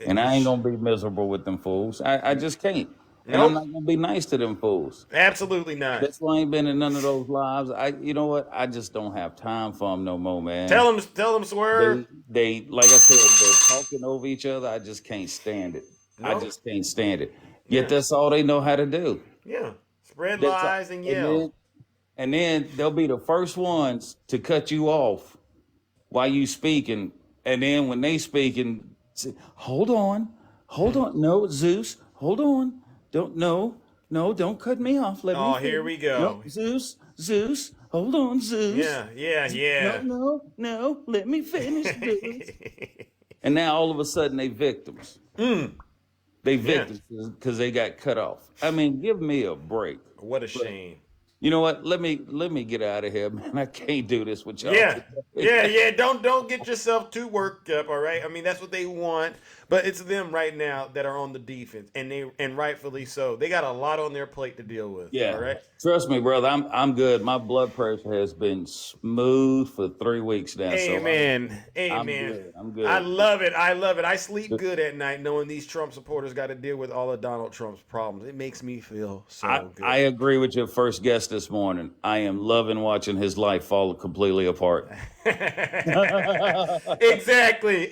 And I ain't gonna be miserable with them fools. I just can't. And I'm not gonna be nice to them fools. Absolutely not. That's why I ain't been in none of those lives. You know what? I just don't have time for them no more, man. Tell them, Swerve. They like I said, they're talking over each other. I just can't stand it. I just can't stand it. Yet that's all they know how to do. Yeah. Spread lies and yell. And then they'll be the first ones to cut you off while you speaking. And then when they speaking, say, hold on. No, Zeus, hold on. Don't cut me off. Let me finish. Here we go. No, Zeus, hold on, Zeus. Yeah. No, let me finish, Zeus. And now all of a sudden they victims. They victims because they got cut off. I mean, give me a break. What a shame. You know what? Let me get out of here, man. I can't do this with y'all. Yeah. Don't get yourself too worked up, all right? I mean, that's what they want, but it's them right now that are on the defense, and rightfully so. They got a lot on their plate to deal with. Yeah. All right. Trust me, brother. I'm good. My blood pressure has been smooth for 3 weeks now. Amen. So I'm good. I love it. I sleep good at night knowing these Trump supporters got to deal with all of Donald Trump's problems. It makes me feel so good. I agree with your first guest this morning. I am loving watching his life fall completely apart. Exactly.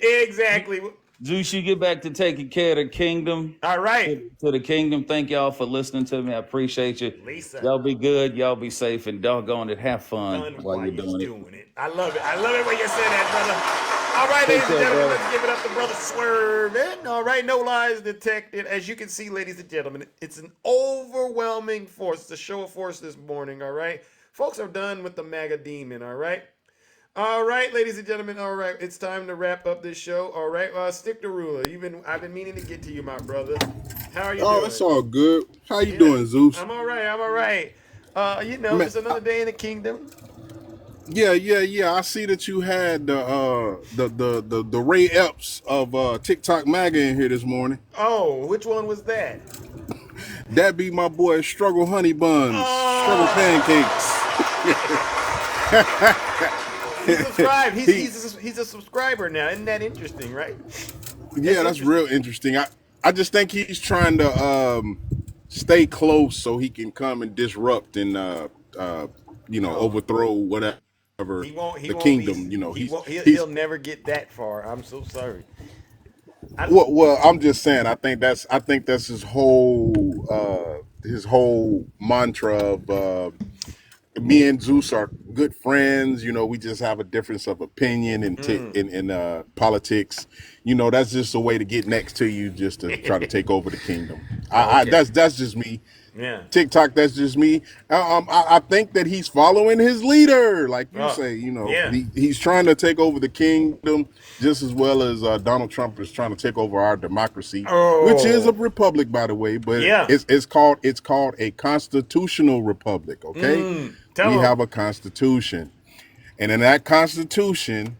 Zeus, you get back to taking care of the kingdom. All right. To the kingdom. Thank y'all for listening to me. I appreciate you. Lisa. Y'all be good. Y'all be safe, and doggone it, have fun while you're doing it. I love it. I love it when you say that, brother. All right, ladies and gentlemen, let's give it up to Brother Swerve. All right, no lies detected. As you can see, ladies and gentlemen, it's an overwhelming force. It's a show of force this morning, all right? Folks are done with the MAGA demon, all right? All right, ladies and gentlemen, all right, it's time to wrap up this show, all right? Stick to ruler. I've been meaning to get to you, my brother. How are you doing? Oh, it's all good. How you doing, Zeus? I'm all right. It's another day in the kingdom. Yeah. I see that you had the Ray Epps of TikTok MAGA in here this morning. Oh, which one was that? That be my boy Struggle Honey Buns, Struggle Pancakes. He subscribed. He's a subscriber now. Isn't that interesting, right? Yeah, that's real interesting. I just think he's trying to stay close so he can come and disrupt and overthrow whatever the kingdom. He'll never get that far. I'm so sorry. Well, I'm just saying. I think that's his whole mantra of. Me and Zeus are good friends. We just have a difference of opinion in politics. That's just a way to get next to you, just to try to take over the kingdom. That's just me. Yeah. TikTok, that's just me. I think that he's following his leader, like you say. He's trying to take over the kingdom just as well as Donald Trump is trying to take over our democracy, which is a republic, by the way. But it's called a constitutional republic. Okay, we have a constitution, and in that constitution,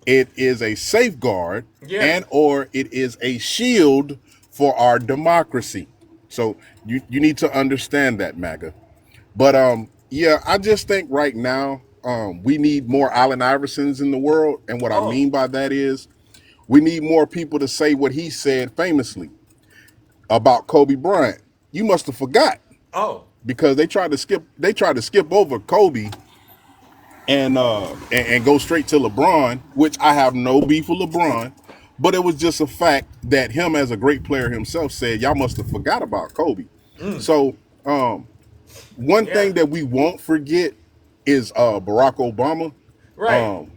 it is a safeguard and or it is a shield for our democracy. So you need to understand that, MAGA. But I just think right now we need more Allen Iversons in the world. And what I mean by that is we need more people to say what he said famously about Kobe Bryant. You must have forgot. Because they tried to skip over Kobe and go straight to LeBron, which I have no beef with LeBron. But it was just a fact that him as a great player himself said, y'all must have forgot about Kobe. So one thing that we won't forget is Barack Obama. Right.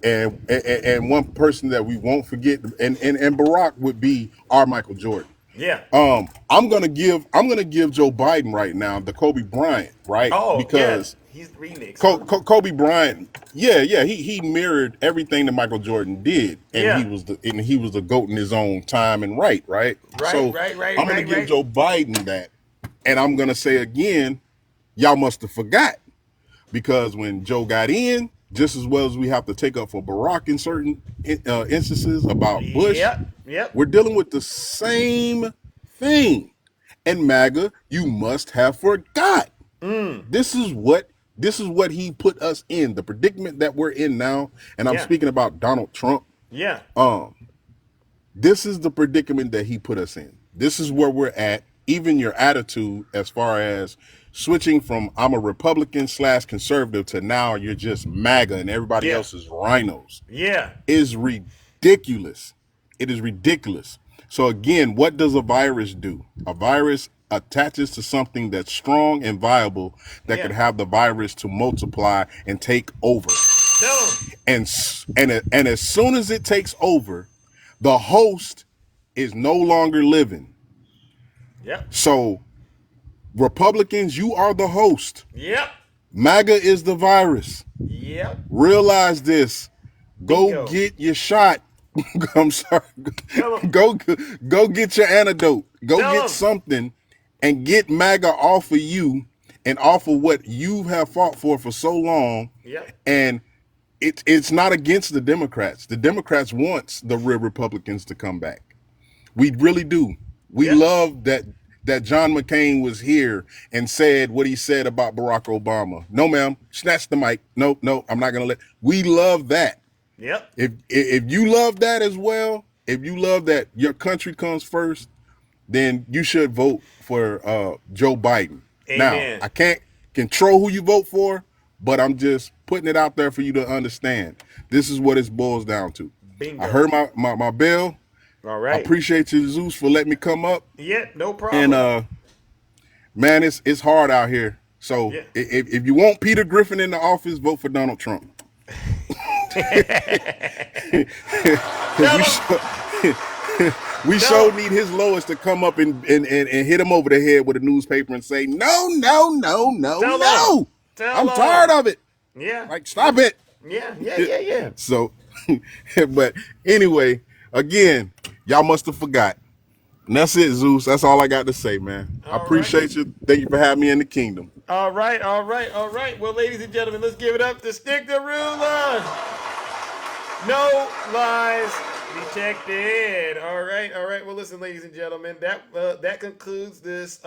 And one person that we won't forget, and Barack would be our Michael Jordan. Yeah. I'm gonna give Joe Biden right now the Kobe Bryant, right? Oh, because he's the remix. Kobe Bryant, he mirrored everything that Michael Jordan did, and he was the GOAT in his own time and right. So I'm gonna give Joe Biden that, and I'm gonna say again, y'all must have forgot, because when Joe got in, just as well as we have to take up for Barack in certain instances about Bush, we're dealing with the same thing. And MAGA, you must have forgot. This is what he put us in, the predicament that we're in now. And I'm speaking about Donald Trump. Yeah. This is the predicament that he put us in. This is where we're at. Even your attitude as far as switching from I'm a Republican / conservative to now you're just MAGA and everybody else is rhinos. Is ridiculous. It is ridiculous. So again, what does a virus do? A virus attaches to something that's strong and viable that could have the virus to multiply and take over. And as soon as it takes over, the host is no longer living. So Republicans, you are the host. MAGA is the virus. Realize this. Go get your shot. I'm sorry. Go get your antidote. Go get something and get MAGA off of you and off of what you have fought for so long. And it's not against the Democrats. The Democrats wants the real Republicans to come back. We really do. We love that John McCain was here and said what he said about Barack Obama. No, ma'am. Snatch the mic. No, I'm not going to let. We love that. If you love that as well, if you love that your country comes first, then you should vote for Joe Biden. Amen. Now, I can't control who you vote for, but I'm just putting it out there for you to understand. This is what it boils down to. Bingo. I heard my bell. All right. I appreciate you, Zeus, for letting me come up. No problem. And man, it's hard out here. So if you want Peter Griffin in the office, vote for Donald Trump. We sure need his Lois to come up and hit him over the head with a newspaper and say, no. I'm tired of it. Like, stop it. So, but anyway, again, y'all must have forgot. And that's it, Zeus. That's all I got to say, man. I appreciate you. Thank you for having me in the kingdom. All right. Well, ladies and gentlemen, let's give it up to Stick the Ruler. No lies detected. All right. Well, listen, ladies and gentlemen, that concludes this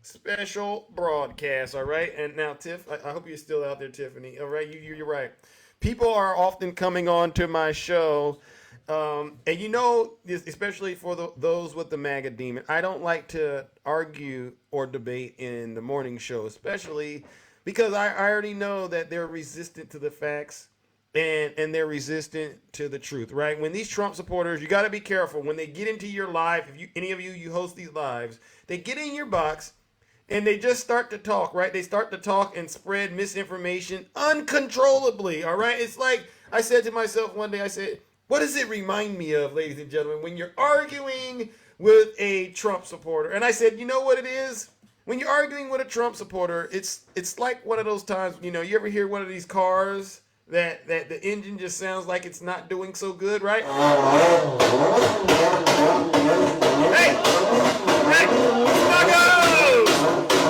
special broadcast. All right. And now, Tiff, I hope you're still out there, Tiffany. All right. You're right. People are often coming on to my show. And especially for those with the MAGA demon, I don't like to argue or debate in the morning show, especially because I already know that they're resistant to the facts and they're resistant to the truth, right? When these Trump supporters, you got to be careful when they get into your live. If any of you host these lives, they get in your box and they just start to talk, right? They start to talk and spread misinformation uncontrollably, all right? It's like I said to myself one day, I said, what does it remind me of, ladies and gentlemen, when you're arguing with a Trump supporter? And I said, you know what it is? When you're arguing with a Trump supporter, it's like one of those times, you ever hear one of these cars that the engine just sounds like it's not doing so good, right? Hey, Smuggles!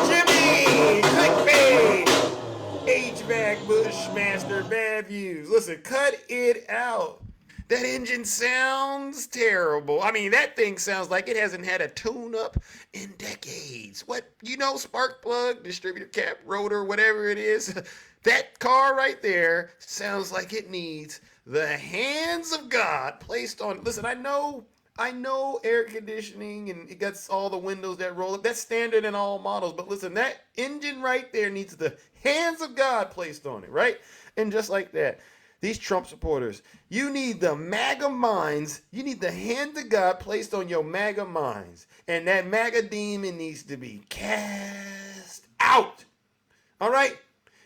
Jimmy! Clickbait! HVAC Bushmaster Bad Views. Listen, cut it out. That engine sounds terrible. I mean, that thing sounds like it hasn't had a tune-up in decades. Spark plug, distributor cap, rotor, whatever it is. That car right there sounds like it needs the hands of God placed on. Listen, I know air conditioning and it got all the windows that roll up. That's standard in all models. But listen, that engine right there needs the hands of God placed on it, right? And just like that, these Trump supporters, you need the MAGA minds. You need the hand of God placed on your MAGA minds. And that MAGA demon needs to be cast out. out. All right?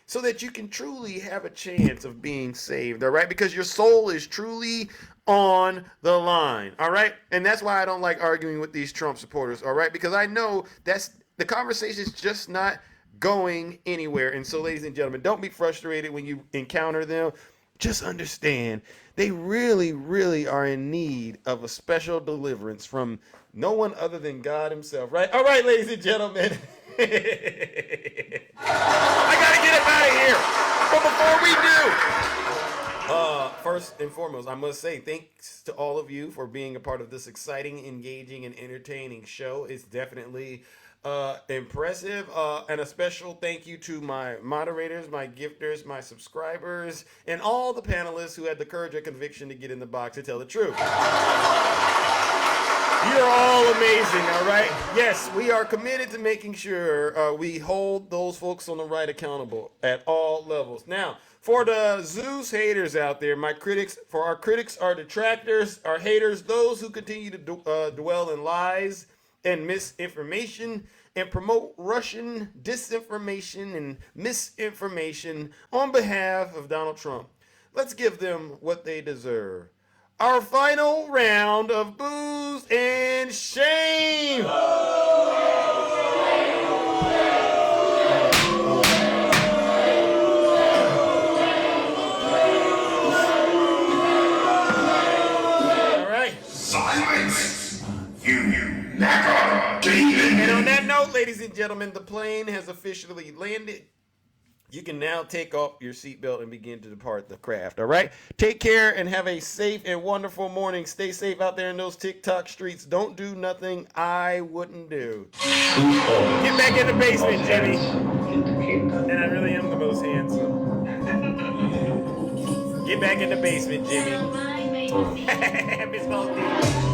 So that you can truly have a chance of being saved, all right? Because your soul is truly on the line, all right? And that's why I don't like arguing with these Trump supporters, all right? Because I know the conversation is just not going anywhere. And so, ladies and gentlemen, don't be frustrated when you encounter them. Just understand they really, really are in need of a special deliverance from no one other than God himself, right? All right, ladies and gentlemen. I gotta get up out of here. But before we do, first and foremost, I must say thanks to all of you for being a part of this exciting, engaging, and entertaining show. It's definitely impressive. And a special thank you to my moderators, my gifters, my subscribers, and all the panelists who had the courage and conviction to get in the box and tell the truth. You're all amazing, all right? Yes, we are committed to making sure we hold those folks on the right accountable at all levels. Now, for the Zeus haters out there, our critics are detractors, our haters, those who continue to dwell in lies and misinformation and promote Russian disinformation and misinformation on behalf of Donald Trump. Let's give them what they deserve. Our final round of booze and shame. All right. Silence, you MAGA demon. And on that note, ladies and gentlemen, the plane has officially landed. You can now take off your seatbelt and begin to depart the craft, all right? Take care and have a safe and wonderful morning. Stay safe out there in those TikTok streets. Don't do nothing I wouldn't do. Get back in the basement, Jimmy. And I really am the most handsome. Get back in the basement, Jimmy. Miss Malty.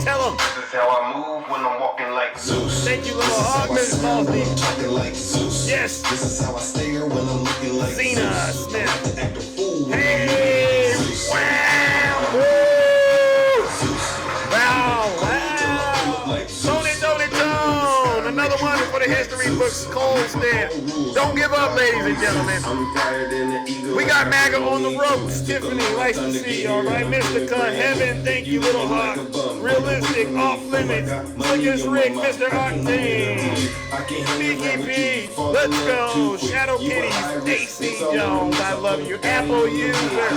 Tell him. This is how I move when I'm walking like Zeus. Thank you, little hog, Miss Malty. Talking like Zeus. Yes. This is how I stare when I'm looking like Zena Zeus. Smith. Act a fool. Hey! Wow! Woo! Wow! Tony Tone! Another one for the history books, Colstead. Don't give up, ladies and gentlemen. We got MAGA on the ropes. Tiffany, nice to see you, all right? Mr. Cut, Heaven, thank you, Little Hawk. Realistic, Off Limits. Lucas Rick, Mr. Octane. Mickey P, let's go. Shadow Kitty, Stacy Jones, I love you. Apple User.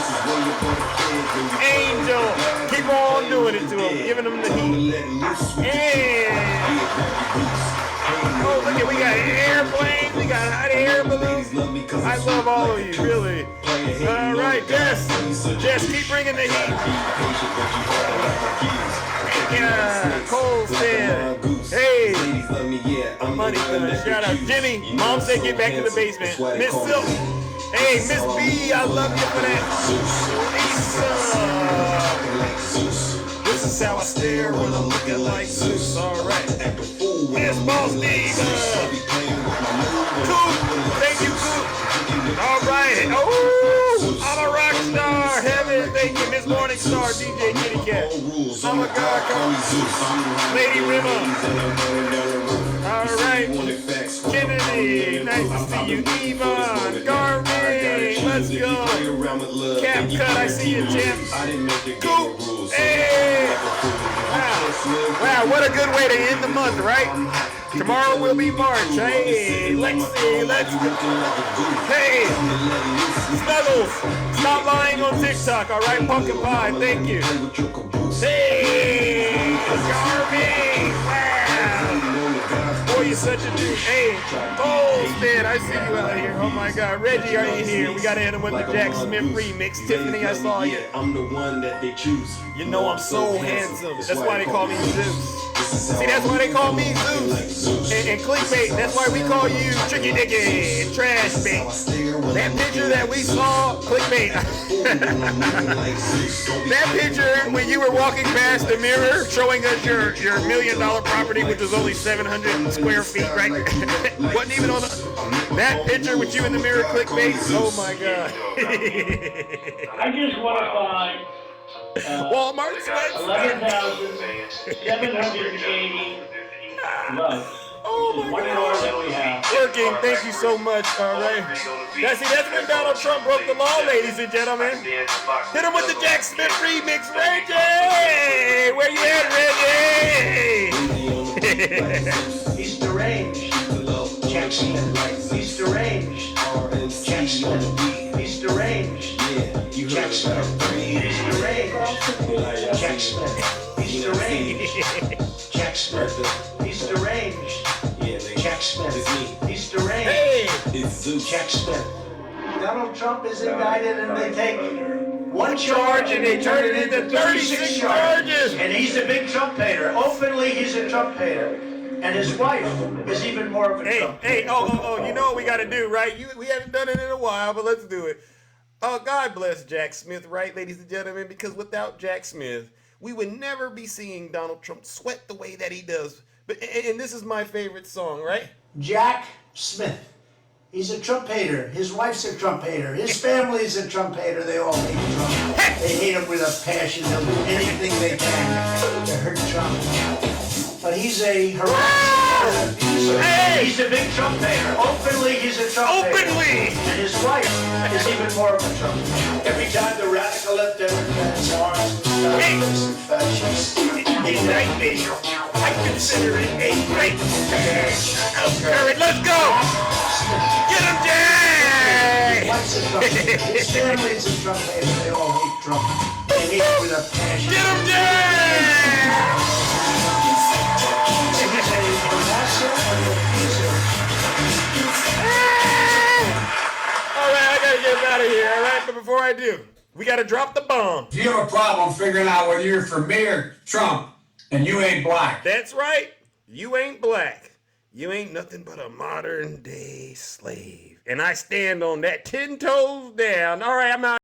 Angel, keep on doing it to him, giving him the heat. And oh, look at, we got airplanes, we got hot air balloons. I love all of you, really. All right, Jess, keep bringing the heat. Yeah, Colstead. Hey, money gun, shout out. Jimmy, Mom said get back to the basement. Miss Silk. Hey, Miss B, I love you for that. Lisa. This is how I stare when I'm looking like Zeus. All right. Miss Boss Diva. Coop. Thank you, Coop. All right. Oh, I'm a rock star. Heaven. Thank you. Miss Morningstar. DJ Kitty Cat. I'm a god. Lady Rima. All right. Kennedy. Nice to see you. Yvonne. Garvin. Let's go. Cap Cut. I see you, champ. Coop. Hey. Wow, what a good way to end the month, right? Tomorrow will be March. Hey, Lexi, let's go. Hey, Snuggles, stop lying on TikTok, all right? Pumpkin Pie, thank you. Hey, Garvey, wow. Boy, you're such a dude. Hey, Goldsted, I see you out here. Oh my God, Reggie, are you here? We gotta hit him with the Jack Smith remix. Tiffany, I saw you. I'm the one that they choose. You know I'm so handsome. That's why they call me Zeus. See, that's why they call me Zeus. And clickbait, that's why we call you Tricky Dicky and Trash Bait. That picture that we saw, clickbait. That picture when you were walking past the mirror showing us your $1 million property, which was only 700 square feet, right? Wasn't even on the... That picture with you in the mirror, clickbait. Oh my God. I just want to find Walmart sweats. 11,780 loves. Oh my one God. order that we have. working. Thank you so much. All right. That's when Donald Trump broke the law, ladies and gentlemen. Hit him with the Jack Smith remix, Reggie. Where you at, Reggie? He's deranged. Jack Smith. He's deranged. Jack Smith. He's deranged. Jack Smith. He's deranged. Jack Smith. He's deranged. Jack Smith. He's deranged. Jack Smith. He's deranged. Hey! It's Jack Smith. Donald Trump is indicted and they take one charge and they turn it into 36 charges. And he's a big Trump hater. Openly, he's a Trump hater. And his wife is even more of a Trump hater. You know what we got to do, right? We haven't done it in a while, but let's do it. God bless Jack Smith, right, ladies and gentlemen? Because without Jack Smith, we would never be seeing Donald Trump sweat the way that he does. And this is my favorite song, right? Jack Smith. He's a Trump hater. His wife's a Trump hater. His family's a Trump hater. They all hate Trump. They hate him with a passion. They'll do anything they can to hurt Trump. But he's a harasser. He's a big Trump hater. Openly, he's a Trump hater. And his wife is even more of a Trump hater. Every time the radical left Democrats arms and fascists indict me, I consider it a great Alright, let's go! Get him, Jay! His family's a Trump hater. They all hate Trump. They hate him with a passion. Get him, Jay! Alright, I gotta get him out of here, alright? But before I do, we gotta drop the bomb. If you have a problem figuring out whether you're for me or Trump, and you ain't black. That's right. You ain't black. You ain't nothing but a modern day slave. And I stand on that 10 toes down. All right, I'm out.